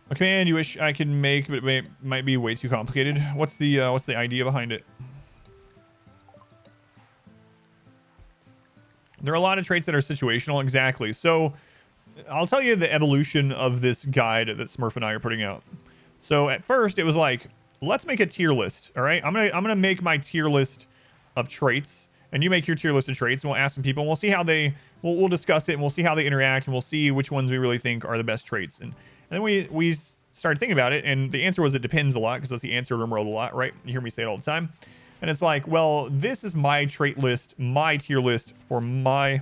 A command you wish I could make, but it might be way too complicated. What's the idea behind it? There are a lot of traits that are situational. Exactly. So I'll tell you the evolution of this guide that Smurf and I are putting out. So at first it was like, let's make a tier list. All right. I'm going to make my tier list of traits. and you make your tier list of traits, and we'll ask some people, and we'll see how we'll discuss it, and we'll see how they interact, and we'll see which ones we really think are the best traits. And then we started thinking about it, and the answer was it depends a lot, because that's the answer to RimWorld a lot, right? You hear me say it all the time. And it's like, well, this is my trait list, my tier list for my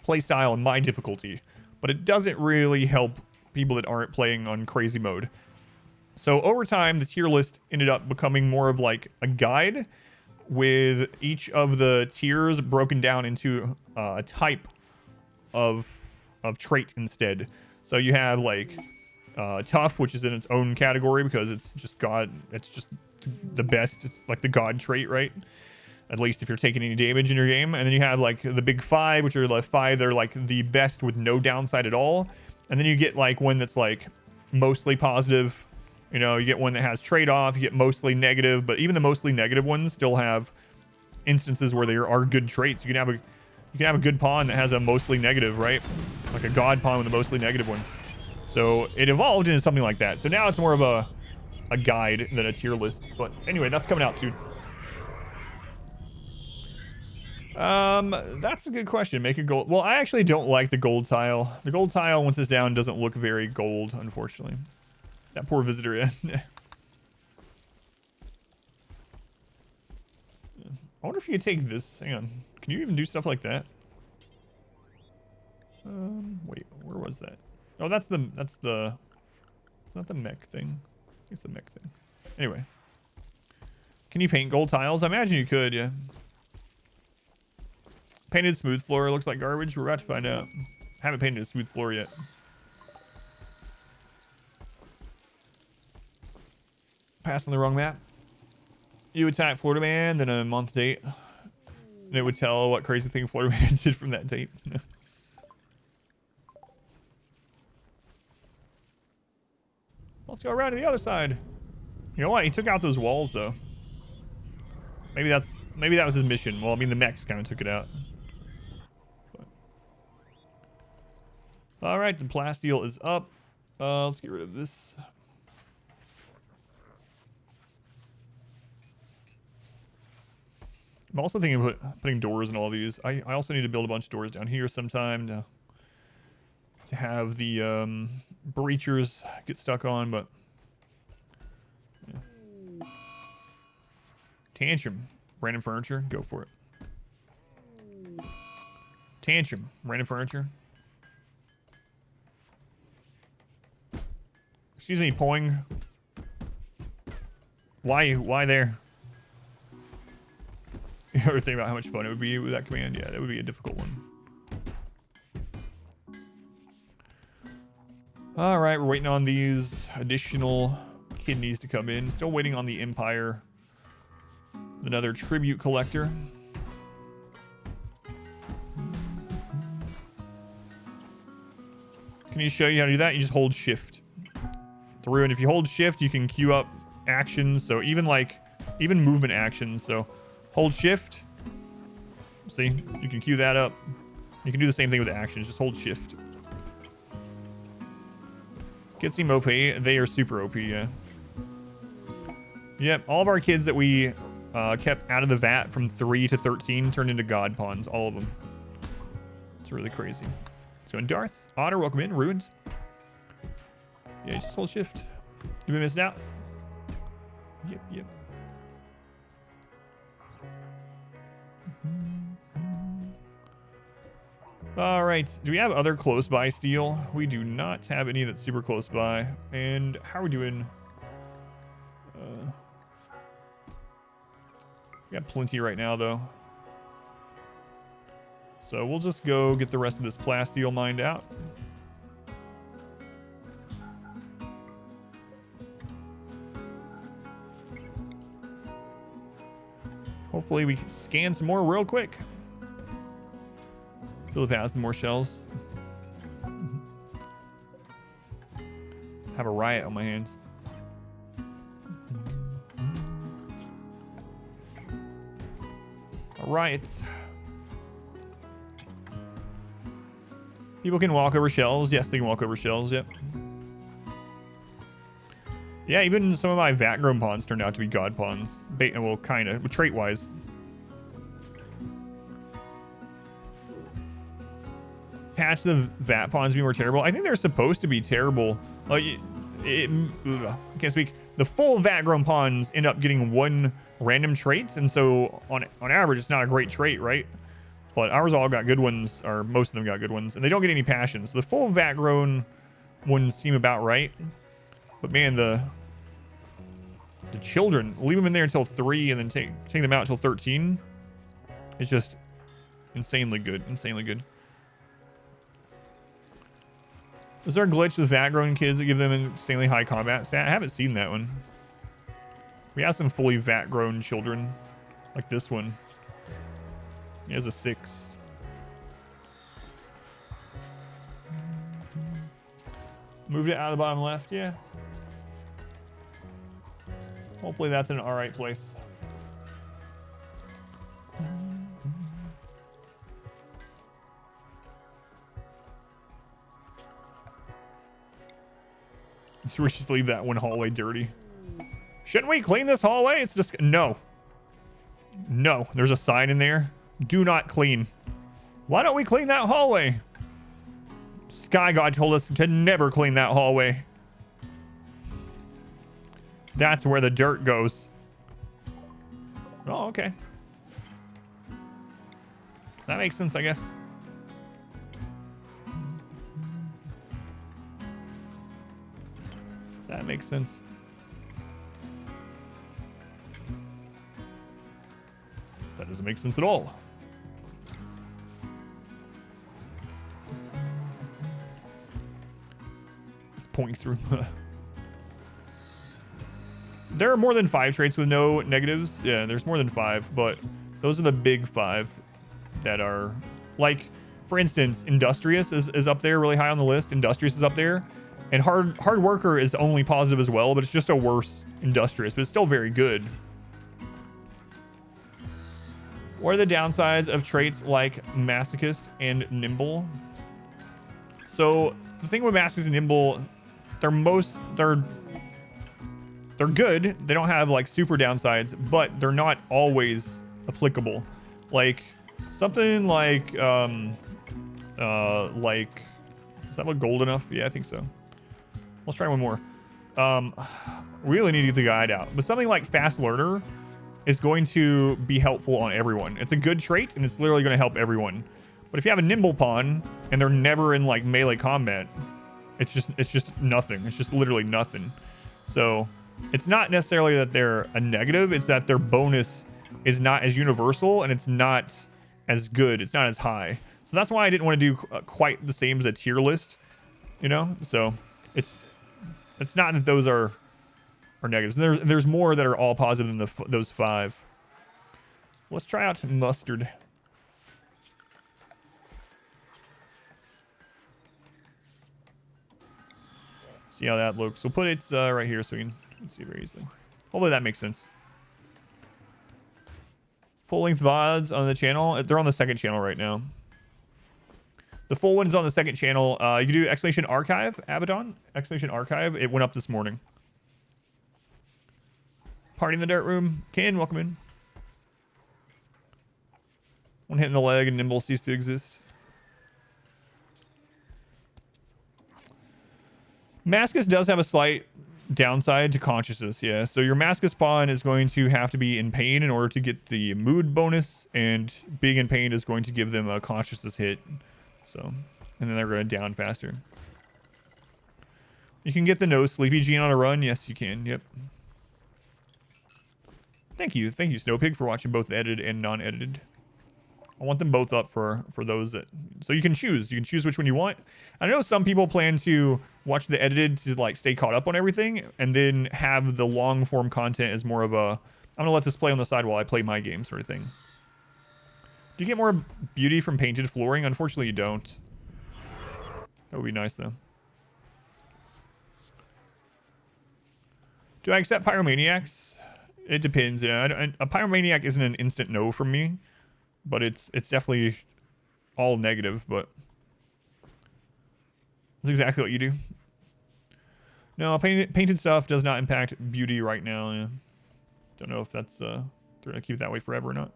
playstyle and my difficulty, but it doesn't really help people that aren't playing on crazy mode. So over time, the tier list ended up becoming more of like a guide with each of the tiers broken down into a type of trait instead. So you have like tough, which is in its own category because it's just the best. It's like the god trait, right? At least if you're taking any damage in your game. And then you have like the big 5, which are like 5 that are like the best with no downside at all. And then you get like one that's like mostly positive. You know, you get one that has trade-off. You get mostly negative, but even the mostly negative ones still have instances where there are good traits. You can have a good pawn that has a mostly negative, right? Like a god pawn with a mostly negative one. So it evolved into something like that. So now it's more of a guide than a tier list. But anyway, that's coming out soon. That's a good question. Make a gold. Well, I actually don't like the gold tile. The gold tile, once it's down, doesn't look very gold, unfortunately. That poor visitor. I wonder if you could take this. Hang on. Can you even do stuff like that? Wait, where was that? Oh, that's the, it's not the mech thing. It's the mech thing. Anyway. Can you paint gold tiles? I imagine you could, yeah. Painted smooth floor looks like garbage. We're about to find out. Haven't painted a smooth floor yet. Passing the wrong map. You attack Florida Man, then a month date. And it would tell what crazy thing Florida Man did from that date. Let's go around to the other side. You know what? He took out those walls though. Maybe that was his mission. Well, I mean the mechs kind of took it out. All right, the plasteel is up. Let's get rid of this. I'm also thinking of putting doors in all these. I also need to build a bunch of doors down here sometime to have the breachers get stuck on, but yeah. Tantrum, random furniture, go for it. Tantrum, random furniture. Excuse me, Poing. Why there? You ever think about how much fun it would be with that command? Yeah, that would be a difficult one. All right, we're waiting on these additional kidneys to come in. Still waiting on the Empire. Another tribute collector. Can you show you how to do that? You just hold shift. To ruin, if you hold shift, you can queue up actions. So even movement actions. So hold shift. See, you can queue that up. You can do the same thing with actions. Just hold shift. Kids seem OP. They are super OP, yeah. Yep, all of our kids that we kept out of the vat from 3 to 13 turned into god pawns. All of them. It's really crazy. So in Darth, Otter, welcome in. Ruins. Yeah, just hold shift. You been missing out? Yep. All right. Do we have other close by steel? We do not have any that's super close by. And how are we doing? We got plenty right now, though. So we'll just go get the rest of this plasteel mined out. Hopefully we can scan some more real quick. Philip has some more shells. Have a riot on my hands. A riot. People can walk over shells. Yes, they can walk over shells. Yep. Yeah, even some of my vat-grown pawns turned out to be god pawns. Well, kind of. Trait-wise. patch the vat pawns be more terrible? I think they're supposed to be terrible. Like, I can't speak. The full vat grown pawns end up getting one random trait, and so on average, it's not a great trait, right? But ours all got good ones, or most of them got good ones, and they don't get any passions. So the full vat grown ones seem about right. But man, the children, leave them in there until 3 and then take them out until 13. It's just insanely good. Insanely good. Is there a glitch with vat grown kids that give them insanely high combat stat? I haven't seen that one. We have some fully vat grown children, like this one. He has a 6. Moved it out of the bottom left, yeah. Hopefully that's in an alright place. Should we just leave that one hallway dirty? Shouldn't we clean this hallway? It's just... No. No. There's a sign in there. Do not clean. Why don't we clean that hallway? Sky God told us to never clean that hallway. That's where the dirt goes. Oh, okay. That makes sense, I guess. That makes sense. That doesn't make sense at all. It's pointing through. There are more than 5 traits with no negatives. Yeah, there's more than 5, but those are the big 5 that are, like, for instance, Industrious is up there really high on the list. Industrious is up there. And hard worker is only positive as well, but it's just a worse Industrious, but it's still very good. What are the downsides of traits like Masochist and Nimble? So the thing with Masochist and Nimble, they're good. They don't have like super downsides, but they're not always applicable. Like something like does that look gold enough? Yeah, I think so. Let's try one more. Really need to get the guide out, but something like Fast Learner is going to be helpful on everyone. It's a good trait and it's literally going to help everyone. But if you have a nimble pawn and they're never in like melee combat, it's just nothing. It's just literally nothing. So it's not necessarily that they're a negative, it's that their bonus is not as universal and it's not as good. It's not as high. So that's why I didn't want to do quite the same as a tier list, you know? So it's not that those are negatives. There's more that are all positive than those 5. Let's try out mustard. See how that looks. We'll put it right here so we can see very easily. Hopefully that makes sense. Full length VODs on the channel. They're on the 2nd channel right now. The full one's on the 2nd channel. You can do exclamation archive, Abaddon. Exclamation archive. It went up this morning. Party in the dirt room. Ken, welcome in. One hit in the leg and Nimble cease to exist. Mascus does have a slight downside to consciousness, yeah. So your Mascus pawn is going to have to be in pain in order to get the mood bonus, and being in pain is going to give them a consciousness hit. So, and then they're going to down faster. You can get the no sleepy gene on a run. Yes, you can. Yep. Thank you, Snowpig, for watching both edited and non-edited. I want them both up for those that... So you can choose. You can choose which one you want. I know some people plan to watch the edited to like stay caught up on everything, and then have the long form content as more of a... I'm going to let this play on the side while I play my game sort of thing. Do you get more beauty from painted flooring? Unfortunately, you don't. That would be nice, though. Do I accept pyromaniacs? It depends, yeah. A pyromaniac isn't an instant no from me, but it's definitely all negative, but that's exactly what you do. No, painted stuff does not impact beauty right now. Yeah. Don't know if that's they're gonna keep it that way forever or not.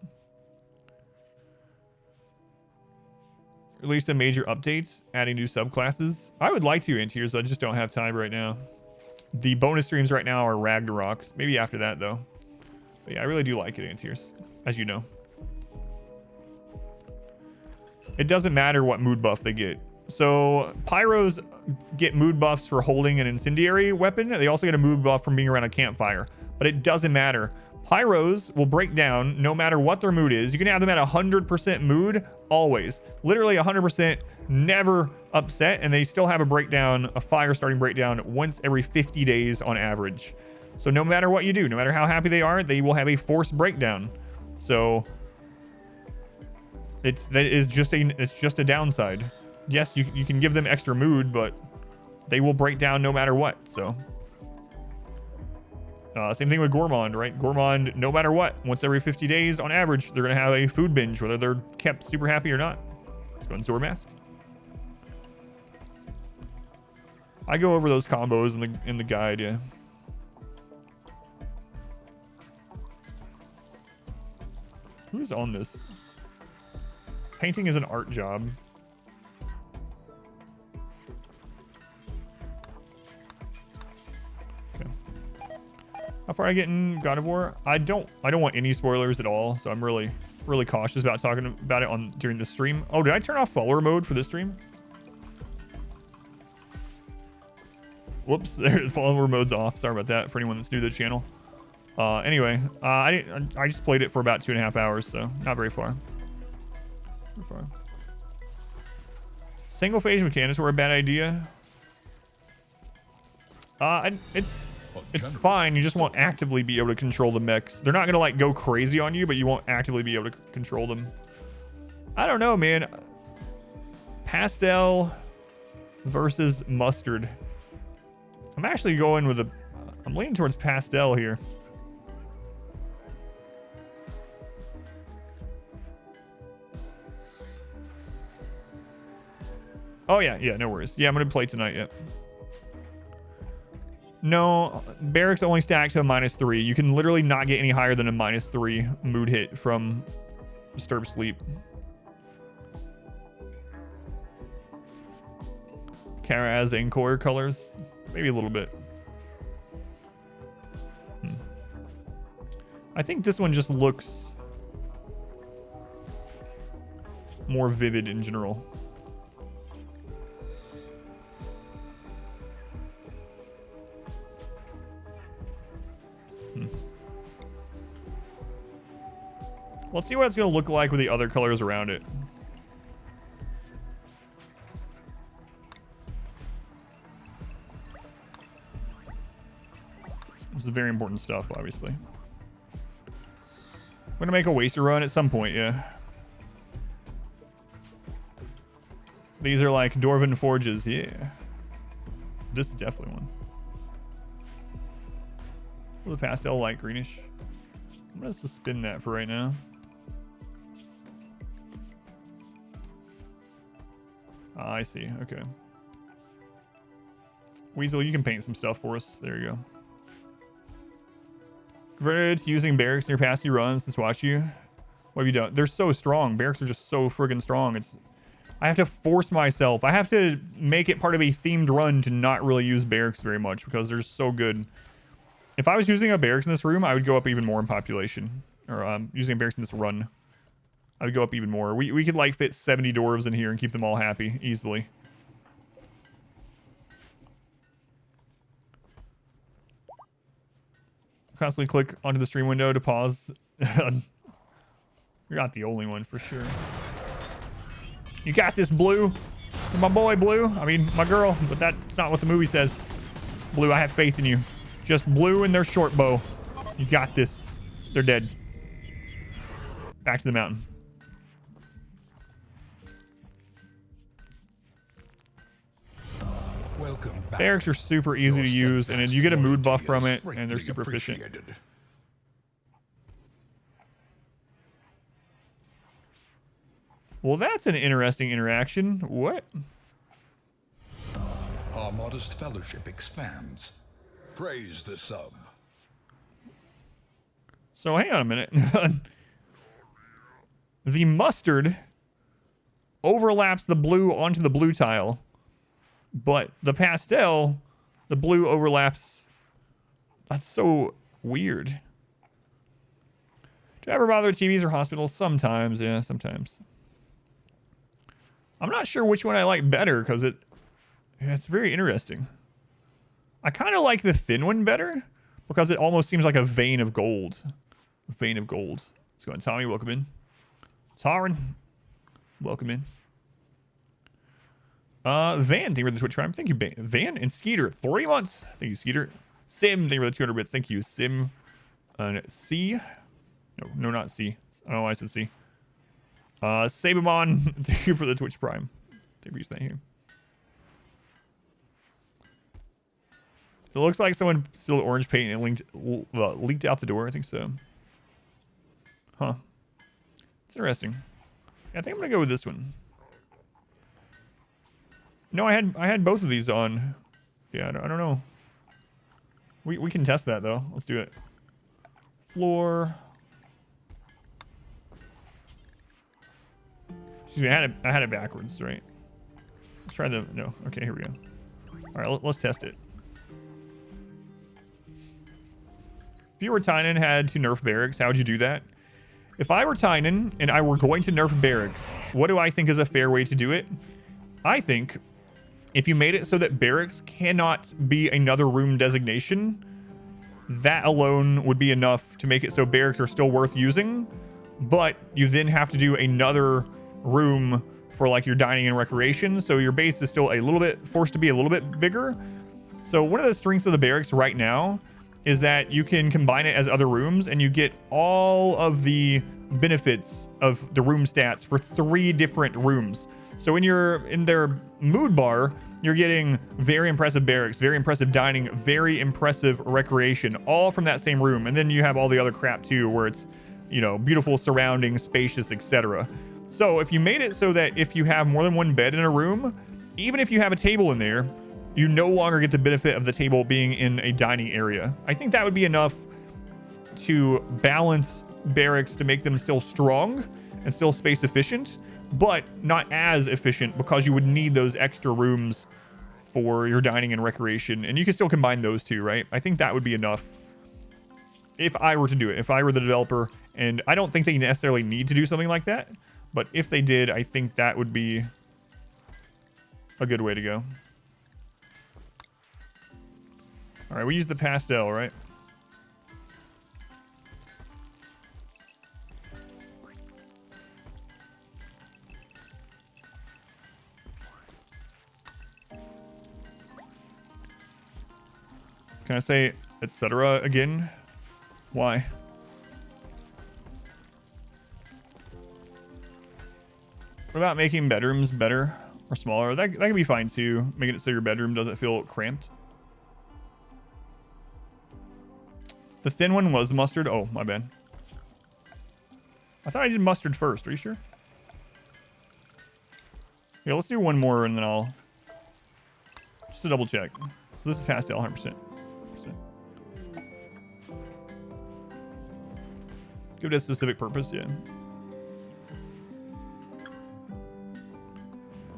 released a major update, adding new subclasses. I would like to in tiers, but I just don't have time right now. The bonus streams right now are Ragnarok. Maybe after that, though. But yeah, I really do like it in tiers, as you know. It doesn't matter what mood buff they get. So pyros get mood buffs for holding an incendiary weapon. They also get a mood buff from being around a campfire, but it doesn't matter. Pyros will break down no matter what their mood is. You can have them at 100% mood always, literally 100%, never upset, and they still have a breakdown, a fire starting breakdown once every 50 days on average. So no matter what you do, no matter how happy they are, they will have a forced breakdown. So it's just a downside. Yes, you can give them extra mood, but they will break down no matter what. So same thing with Gourmand, right? Gourmand, no matter what, once every 50 days on average, they're gonna have a food binge, whether they're kept super happy or not. Let's go and Sword Mask. I go over those combos in the guide, yeah. Who's on this? Painting is an art job. How far I get in God of War? I don't want any spoilers at all, so I'm really cautious about talking about it during the stream. Oh, did I turn off follower mode for this stream? Whoops, there, follower mode's off. Sorry about that for anyone that's new to the channel. Anyway, I just played it for about 2.5 hours, so not very far. Single phase mechanics were a bad idea. It's fine. You just won't actively be able to control the mechs. They're not gonna like go crazy on you, but you won't actively be able to control them. I don't know, man. Pastel versus mustard. I'm actually going with I'm leaning towards pastel here. Oh yeah, no worries. Yeah, I'm gonna play tonight. Yeah. No, barracks only stack to a -3. You can literally not get any higher than a -3 mood hit from Disturb Sleep. Kara has Encore colors, maybe a little bit. I think this one just looks more vivid in general. Let's see what it's going to look like with the other colors around it. This is very important stuff, obviously. I'm going to make a waster run at some point, yeah. These are like Dwarven Forges, yeah. This is definitely one. The pastel light greenish. I'm going to suspend that for right now. I see. Okay. Weasel, you can paint some stuff for us. There you go. Converted to using barracks in your past few runs since watch you. What have you done? They're so strong. Barracks are just so friggin' strong. I have to force myself. I have to make it part of a themed run to not really use barracks very much because they're so good. If I was using a barracks in this room, I would go up even more in population. Or using a barracks in this run, I would go up even more. We could like fit 70 dwarves in here and keep them all happy easily. Constantly click onto the stream window to pause. You're not the only one for sure. You got this, Blue. You're my boy, Blue. I mean, my girl, but that's not what the movie says. Blue, I have faith in you. Just Blue and their short bow. You got this. They're dead. Back to the mountain. Welcome back. Barracks are super easy to use, and you get a mood buff from it, and they're super efficient. Well, that's an interesting interaction. What? Our modest fellowship expands. Praise the sub. So hang on a minute. The mustard overlaps the blue onto the blue tile, but the pastel, the blue overlaps. That's so weird. Do you ever bother with TVs or hospitals? Sometimes, yeah, sometimes. I'm not sure which one I like better because it's very interesting. I kind of like the thin one better because it almost seems like a vein of gold. A vein of gold. Let's go on, Tommy. Welcome in. Taran. Welcome in. Van, thank you for the Twitch Prime. Thank you, Van. And Skeeter, 3 months. Thank you, Skeeter. Sim, thank you for the 200 bits. Thank you, Sim. C. No, not C. I don't know why I said C. Sabamon, thank you for the Twitch Prime. Thank you for using that here. It looks like someone spilled orange paint and leaked out the door. I think so. Huh. It's interesting. Yeah, I think I'm gonna go with this one. No, I had both of these on. Yeah, I don't know. We can test that though. Let's do it. Floor. Excuse me, I had it backwards, right? Let's try the no. Okay, here we go. All right, let's test it. If you were Tynan had to nerf barracks, how would you do that? If I were Tynan and I were going to nerf barracks, what do I think is a fair way to do it? I think if you made it so that barracks cannot be another room designation, that alone would be enough to make it so barracks are still worth using, but you then have to do another room for like your dining and recreation, so your base is still a little bit forced to be a little bit bigger. So one of the strengths of the barracks right now is that you can combine it as other rooms and you get all of the benefits of the room stats for 3 different rooms. So in their mood bar, you're getting very impressive barracks, very impressive dining, very impressive recreation, all from that same room. And then you have all the other crap too, where it's, you know, beautiful surroundings, spacious, etc. So if you made it so that if you have more than one bed in a room, even if you have a table in there, you no longer get the benefit of the table being in a dining area. I think that would be enough to balance barracks to make them still strong and still space efficient, but not as efficient because you would need those extra rooms for your dining and recreation. And you can still combine those two, right? I think that would be enough if I were to do it, if I were the developer. And I don't think they necessarily need to do something like that, but if they did, I think that would be a good way to go. All right, we use the pastel, right? Can I say etc. again? Why? What about making bedrooms better or smaller? That could be fine too. Making it so your bedroom doesn't feel cramped. The thin one was the mustard. Oh, my bad. I thought I did mustard first. Are you sure? Yeah, let's do one more and then I'll just to double check. So this is pastel 100%. Give it a specific purpose, yeah.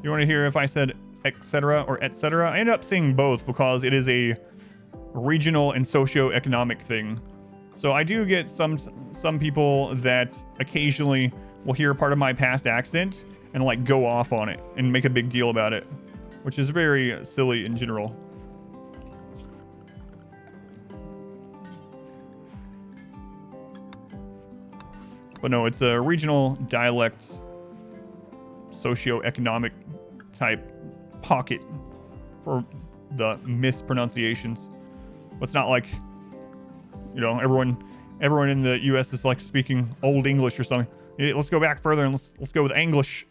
You want to hear if I said etc. or etc.? I ended up saying both because it is a regional and socio-economic thing. So I do get some people that occasionally will hear part of my past accent and like go off on it and make a big deal about it, which is very silly in general. But no, it's a regional dialect, socio-economic type pocket for the mispronunciations. But it's not like, you know, everyone in the US is like speaking old English or something. Yeah, let's go back further and let's go with English.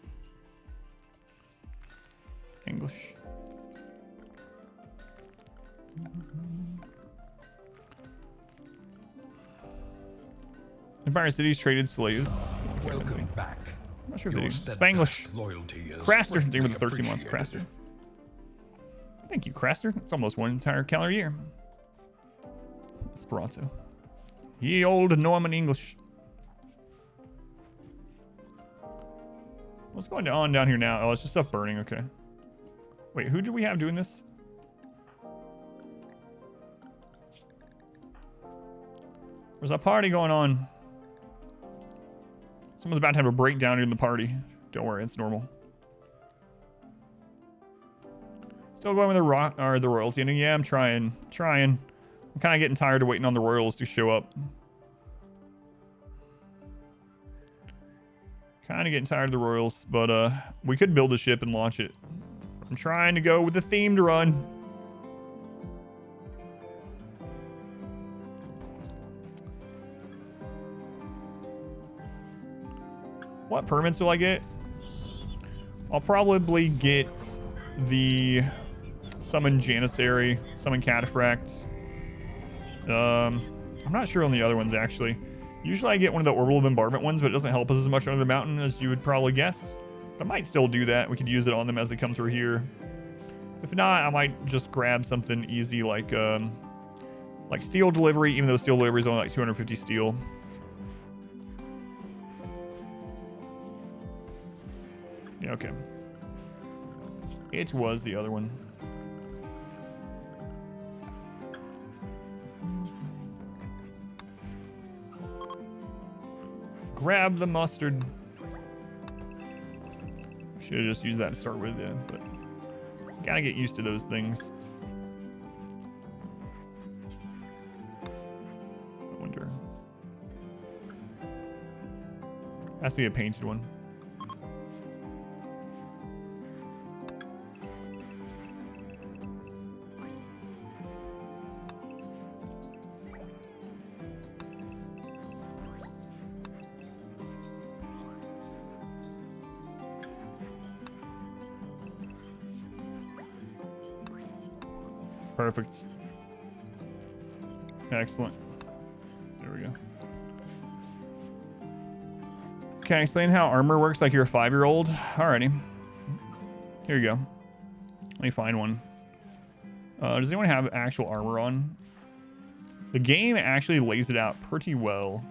English. Empire Cities traded slaves. Welcome back. I'm not sure if they do. Your Spanglish. loyalty is Craster, thank you for the greatly 13 months, appreciated. Craster. Thank you, Craster. It's almost one entire calendar year. Esperanto. Ye old Norman English. What's going on down here now? Oh, it's just stuff burning. Okay. Wait, who do we have doing this? There's a party going on. Someone's about to have a breakdown in the party. Don't worry, it's normal. Still going with the royalty. And yeah, I'm trying. I'm kind of getting tired of waiting on the royals to show up. Kind of getting tired of the royals, but we could build a ship and launch it. I'm trying to go with the themed run. What permits will I get? I'll probably get the summon Janissary, summon Cataphract. I'm not sure on the other ones actually. Usually I get one of the orbital bombardment ones, but it doesn't help us as much under the mountain as you would probably guess. But I might still do that. We could use it on them as they come through here. If not, I might just grab something easy like steel delivery, even though steel delivery is only like 250 steel. Yeah, okay. It was the other one. Grab the mustard. Should have just used that to start with, yeah, but gotta get used to those things. I wonder. Has to be a painted one. Perfect. Excellent. There we go. Can I explain how armor works like you're a 5-year-old? Alrighty. Here you go. Let me find one. Does anyone have actual armor on? The game actually lays it out pretty well.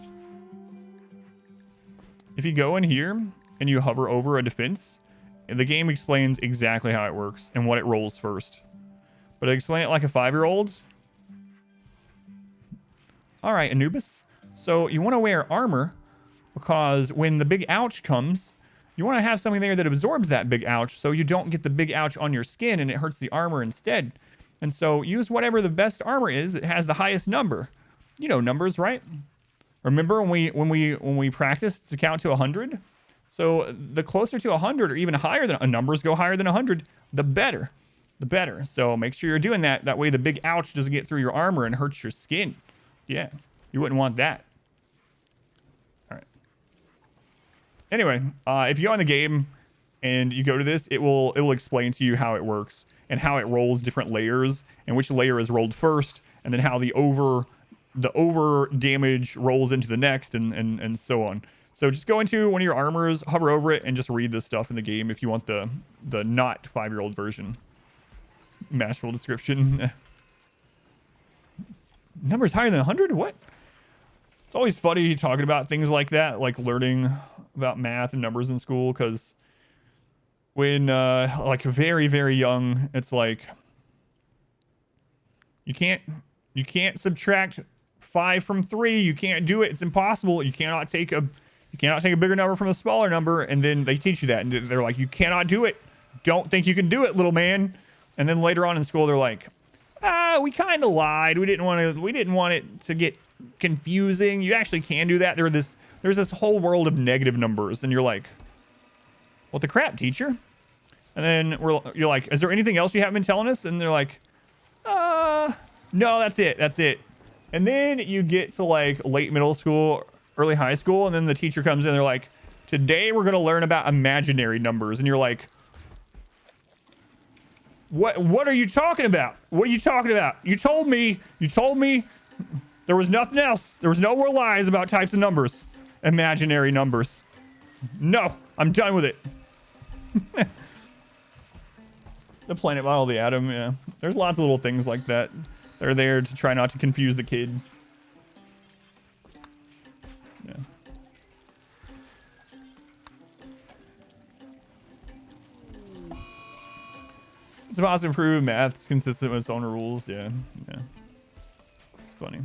If you go in here and you hover over a defense, the game explains exactly how it works and what it rolls first. But I explain it like a 5-year-old. All right, Anubis. So you want to wear armor because when the big ouch comes, you want to have something there that absorbs that big ouch so you don't get the big ouch on your skin and it hurts the armor instead. And so use whatever the best armor is that has the highest number. You know numbers, right? Remember when we practiced to count to 100? So the closer to 100 or even higher than numbers go higher than 100, the better. The better. So make sure you're doing that. That way the big ouch doesn't get through your armor and hurts your skin. Yeah, you wouldn't want that. All right. Anyway, if you go in the game and you go to this, it will explain to you how it works and how it rolls different layers and which layer is rolled first, and then how the over damage rolls into the next, and so on. So just go into one of your armors, hover over it, and just read this stuff in the game if you want the not 5-year-old version. Masterful description. Numbers higher than 100? What? It's always funny talking about things like that, like learning about math and numbers in school, because when like very, very young, it's like you can't subtract 5 from 3. You can't do it. It's impossible. You cannot take a bigger number from a smaller number, and then they teach you that, and they're like, you cannot do it. Don't think you can do it, little man. And then later on in school, they're like, we kind of lied. We didn't want it to get confusing. You actually can do that. There's this whole world of negative numbers. And you're like, what the crap, teacher? And then you're like, is there anything else you haven't been telling us? And they're like, no, that's it. And then you get to like late middle school, early high school. And then the teacher comes in and they're like, today we're going to learn about imaginary numbers. And you're like, What are you talking about? What are you talking about? You told me there was nothing else. There was no more lies about types of numbers. Imaginary numbers. No, I'm done with it. The planet model, the atom, yeah. There's lots of little things like that. They're there to try not to confuse the kid. Yeah. It's about to improve. Math's consistent with its own rules. Yeah. It's funny.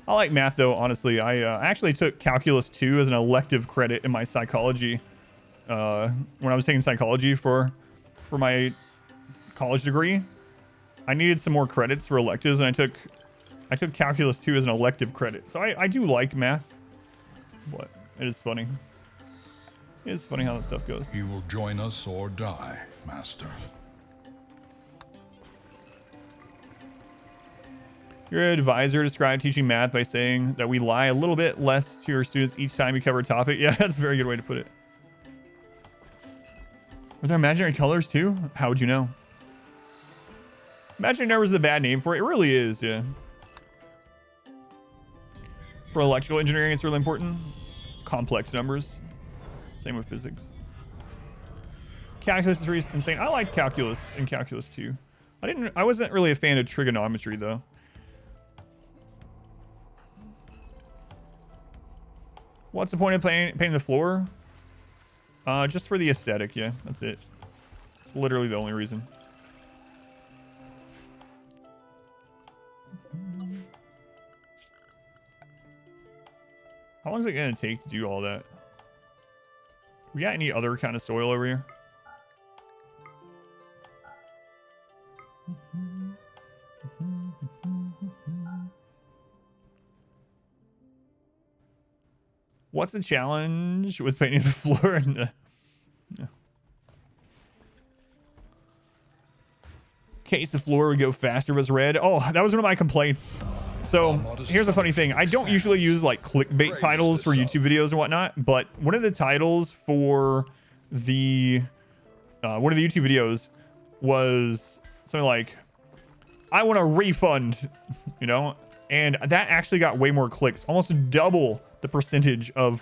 I like math though, honestly. I actually took calculus 2 as an elective credit in my psychology when I was taking psychology for my college degree. I needed some more credits for electives, and I took calculus 2 as an elective credit. So I do like math, but it is funny. It is funny how that stuff goes. You will join us or die, Master. Your advisor described teaching math by saying that we lie a little bit less to your students each time we cover a topic. Yeah, that's a very good way to put it. Are there imaginary colors too? How would you know? Imaginary numbers is a bad name for it. It really is, yeah. For electrical engineering, it's really important. Complex numbers. Same with physics. Calculus is really insane. I liked calculus in calculus 2. I wasn't really a fan of trigonometry though. What's the point of painting the floor? Just for the aesthetic, yeah. That's it. It's literally the only reason. How long is it gonna take to do all that? We got any other kind of soil over here? What's the challenge with painting the floor? In case the floor would go faster if it's red. Oh, that was one of my complaints. So here's a funny thing. I don't usually use like clickbait titles for YouTube videos and whatnot, but one of the titles for the one of the YouTube videos was something like, I want a refund, you know, and that actually got way more clicks, almost double the percentage of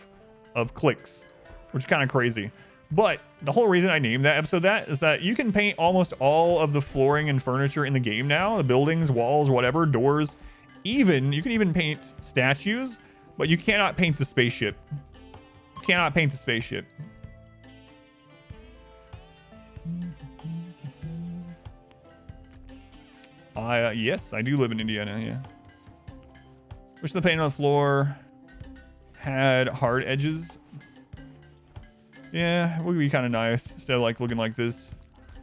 clicks, which is kind of crazy. But the whole reason I named that episode that is that you can paint almost all of the flooring and furniture in the game now, the buildings, walls, whatever, doors. You can even paint statues, but you cannot paint the spaceship. You cannot paint the spaceship. Yes, I do live in Indiana, yeah. Wish the paint on the floor had hard edges. Yeah, it would be kind of nice instead of like looking like this.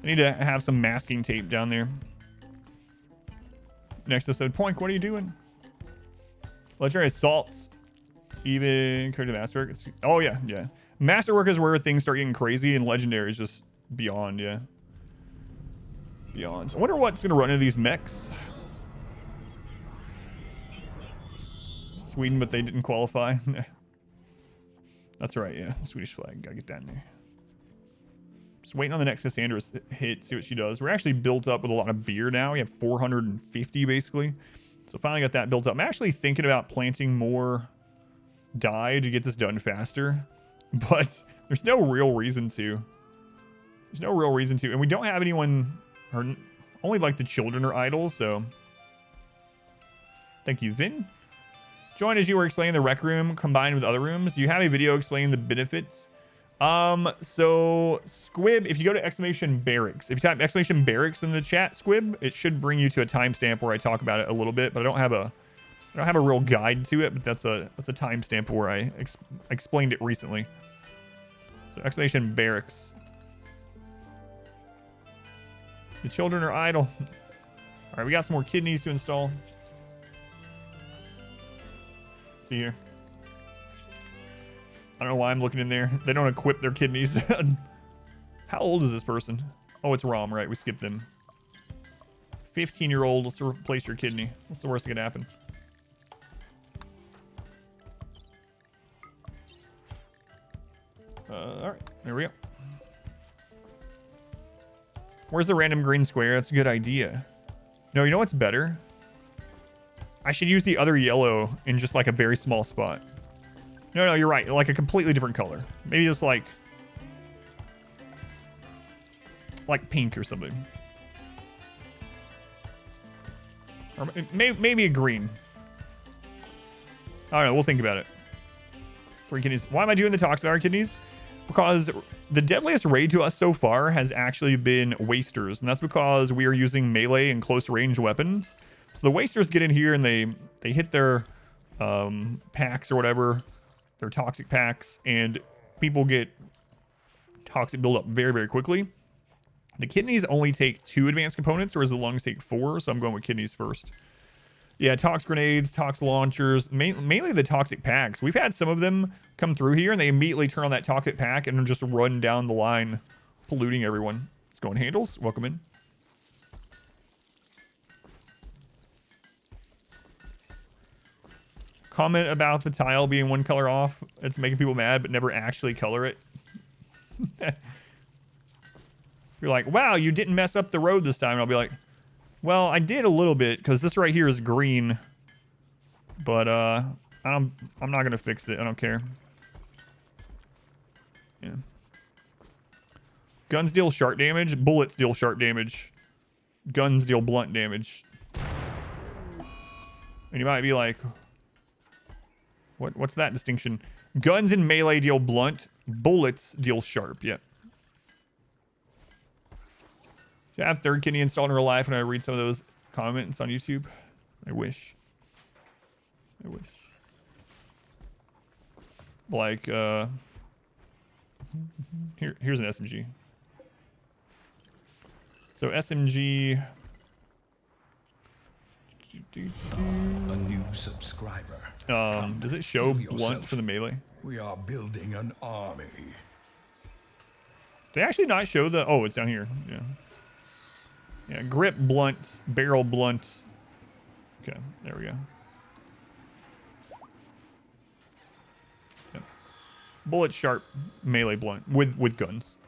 I need to have some masking tape down there. Next episode, Poink, what are you doing? Legendary assaults. Even character masterwork. Oh yeah. Masterwork is where things start getting crazy, and legendary is just beyond, yeah. Beyond. I wonder what's gonna run into these mechs. Sweden, but they didn't qualify. That's right, yeah. Swedish flag. Gotta get that in there. Just waiting on the next Cassandra hit, see what she does. We're actually built up with a lot of beer now. We have 450 basically. So finally got that built up. I'm actually thinking about planting more dye to get this done faster, but there's no real reason to. There's no real reason to. And we don't have anyone, or only like the children are idle, so. Thank you, Vin. Join as you were explaining the rec room combined with other rooms. Do you have a video explaining the benefits? So Squib, if you go to exclamation barracks, if you type exclamation barracks in the chat, Squib, it should bring you to a timestamp where I talk about it a little bit, but I don't have a real guide to it, but that's a timestamp where I explained it recently. So exclamation barracks. The children are idle. All right, we got some more kidneys to install. See here. I don't know why I'm looking in there. They don't equip their kidneys. How old is this person? Oh, it's Rom, right? We skipped them. 15-year-old. Let's replace your kidney. What's the worst that could happen? All right, there we go. Where's the random green square? That's a good idea. No, you know what's better? I should use the other yellow in just like a very small spot. No, you're right. Like a completely different color. Maybe just like pink or something. Or maybe a green. I don't know. We'll think about it. 3 kidneys. Why am I doing the talks about our kidneys? because the deadliest raid to us so far has actually been wasters, and that's because we are using melee and close range weapons. So the wasters get in here and they hit their packs or whatever, their toxic packs, and people get toxic buildup very, very quickly. The kidneys only take 2 advanced components, whereas the lungs take 4, so I'm going with kidneys first. Yeah, tox grenades, tox launchers, mainly the toxic packs. We've had some of them come through here and they immediately turn on that toxic pack and just run down the line, polluting everyone. Let's go in handles. Welcome in. Comment about the tile being 1 color off. It's making people mad, but never actually color it. You're like, wow, you didn't mess up the road this time. And I'll be like, well, I did a little bit because this right here is green, but I'm not gonna fix it. I don't care. Yeah. Guns deal sharp damage. Bullets deal sharp damage. Guns deal blunt damage. And you might be like, what's that distinction? Guns in melee deal blunt. Bullets deal sharp. Yeah. I have third kidney installed in real life when I read some of those comments on YouTube. I wish. Like, here's an SMG. So SMG. A new subscriber. Does it show blunt for the melee? We are building an army. They actually not show the... Oh, it's down here. Yeah. Yeah, grip blunt, barrel blunt. Okay, there we go. Yep. Bullet sharp, melee blunt with guns.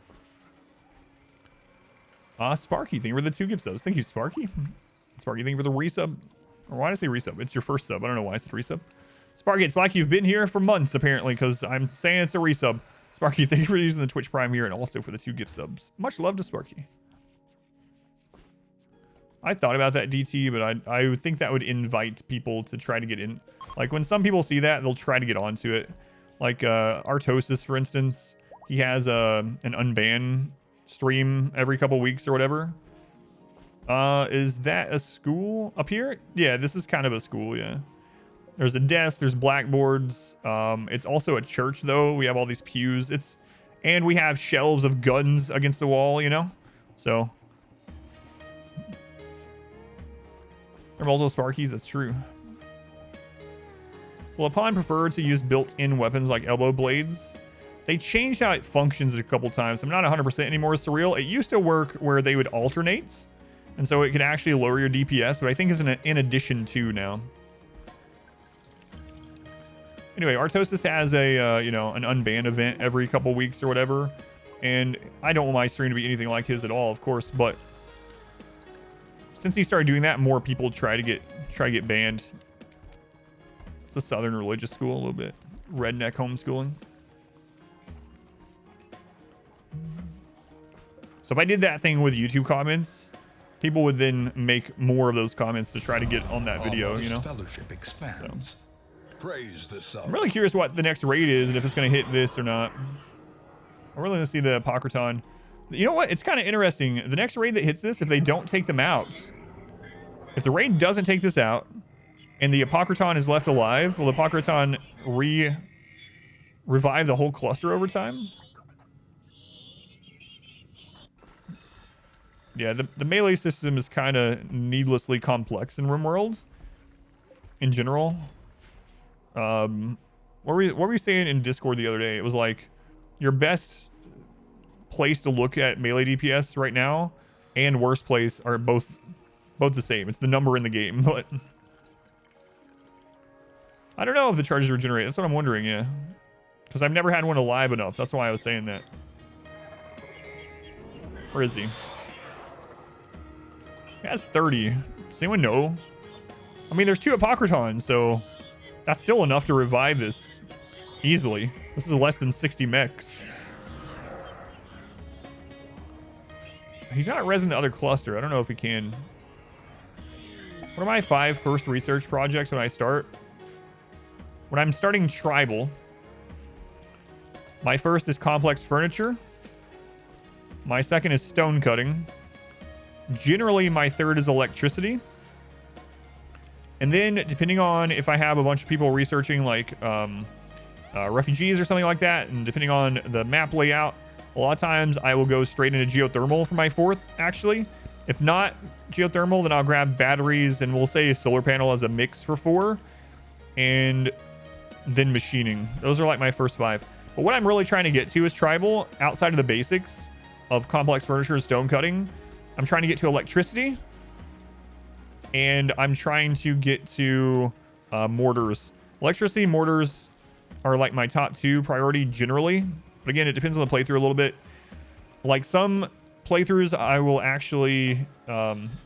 Sparky, thank you for the 2 gift subs. Thank you, Sparky. Sparky, thank you for the resub. Or why did I say resub? It's your first sub. I don't know why I said resub. Sparky, it's like you've been here for months, apparently, because I'm saying it's a resub. Sparky, thank you for using the Twitch Prime here and also for the 2 gift subs. Much love to Sparky. I thought about that DT, but I would think that would invite people to try to get in. Like when some people see that, they'll try to get onto it. Like Artosis, for instance, he has an unban stream every couple weeks or whatever. Is that a school up here? Yeah, this is kind of a school. Yeah, there's a desk, there's blackboards. It's also a church though. We have all these pews. And we have shelves of guns against the wall. You know, so. There are multiple Sparkies, that's true. Well, upon preferred to use built-in weapons like elbow blades. They changed how it functions a couple times. I'm not 100% anymore surreal. It used to work where they would alternate, and so it could actually lower your DPS, but I think it's in addition to now. Anyway, Artosis has a, you know, an unban event every couple weeks or whatever, and I don't want my stream to be anything like his at all, of course, but since he started doing that, more people try to get banned. It's a southern religious school, a little bit redneck homeschooling. So if I did that thing with YouTube comments, people would then make more of those comments to try to get on that video, you know. Fellowship expands. So. Praise the sun. I'm really curious what the next raid is and if it's going to hit this or not. I'm really going to see the Apocryton. You know what? It's kind of interesting. The next raid that hits this, if they don't take them out, if the raid doesn't take this out and the Apocryton is left alive, will the Apocryton revive the whole cluster over time? Yeah, the melee system is kind of needlessly complex in RimWorld in general. What were you saying in Discord the other day? It was like your best place to look at melee DPS right now and worst place are both the same. It's the number in the game, but I don't know if the charges regenerate. That's what I'm wondering, yeah. Because I've never had one alive enough. That's why I was saying that. Where is he? He has 30. Does anyone know? I mean, there's 2 Apocrytons, so that's still enough to revive this easily. This is less than 60 mechs. He's not resin the other cluster. I don't know if he can. What are my 5 first research projects when I start? When I'm starting tribal, My first is complex furniture. My second is stone cutting. Generally, my third is electricity. And then, depending on if I have a bunch of people researching, like refugees or something like that, and depending on the map layout, a lot of times I will go straight into geothermal for my fourth, actually. If not geothermal, then I'll grab batteries, and we'll say a solar panel as a mix for 4. And then machining. Those are like my first 5. But what I'm really trying to get to is tribal, outside of the basics of complex furniture and stone cutting. I'm trying to get to electricity, and I'm trying to get to mortars. Electricity, mortars are like my top 2 priority generally. But again, it depends on the playthrough a little bit. Like some playthroughs, I will actually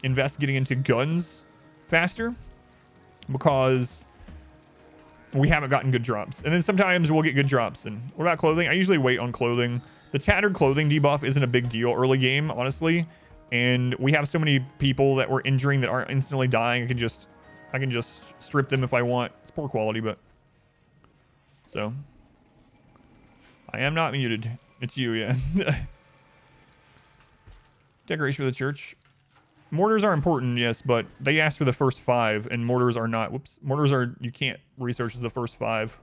invest getting into guns faster because we haven't gotten good drops. And then sometimes we'll get good drops. And what about clothing? I usually wait on clothing. The tattered clothing debuff isn't a big deal early game, honestly. And we have so many people that we're injuring that aren't instantly dying. I can just strip them if I want. It's poor quality, but so I am not muted. It's you, yeah. Decoration for the church. Mortars are important, yes, but they asked for the first 5, and mortars are not. Whoops. Mortars are, you can't research as the first 5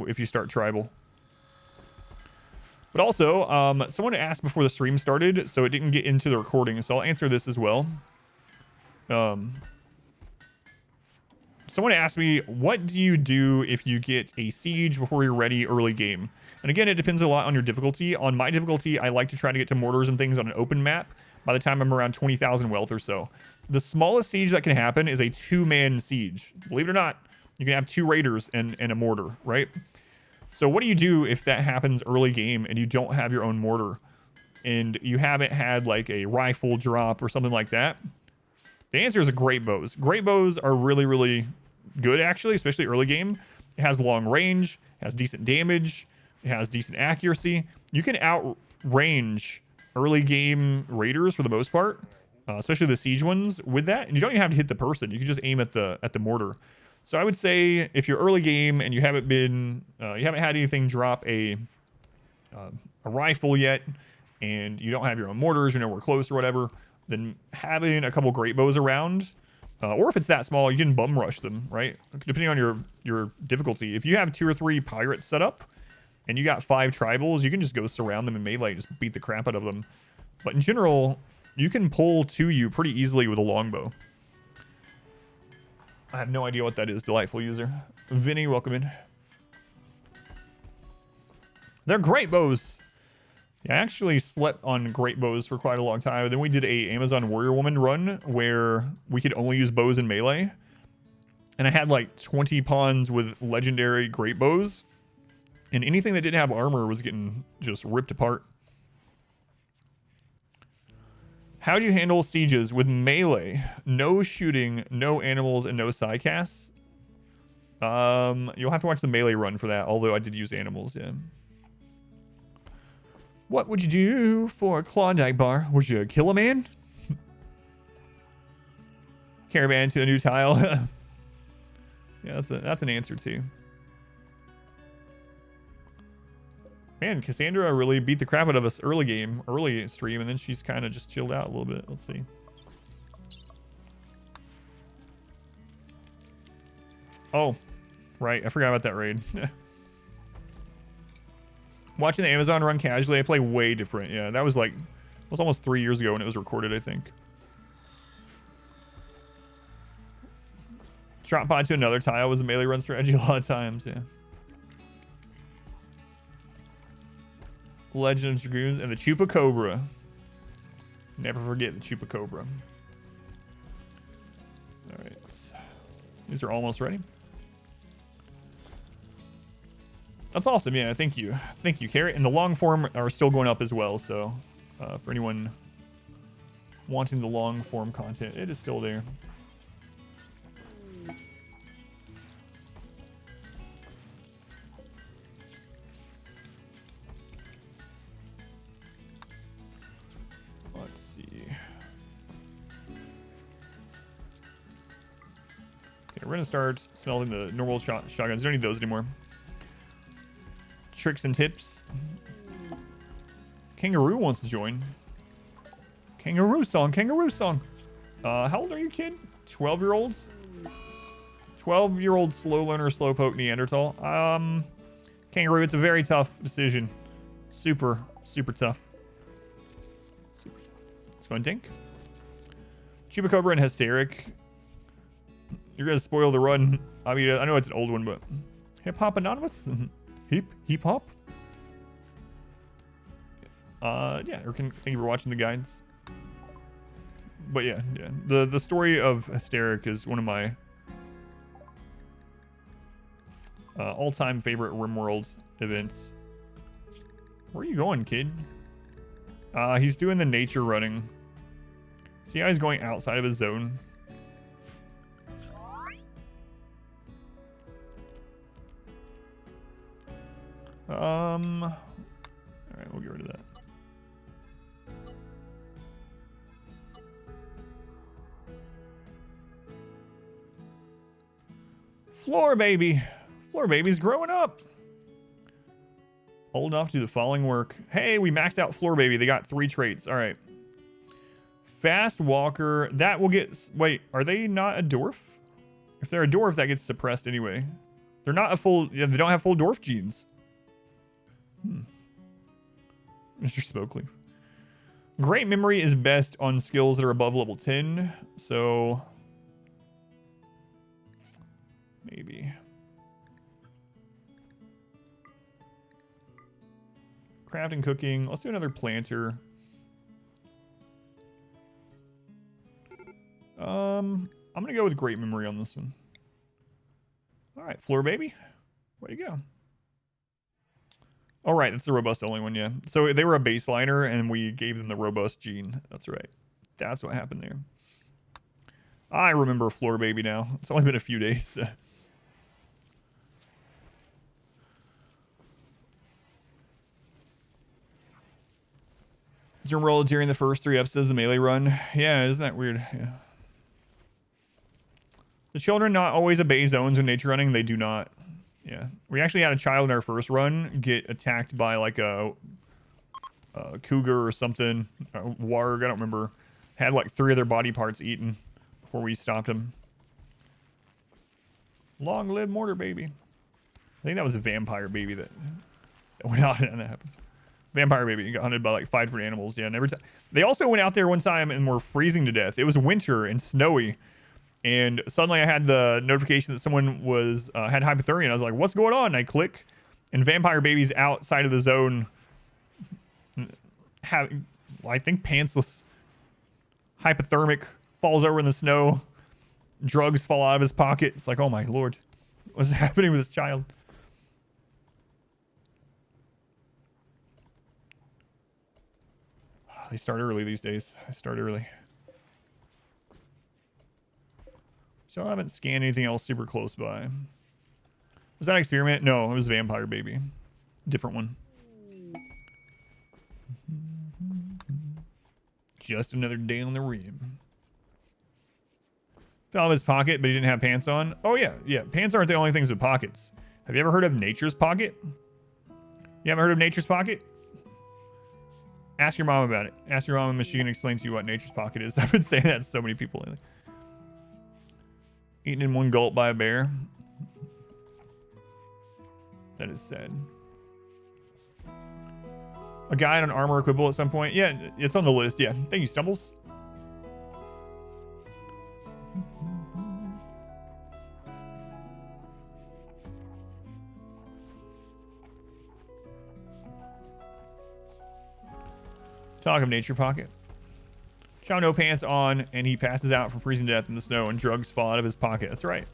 if you start tribal. But also, someone asked before the stream started, so it didn't get into the recording, so I'll answer this as well. Someone asked me, what do you do if you get a siege before you're ready early game? And again, it depends a lot on your difficulty. On my difficulty, I like to try to get to mortars and things on an open map by the time I'm around 20,000 wealth or so. The smallest siege that can happen is a 2-man siege. Believe it or not, you can have 2 raiders and a mortar, right? So what do you do if that happens early game and you don't have your own mortar and you haven't had like a rifle drop or something like that? The answer is great bows. Great bows are really, really good, actually, especially early game. It has long range, has decent damage, it has decent accuracy. You can outrange early game raiders for the most part, especially the siege ones with that. And you don't even have to hit the person. You can just aim at the mortar. So I would say if you're early game and you haven't been, you haven't had anything drop a rifle yet, and you don't have your own mortars, you're nowhere close or whatever, then having a couple great bows around, or if it's that small, you can bum rush them, right? Depending on your difficulty. If you have 2 or 3 pirates set up and you got 5 tribals, you can just go surround them in melee, just beat the crap out of them. But in general, you can pull to you pretty easily with a longbow. I have no idea what that is, delightful user. Vinny, welcome in. They're great bows. Yeah, I actually slept on great bows for quite a long time. Then we did a Amazon Warrior Woman run where we could only use bows in melee. And I had like 20 pawns with legendary great bows. And anything that didn't have armor was getting just ripped apart. How do you handle sieges with melee? No shooting, no animals, and no sidecasts? You'll have to watch the melee run for that, although I did use animals, yeah. What would you do for a Klondike bar? Would you kill a man? Caravan to a new tile. Yeah, that's an answer too. Man, Cassandra really beat the crap out of us early stream, and then she's kind of just chilled out a little bit. Let's see. Oh, right. I forgot about that raid. Watching the Amazon run casually, I play way different. Yeah, that was almost 3 years ago when it was recorded, I think. Drop pod to another tile was a melee run strategy a lot of times, yeah. Legend of Dragoons and the Chupacabra. Never forget the Chupacabra. Alright. These are almost ready. That's awesome, yeah, thank you. Thank you, Carrot. And the long form are still going up as well, so for anyone wanting the long form content, it is still there. Let's see. Okay, we're gonna start smelting the normal shotguns. Don't need those anymore. tricks and tips. Kangaroo wants to join. Kangaroo song, kangaroo song. How old are you, kid? 12-year-olds? 12-year-old slow learner, slowpoke Neanderthal. Kangaroo, it's a very tough decision. Super, super tough. Super tough. Let's go and dink. Chupacabra and Hysteric. You're gonna spoil the run. I mean, I know it's an old one, but Hip Hop Anonymous? Hip Hop? Yeah, thank you for watching the guides. But yeah. The story of Hysteric is one of my all-time favorite RimWorld events. Where are you going, kid? He's doing the nature running. See how he's going outside of his zone? Alright, we'll get rid of that. Floor baby. Floor baby's growing up. Old enough to do the following work. Hey, we maxed out Floor baby. They got 3 traits. All right. Fast walker. That will get... Wait, are they not a dwarf? If they're a dwarf, that gets suppressed anyway. They're not a full... Yeah, they don't have full dwarf genes. Mr. Smokeleaf. Great memory is best on skills that are above level 10. So... maybe. Crafting, cooking. Let's do another planter. I'm gonna go with great memory on this one. All right, Floor baby. Way to go. All right, that's the robust only one, yeah. So they were a baseliner and we gave them the robust gene. That's right. That's what happened there. I remember Floor baby now. It's only been a few days. RimWorld during the first 3 episodes of the Melee run. Yeah, isn't that weird? Yeah. The children not always obey zones when nature running. They do not. Yeah. We actually had a child in our first run get attacked by like a cougar or something. A warg, I don't remember. Had like 3 of their body parts eaten before we stopped him. Long live Mortar baby. I think that was a vampire baby that went out and that happened. Vampire baby, you got hunted by like 5 different animals. Yeah, never. They also went out there one time and were freezing to death. It was winter and snowy, and suddenly I had the notification that someone was had hypothermia. And I was like, "What's going on?" And I click, and vampire baby's outside of the zone, having, I think, pantsless, hypothermic, falls over in the snow, drugs fall out of his pocket. It's like, oh my lord, what's happening with this child? They start early these days. I start early. So I haven't scanned anything else super close by. Was that an experiment? No, it was Vampire Baby. Different one. Just another day on the rim. Fell out of his pocket, but he didn't have pants on. Oh yeah, yeah. Pants aren't the only things with pockets. Have you ever heard of Nature's Pocket? You haven't heard of Nature's Pocket? Ask your mom about it. Ask your mom and she can explain to you what Nature's Pocket is. I've been saying that to so many people lately. Eaten in one gulp by a bear. That is sad. A guide on armor equipable at some point. Yeah, it's on the list. Yeah. Thank you, Stumbles. Talk of Nature Pocket. Chow no pants on, and he passes out from freezing to death in the snow, and drugs fall out of his pocket. That's right.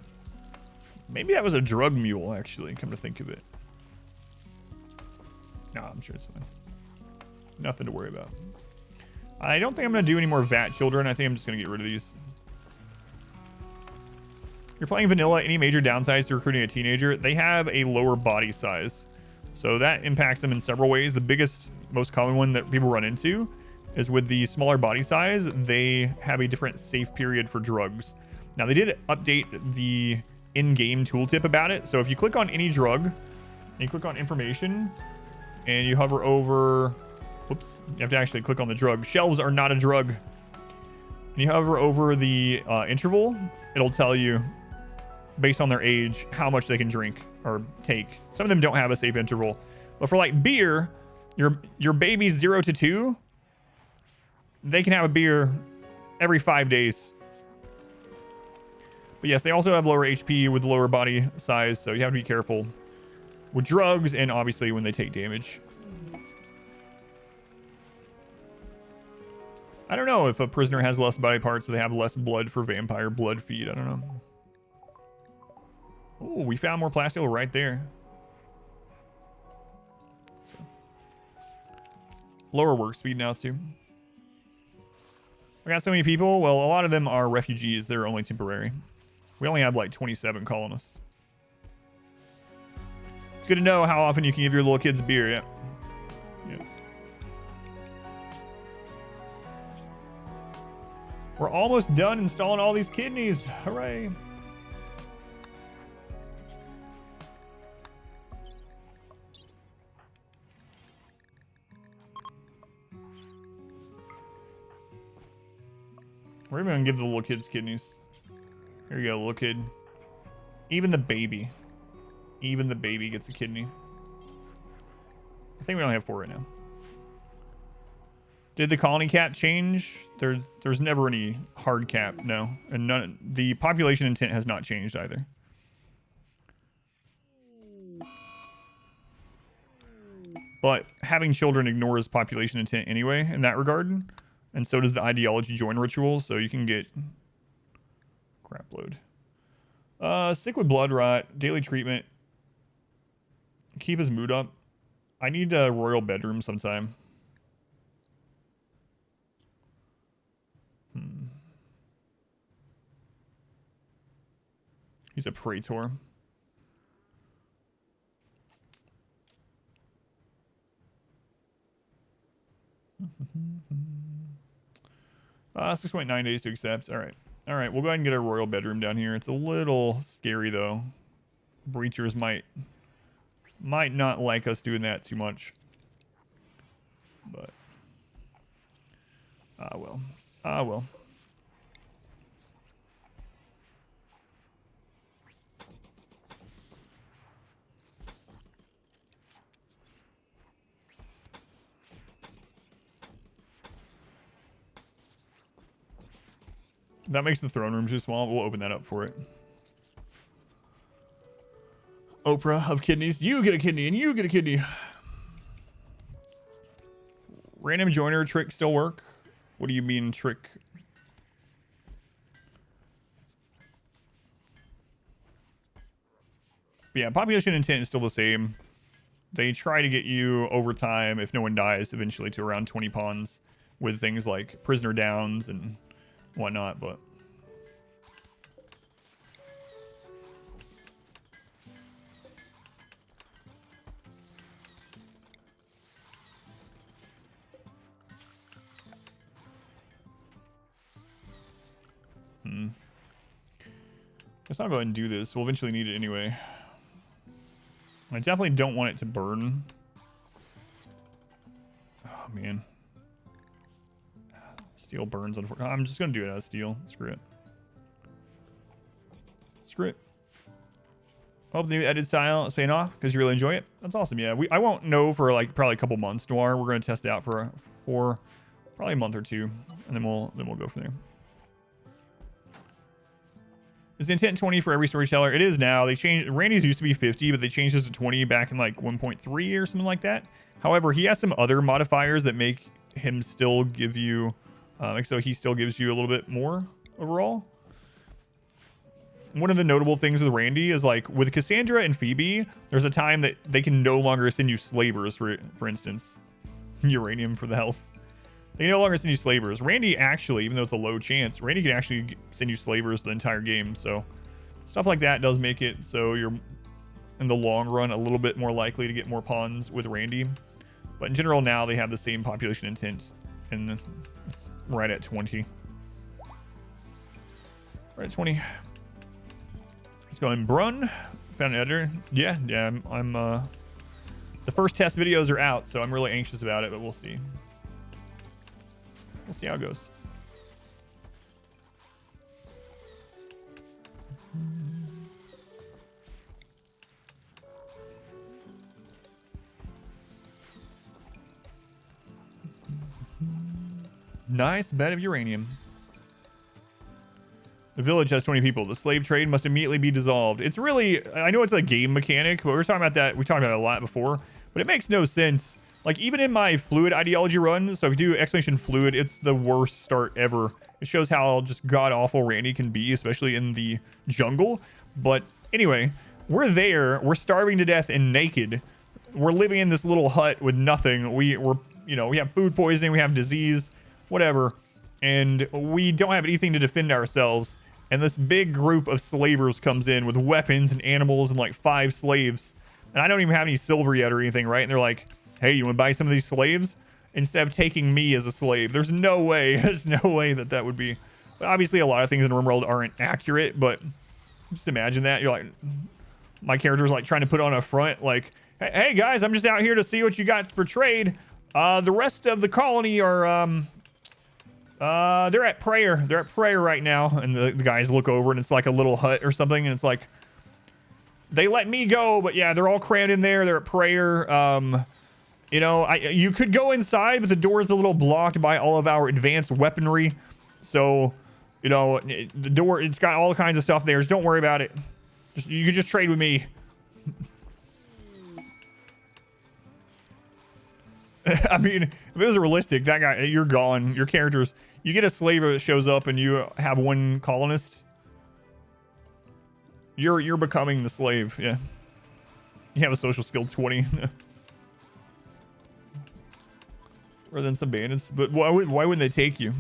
Maybe that was a drug mule, actually, come to think of it. No, I'm sure it's fine. Nothing to worry about. I don't think I'm going to do any more vat children. I think I'm just going to get rid of these. You're playing vanilla. Any major downsides to recruiting a teenager? They have a lower body size. So that impacts them in several ways. The biggest, most common one that people run into is with the smaller body size, they have a different safe period for drugs. Now, they did update the in-game tooltip about it. So if you click on any drug, You click on information, and you hover over. Whoops! You have to actually click on the drug. Shelves are not a drug. And you hover over the interval. It'll tell you, based on their age, how much they can drink or take. Some of them don't have a safe interval, but for like beer, your baby's 0 to 2, they can have a beer every 5 days. But yes, they also have lower HP with lower body size, so you have to be careful with drugs and obviously when they take damage. I don't know if a prisoner has less body parts, so they have less blood for vampire blood feed. I don't know. Oh, we found more plasteel right there. So. Lower work speed now too. I got so many people. Well, a lot of them are refugees. They're only temporary. We only have like 27 colonists. It's good to know how often you can give your little kids beer. Yeah. Yeah. We're almost done installing all these kidneys. Hooray. We're even gonna give the little kids kidneys. Here you go, little kid. Even the baby. Even the baby gets a kidney. I think we only have 4 right now. Did the colony cap change? There's never any hard cap, no. And none. The population intent has not changed either. But having children ignores population intent anyway in that regard. And so does the ideology join ritual, so you can get crap load. Sick with blood rot, daily treatment. Keep his mood up. I need a royal bedroom sometime. He's a praetor. Uh, 6.9 days to accept. All right. All right. We'll go ahead and get a royal bedroom down here. It's a little scary though. Breachers might not like us doing that too much. But well. Well. That makes the throne room too small. We'll open that up for it. Oprah of kidneys. You get a kidney and you get a kidney. Random joiner trick still work? What do you mean trick? But yeah, population intent is still the same. They try to get you over time, if no one dies, eventually to around 20 pawns with things like prisoner downs and whatnot, but guess I'll go ahead and do this. We'll eventually need it anyway. I definitely don't want it to burn. Oh man. Steel burns. I'm just gonna do it as steel. Screw it. Screw it. Hope the new edit style is paying off because you really enjoy it. That's awesome. Yeah, I won't know for like probably a couple months. Noir. We're gonna test it out for probably a month or two, and then we'll go from there. Is the intent 20 for every storyteller? It is now. They changed. Randy's used to be 50, but they changed this to 20 back in like 1.3 or something like that. However, he has some other modifiers that make him still give you. Like so he still gives you a little bit more overall. One of the notable things with Randy is like with Cassandra and Phoebe, there's a time that they can no longer send you slavers, for instance. Uranium for the health. They can no longer send you slavers. Randy actually, even though it's a low chance, Randy can actually send you slavers the entire game. So stuff like that does make it so you're in the long run a little bit more likely to get more pawns with Randy. But in general now they have the same population intent and it's right at 20. Right at 20. Let's go in Brun. Found an editor. Yeah, I'm The first test videos are out, so I'm really anxious about it, but we'll see. We'll see how it goes. Nice bed of uranium. The village has 20 people. The slave trade must immediately be dissolved. It's really, I know it's a game mechanic, but we were talking about that. We talked about it a lot before, but it makes no sense. Like even in my fluid ideology run, so if you do exclamation fluid, it's the worst start ever. It shows how just god awful Randy can be, especially in the jungle. But anyway, we're there. We're starving to death and naked. We're living in this little hut with nothing. We're we have food poisoning. We have disease, whatever. And we don't have anything to defend ourselves. And this big group of slavers comes in with weapons and animals and like 5 slaves. And I don't even have any silver yet or anything, right? And they're like, hey, you want to buy some of these slaves? Instead of taking me as a slave. There's no way. There's no way that that would be. But obviously, a lot of things in RimWorld aren't accurate. But just imagine that. You're like, my character's like trying to put on a front. Like, hey, guys, I'm just out here to see what you got for trade. The rest of the colony are... they're at prayer. They're at prayer right now. And the guys look over and it's like a little hut or something. And it's like, they let me go, but yeah, they're all crammed in there. They're at prayer. You could go inside, but the door is a little blocked by all of our advanced weaponry. So, the door, it's got all kinds of stuff there. Just don't worry about it. You can just trade with me. I mean, if it was realistic, that guy, you're gone. Your characters, you get a slave that shows up and you have 1 colonist. You're becoming the slave. Yeah. You have a social skill 20. Rather than some bandits. But why wouldn't they take you?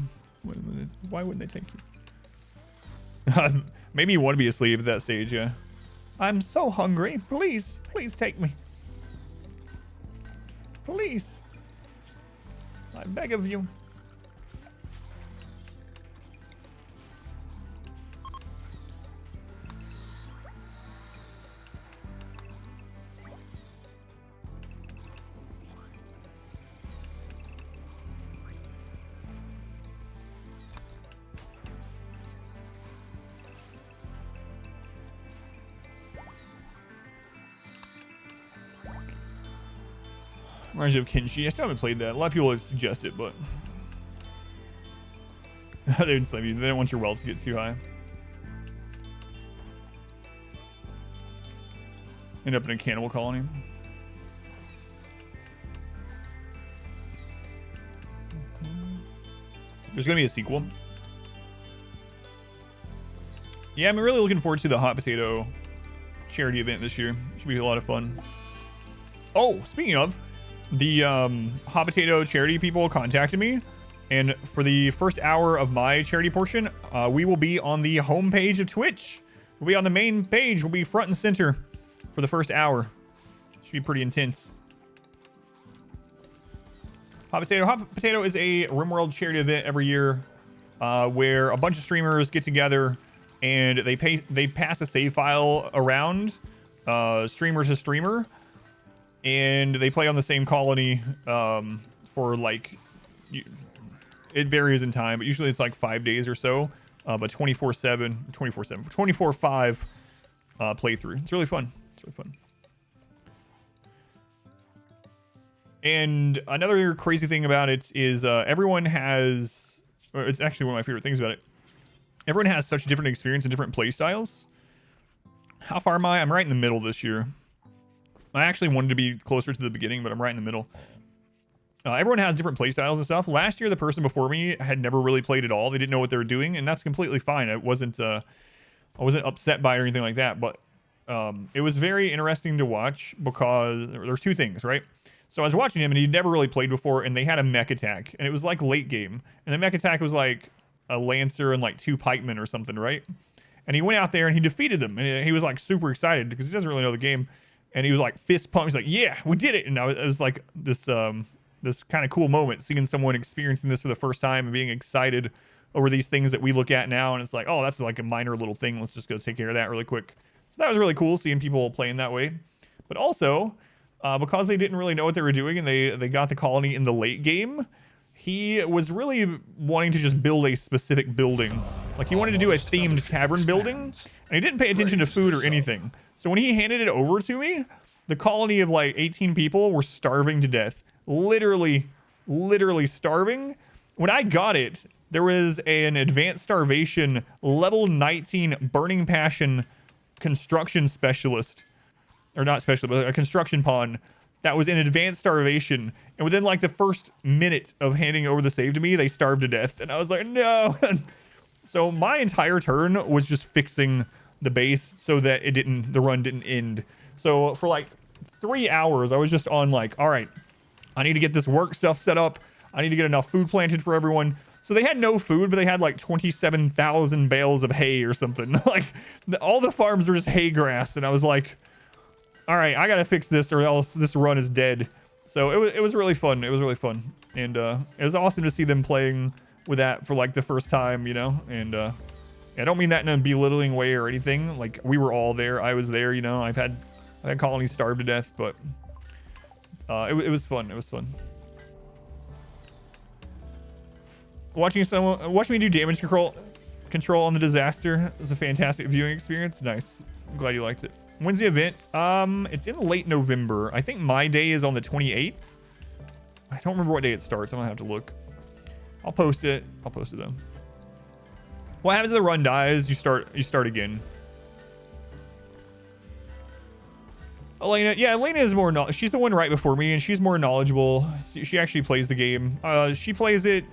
Why wouldn't they take you? Maybe you want to be a slave at that stage, yeah. I'm so hungry. Please take me. Please. I beg of you. Reminds me of Kenshi. I still haven't played that. A lot of people have suggested, but they didn't slave you. They don't want your wealth to get too high. End up in a cannibal colony. There's gonna be a sequel. Yeah, I'm really looking forward to the hot potato charity event this year. Should be a lot of fun. Oh, speaking of, the hot potato charity people contacted me, and for the first hour of my charity portion, we will be on the homepage of Twitch. We'll be on the main page. We'll be front and center for the first hour. Should be pretty intense. Hot potato is a RimWorld charity event every year, where a bunch of streamers get together and they pass a save file around, streamer to streamer. And they play on the same colony for like, it varies in time, but usually it's like 5 days or so. But 24/5 playthrough. It's really fun. It's really fun. And another crazy thing about it is everyone has, or it's actually one of my favorite things about it. Everyone has such different experience and different play styles. How far am I? I'm right in the middle this year. I actually wanted to be closer to the beginning, but I'm right in the middle. Everyone has different play styles and stuff. Last year, the person before me had never really played at all. They didn't know what they were doing, and that's completely fine. I wasn't upset by it or anything like that, but it was very interesting to watch because there's 2 things, right? So I was watching him, and he'd never really played before, and they had a mech attack, and it was like late game. And the mech attack was like a lancer and like 2 pikemen or something, right? And he went out there and he defeated them, and he was like super excited because he doesn't really know the game. And he was like fist pump. He's like, yeah, we did it. And it was like this this kind of cool moment, seeing someone experiencing this for the first time and being excited over these things that we look at now. And it's like, oh, that's like a minor little thing. Let's just go take care of that really quick. So that was really cool, seeing people playing that way. But also, because they didn't really know what they were doing and they got the colony in the late game. He was really wanting to just build a specific building. Like, he wanted to do a themed tavern building, and he didn't pay attention to food or anything. So when he handed it over to me, the colony of like 18 people were starving to death. Literally starving. When I got it, there was an advanced starvation level 19 burning passion construction specialist, or not specialist, but a construction pawn that was in advanced starvation. And within like the first minute of handing over the save to me, they starved to death. And I was like, no. So my entire turn was just fixing the base so that the run didn't end. So for like 3 hours, I was just on like, all right, I need to get this work stuff set up. I need to get enough food planted for everyone. So they had no food, but they had like 27,000 bales of hay or something. Like all the farms were just hay grass. And I was like, all right, I got to fix this or else this run is dead. So it was really fun. It was really fun. And it was awesome to see them playing with that for like the first time, you know? And I don't mean that in a belittling way or anything. Like, we were all there. I was there, you know? I've had colonies starve to death, but it was fun. It was fun. Watching me do damage control on the disaster is a fantastic viewing experience. Nice. I'm glad you liked it. When's the event? It's in late November. I think my day is on the 28th. I don't remember what day it starts. I'm gonna have to look. I'll post it. I'll post it though. What happens if the run dies? You start again. Elena, yeah, Elena is more she's the one right before me, and she's more knowledgeable. She actually plays the game. She plays it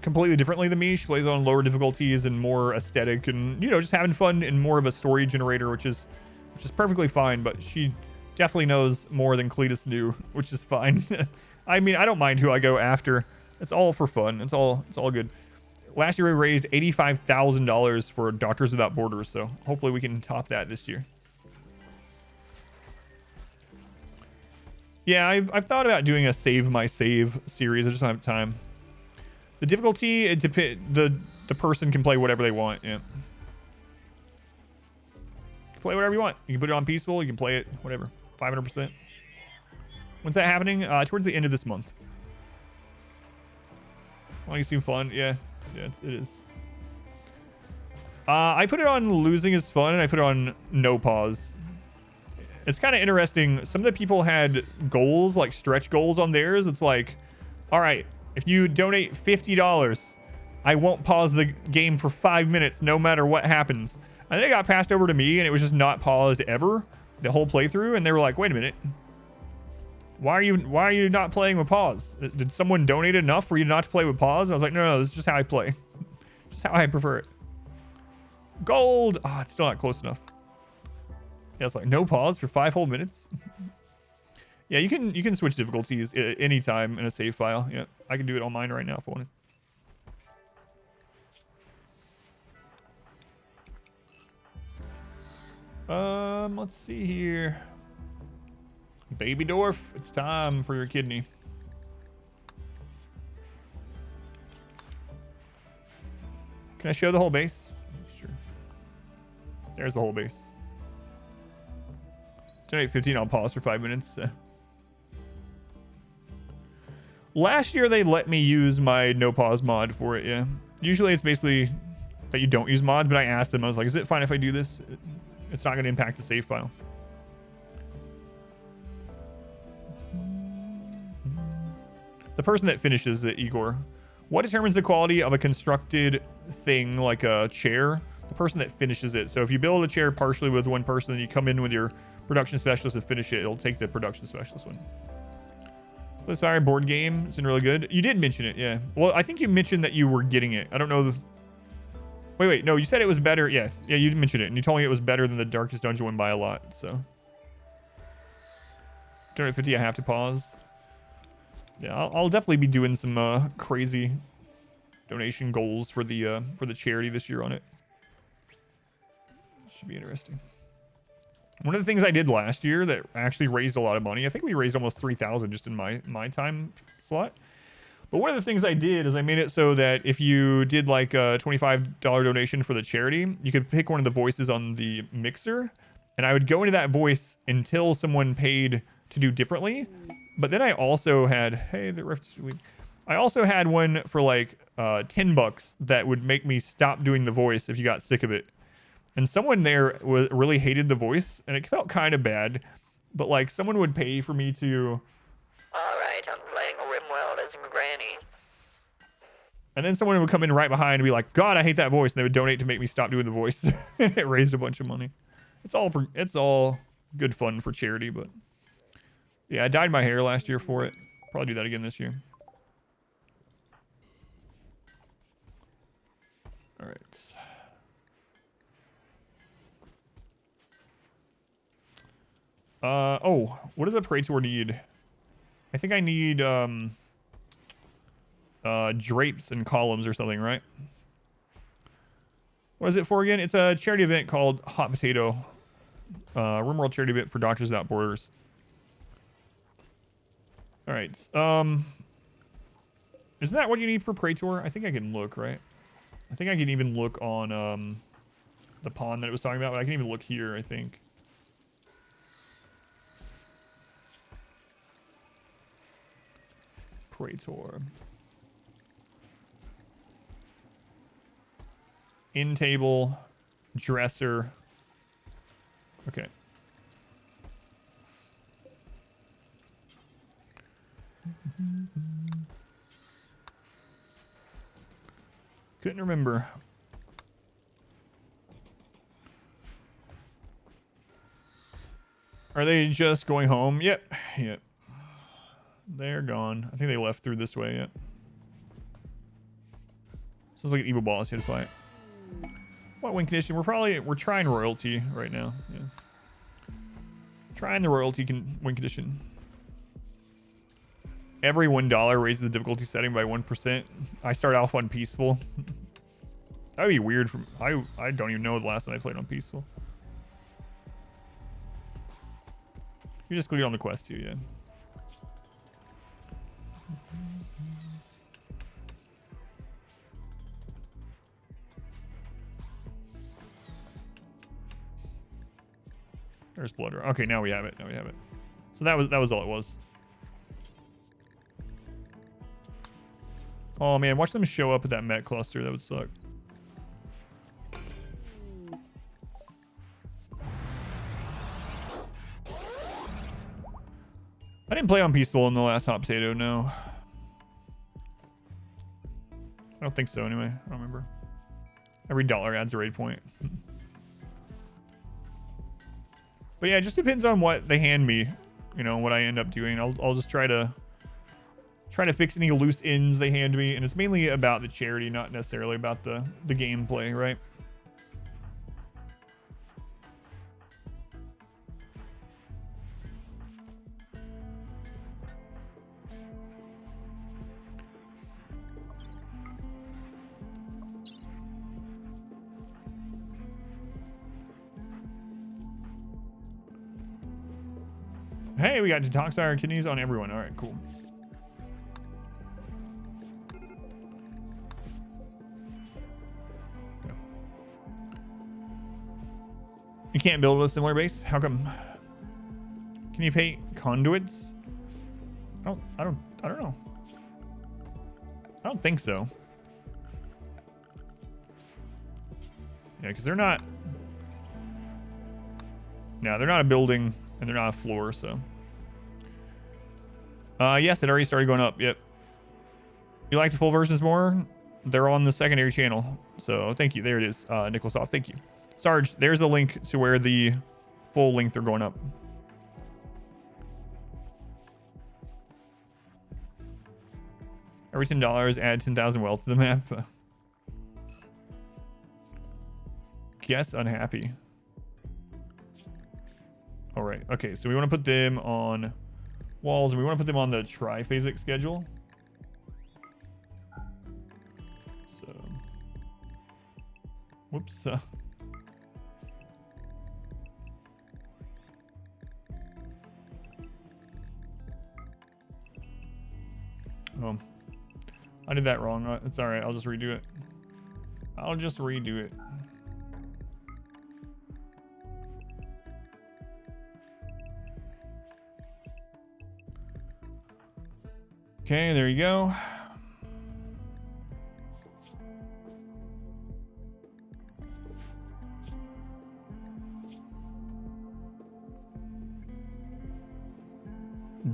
completely differently than me. She plays on lower difficulties and more aesthetic, and you know, just having fun and more of a story generator, which is perfectly fine. But she definitely knows more than Cletus knew, which is fine. I mean, I don't mind who I go after. It's all for fun. It's all good. Last year we raised $85,000 for Doctors Without Borders, so hopefully we can top that this year. Yeah, I've thought about doing a Save My Save series. I just don't have time. The difficulty, the person can play whatever they want. Yeah. Play whatever you want. You can put it on peaceful. You can play it whatever. 500%. When's that happening? Towards the end of this month. Oh, you seem fun. Yeah, it is. I put it on losing is fun, and I put it on no pause. It's kind of interesting. Some of the people had goals, like stretch goals on theirs. It's like, all right, if you donate $50, I won't pause the game for 5 minutes, no matter what happens. And then it got passed over to me, and it was just not paused ever, the whole playthrough. And they were like, wait a minute. Why are you not playing with pause? Did someone donate enough for you not to play with pause? I was like, no, this is just how I play. Just how I prefer it. Gold. Oh, it's still not close enough. Yeah, it's like no pause for 5 whole minutes. Yeah, you can switch difficulties anytime in a save file. Yeah, I can do it on mine right now if I wanted. Let's see here. Baby Dwarf, it's time for your kidney. Can I show the whole base? Sure. There's the whole base. Donate 15, I'll pause for 5 minutes. Last year, they let me use my no pause mod for it, yeah. Usually, it's basically that you don't use mods, but I asked them, I was like, is it fine if I do this? It's not going to impact the save file. The person that finishes it, Igor. What determines the quality of a constructed thing like a chair? The person that finishes it. So if you build a chair partially with one person, and you come in with your production specialist and finish it, it'll take the production specialist one. So this fire board game, it's been really good. You did mention it, yeah. Well, I think you mentioned that you were getting it. I don't know. Wait, no, you said it was better. Yeah, you mentioned it, and you told me it was better than the Darkest Dungeon one by a lot. So, 250, I have to pause. Yeah, I'll definitely be doing some crazy donation goals for the charity this year on it. Should be interesting. One of the things I did last year that actually raised a lot of money, I think we raised almost 3,000 just in my time slot. But one of the things I did is I made it so that if you did like a $25 donation for the charity, you could pick one of the voices on the mixer, and I would go into that voice until someone paid to do differently. But then I also had, hey, the ref. I also had one for like $10 that would make me stop doing the voice if you got sick of it. And someone there really hated the voice, and it felt kind of bad. But like someone would pay for me to. All right, I'm playing RimWorld as Granny. And then someone would come in right behind and be like, God, I hate that voice. And they would donate to make me stop doing the voice. And it raised a bunch of money. It's all good fun for charity, but yeah, I dyed my hair last year for it. Probably do that again this year. All right. Oh, what does a Praetor need? I think I need drapes and columns or something, right? What is it for again? It's a charity event called Hot Potato. RimWorld charity event for Doctors Without Borders. All right. Isn't that what you need for Praetor? I think I can look, right? I think I can even look on the pond that it was talking about, but I can even look here, I think. Praetor. In table, dresser. Okay. Couldn't remember. Are they just going home? Yep. Yep. They're gone. I think they left through this way. Yep. Sounds like an evil boss you had to fight. What win condition? We're trying royalty right now. Yeah. Trying the royalty win condition. Every $1 raises the difficulty setting by 1%. I start off on peaceful. That'd be weird. I don't even know the last time I played on peaceful. You just click on the quest too, yeah. There's blood. Okay, now we have it. Now we have it. So that was all it was. Oh man, watch them show up at that Mech cluster. That would suck. I didn't play on peaceful in the last Hot Potato, no. I don't think so anyway. I don't remember. Every dollar adds a raid point. But yeah, it just depends on what they hand me, you know, what I end up doing. I'll just try to fix any loose ends they hand me, and it's mainly about the charity, not necessarily about the gameplay, right? Hey, we got detoxify our kidneys on everyone. All right, cool. You can't build with a similar base? How come? Can you paint conduits? I don't know. I don't think so. Yeah, because they're not. No, they're not a building and they're not a floor, so. Yes, it already started going up. Yep. You like the full versions more? They're on the secondary channel. So thank you. There it is. Nicholsoft, thank you. Sarge, there's a link to where the full length are going up. Every $10 add 10,000 wealth to the map. Guess unhappy. All right. Okay, so we want to put them on walls, and we want to put them on the triphasic schedule. So, whoops. Oh, I did that wrong. It's all right. I'll just redo it. I'll just redo it. Okay, there you go.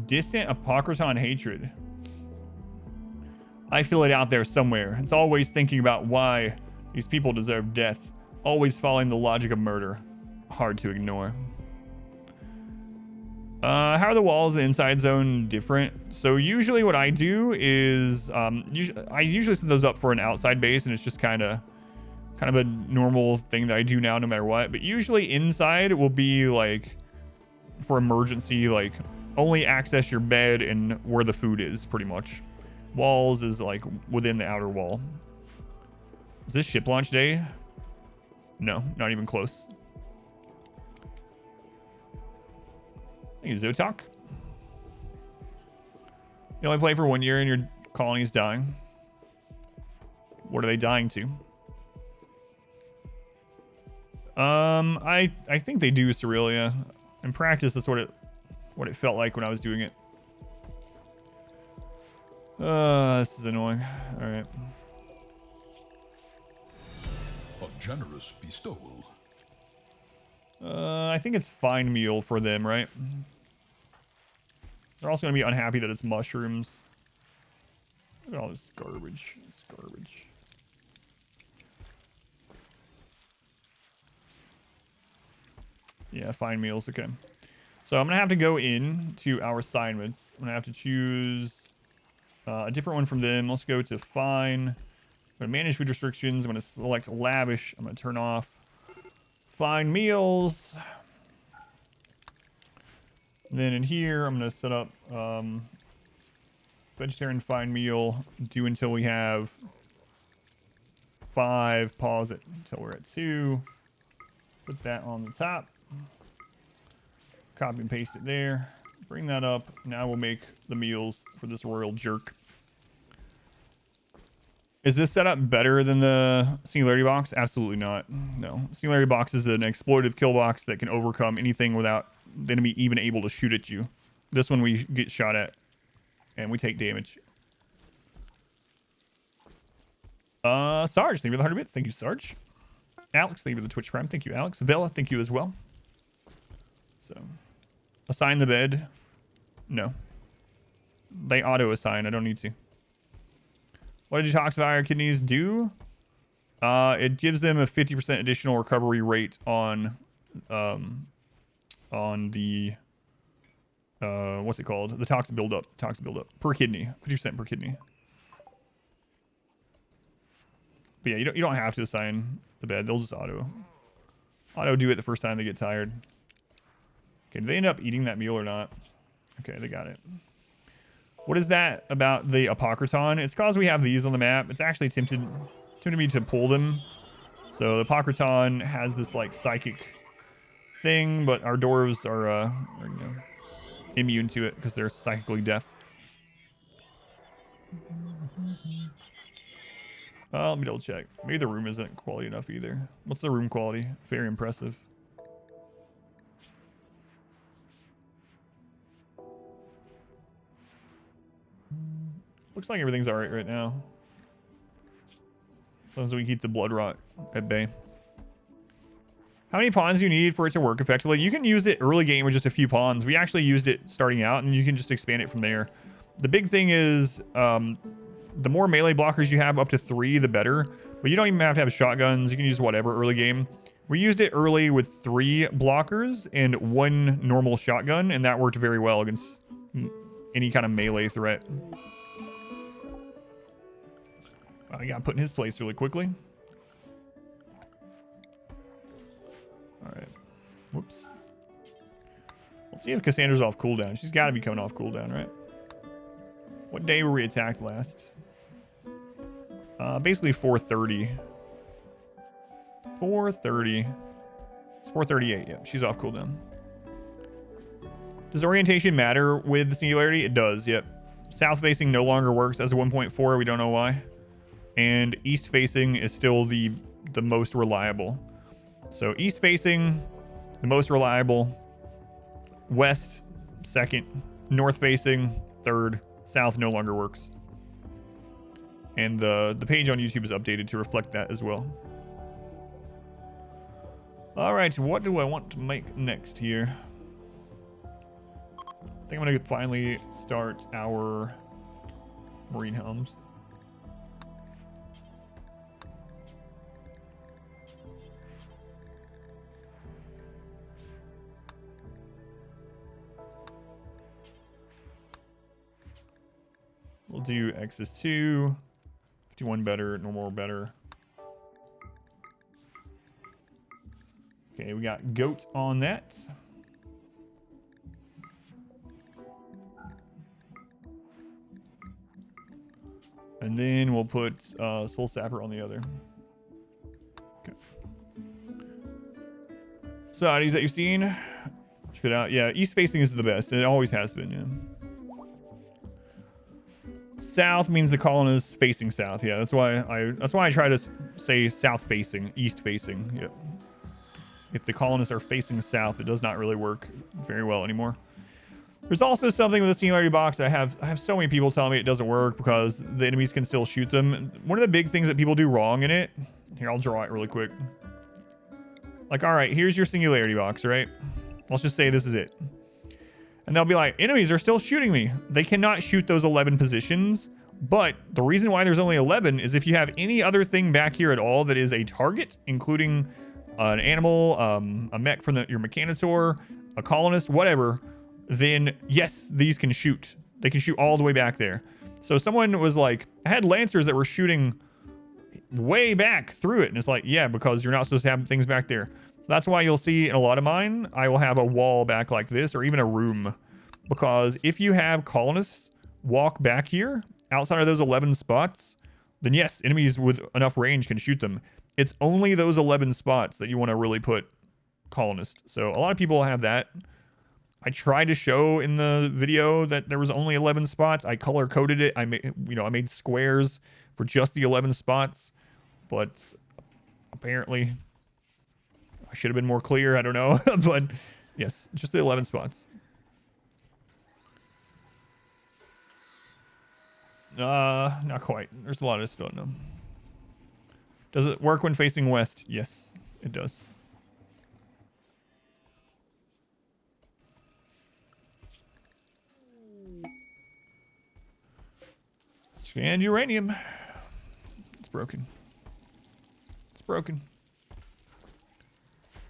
Distant Apocryphon hatred. I feel it out there somewhere. It's always thinking about why these people deserve death. Always following the logic of murder. Hard to ignore. How are the walls in the inside zone different? So usually what I do is I usually set those up for an outside base, and it's just kind of a normal thing that I do now no matter what. But usually inside will be like for emergency, like only access your bed and where the food is, pretty much. Walls is like within the outer wall. Is this ship launch day? No, not even close. Thank you, Zotok. You only play for 1 year and your colony is dying. What are they dying to? I think they do Cerealia. In practice, that's what it felt like when I was doing it. This is annoying. All right. A generous bestowal. I think it's fine meal for them, right? They're also going to be unhappy that it's mushrooms. Look at all this garbage. This garbage. Yeah, fine meals. Okay. So I'm going to have to go into our assignments. I'm going to have to choose a different one from them. Let's go to fine. I'm going to manage food restrictions. I'm going to select lavish. I'm going to turn off fine meals. Then in here, I'm going to set up vegetarian fine meal. Do until we have 5. Pause it until we're at 2. Put that on the top. Copy and paste it there. Bring that up. Now we'll make the meals for this royal jerk. Is this setup better than the Singularity box? Absolutely not. No. Singularity box is an exploitative kill box that can overcome anything without the enemy even able to shoot at you. This one we get shot at and we take damage. Sarge, thank you for the 100 bits. Thank you, Sarge. Alex, thank you for the Twitch Prime. Thank you, Alex. Vela, thank you as well. So, assign the bed. No. They auto-assign. I don't need to. What did detoxify kidneys do? It gives them a 50% additional recovery rate on the what's it called? The toxic buildup. Toxic buildup per kidney. 50% per kidney. But yeah, you don't have to assign the bed. They'll just auto do it the first time they get tired. Okay, do they end up eating that meal or not? Okay, they got it. What is that about the Apocryphon? It's because we have these on the map. It's actually tempted me to pull them. So the Apocryphon has this like psychic thing, but our dwarves are you know, immune to it because they're psychically deaf. Let me double check. Maybe the room isn't quality enough either. What's the room quality? Very impressive. Looks like everything's alright right now. As long as we keep the blood rot at bay. How many pawns do you need for it to work effectively? You can use it early game with just a few pawns. We actually used it starting out, and you can just expand it from there. The big thing is, the more melee blockers you have, up to 3, the better. But you don't even have to have shotguns. You can use whatever early game. We used it early with 3 blockers and 1 normal shotgun, and that worked very well against any kind of melee threat. I got put in his place really quickly. All right. Whoops. Let's see if Cassandra's off cooldown. She's got to be coming off cooldown, right? What day were we attacked last? Basically 4:30. 4:30. It's 4:38. Yeah, she's off cooldown. Does orientation matter with the Singularity? It does. Yep. South facing no longer works as a 1.4. We don't know why. And east facing is still the most reliable. So east facing, the most reliable. West, second. North facing, third. south no longer works. And the page on YouTube is updated to reflect that as well. All right, what do I want to make next here? I think I'm gonna finally start our marine helms. We'll do X is 2, 51 better, normal better. Okay, we got goat on that. And then we'll put Soul Sapper on the other. Okay. Societies that you've seen. Check it out. Yeah, east facing is the best. It always has been, yeah. South means the colonists facing south. Yeah, that's why I try to say south facing, east facing. Yep. If the colonists are facing south, it does not really work very well anymore. There's also something with the Singularity box. I have so many people telling me it doesn't work because the enemies can still shoot them. One of the big things that people do wrong in it. Here, I'll draw it really quick. Like, all right, here's your Singularity box, right? Let's just say this is it. And they'll be like, enemies are still shooting me. They cannot shoot those 11 positions. But the reason why there's only 11 is if you have any other thing back here at all that is a target, including an animal, a mech from your Mechanitor, a colonist, whatever, then yes, these can shoot. They can shoot all the way back there. So someone was like, I had Lancers that were shooting way back through it. And it's like, yeah, because you're not supposed to have things back there. So that's why you'll see in a lot of mine, I will have a wall back like this or even a room. Because if you have colonists walk back here outside of those 11 spots, then yes, enemies with enough range can shoot them. It's only those 11 spots that you want to really put colonist. So a lot of people have that. I tried to show in the video that there was only 11 spots. I color coded it. I made squares for just the 11 spots, but apparently I should have been more clear. I don't know, but yes, just the 11 spots. Not quite. There's a lot of stuff. No. Does it work when facing west? Yes, it does. Scanned uranium. It's broken. It's broken.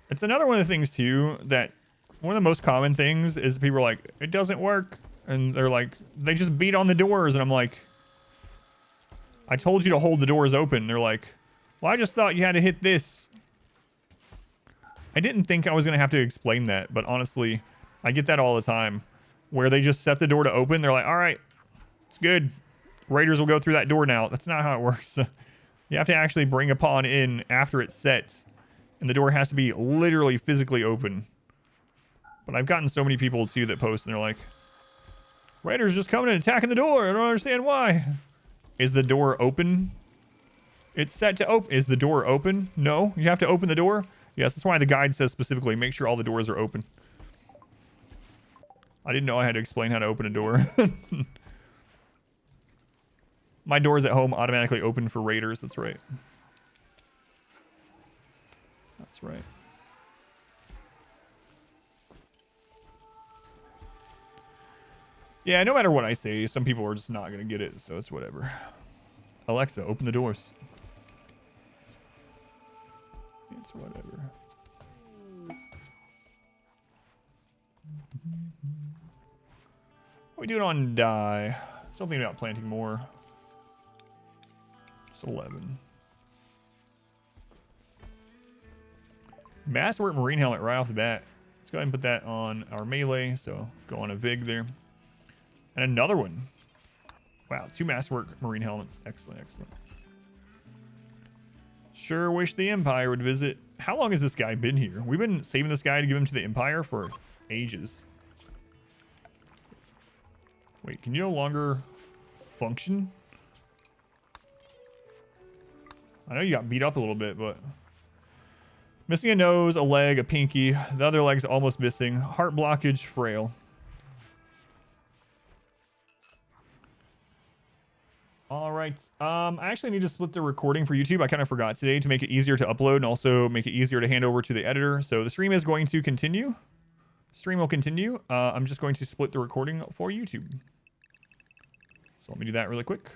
It's another one of the things too that one of the most common things is people are like, it doesn't work. And they're like, they just beat on the doors. And I'm like, I told you to hold the doors open. They're like, well, I just thought you had to hit this. I didn't think I was going to have to explain that. But honestly, I get that all the time where they just set the door to open. They're like, all right, it's good. Raiders will go through that door now. That's not how it works. You have to actually bring a pawn in after it's set. And the door has to be literally physically open. But I've gotten so many people too that post and they're like, Raiders just coming and attacking the door. I don't understand why. Is the door open? It's set to open. Is the door open? No. You have to open the door? Yes, that's why the guide says specifically, make sure all the doors are open. I didn't know I had to explain how to open a door. My doors at home automatically open for raiders. That's right. That's right. Yeah, no matter what I say, some people are just not going to get it, so it's whatever. Alexa, open the doors. It's whatever. What are we doing on die? Something about planting more. Just 11. Masterwork Marine Helmet right off the bat. Let's go ahead and put that on our melee, so go on a VIG there. And another one. Wow, 2 Masterwork Marine Helmets. Excellent, excellent. Sure wish the Empire would visit. How long has this guy been here? We've been saving this guy to give him to the Empire for ages. Wait, can you no longer function? I know you got beat up a little bit, but... Missing a nose, a leg, a pinky. The other leg's almost missing. Heart blockage, frail. All right. I actually need to split the recording for YouTube. I kind of forgot today to make it easier to upload and also make it easier to hand over to the editor. So the stream is going to continue. Stream will continue. I'm just going to split the recording for YouTube. So let me do that really quick.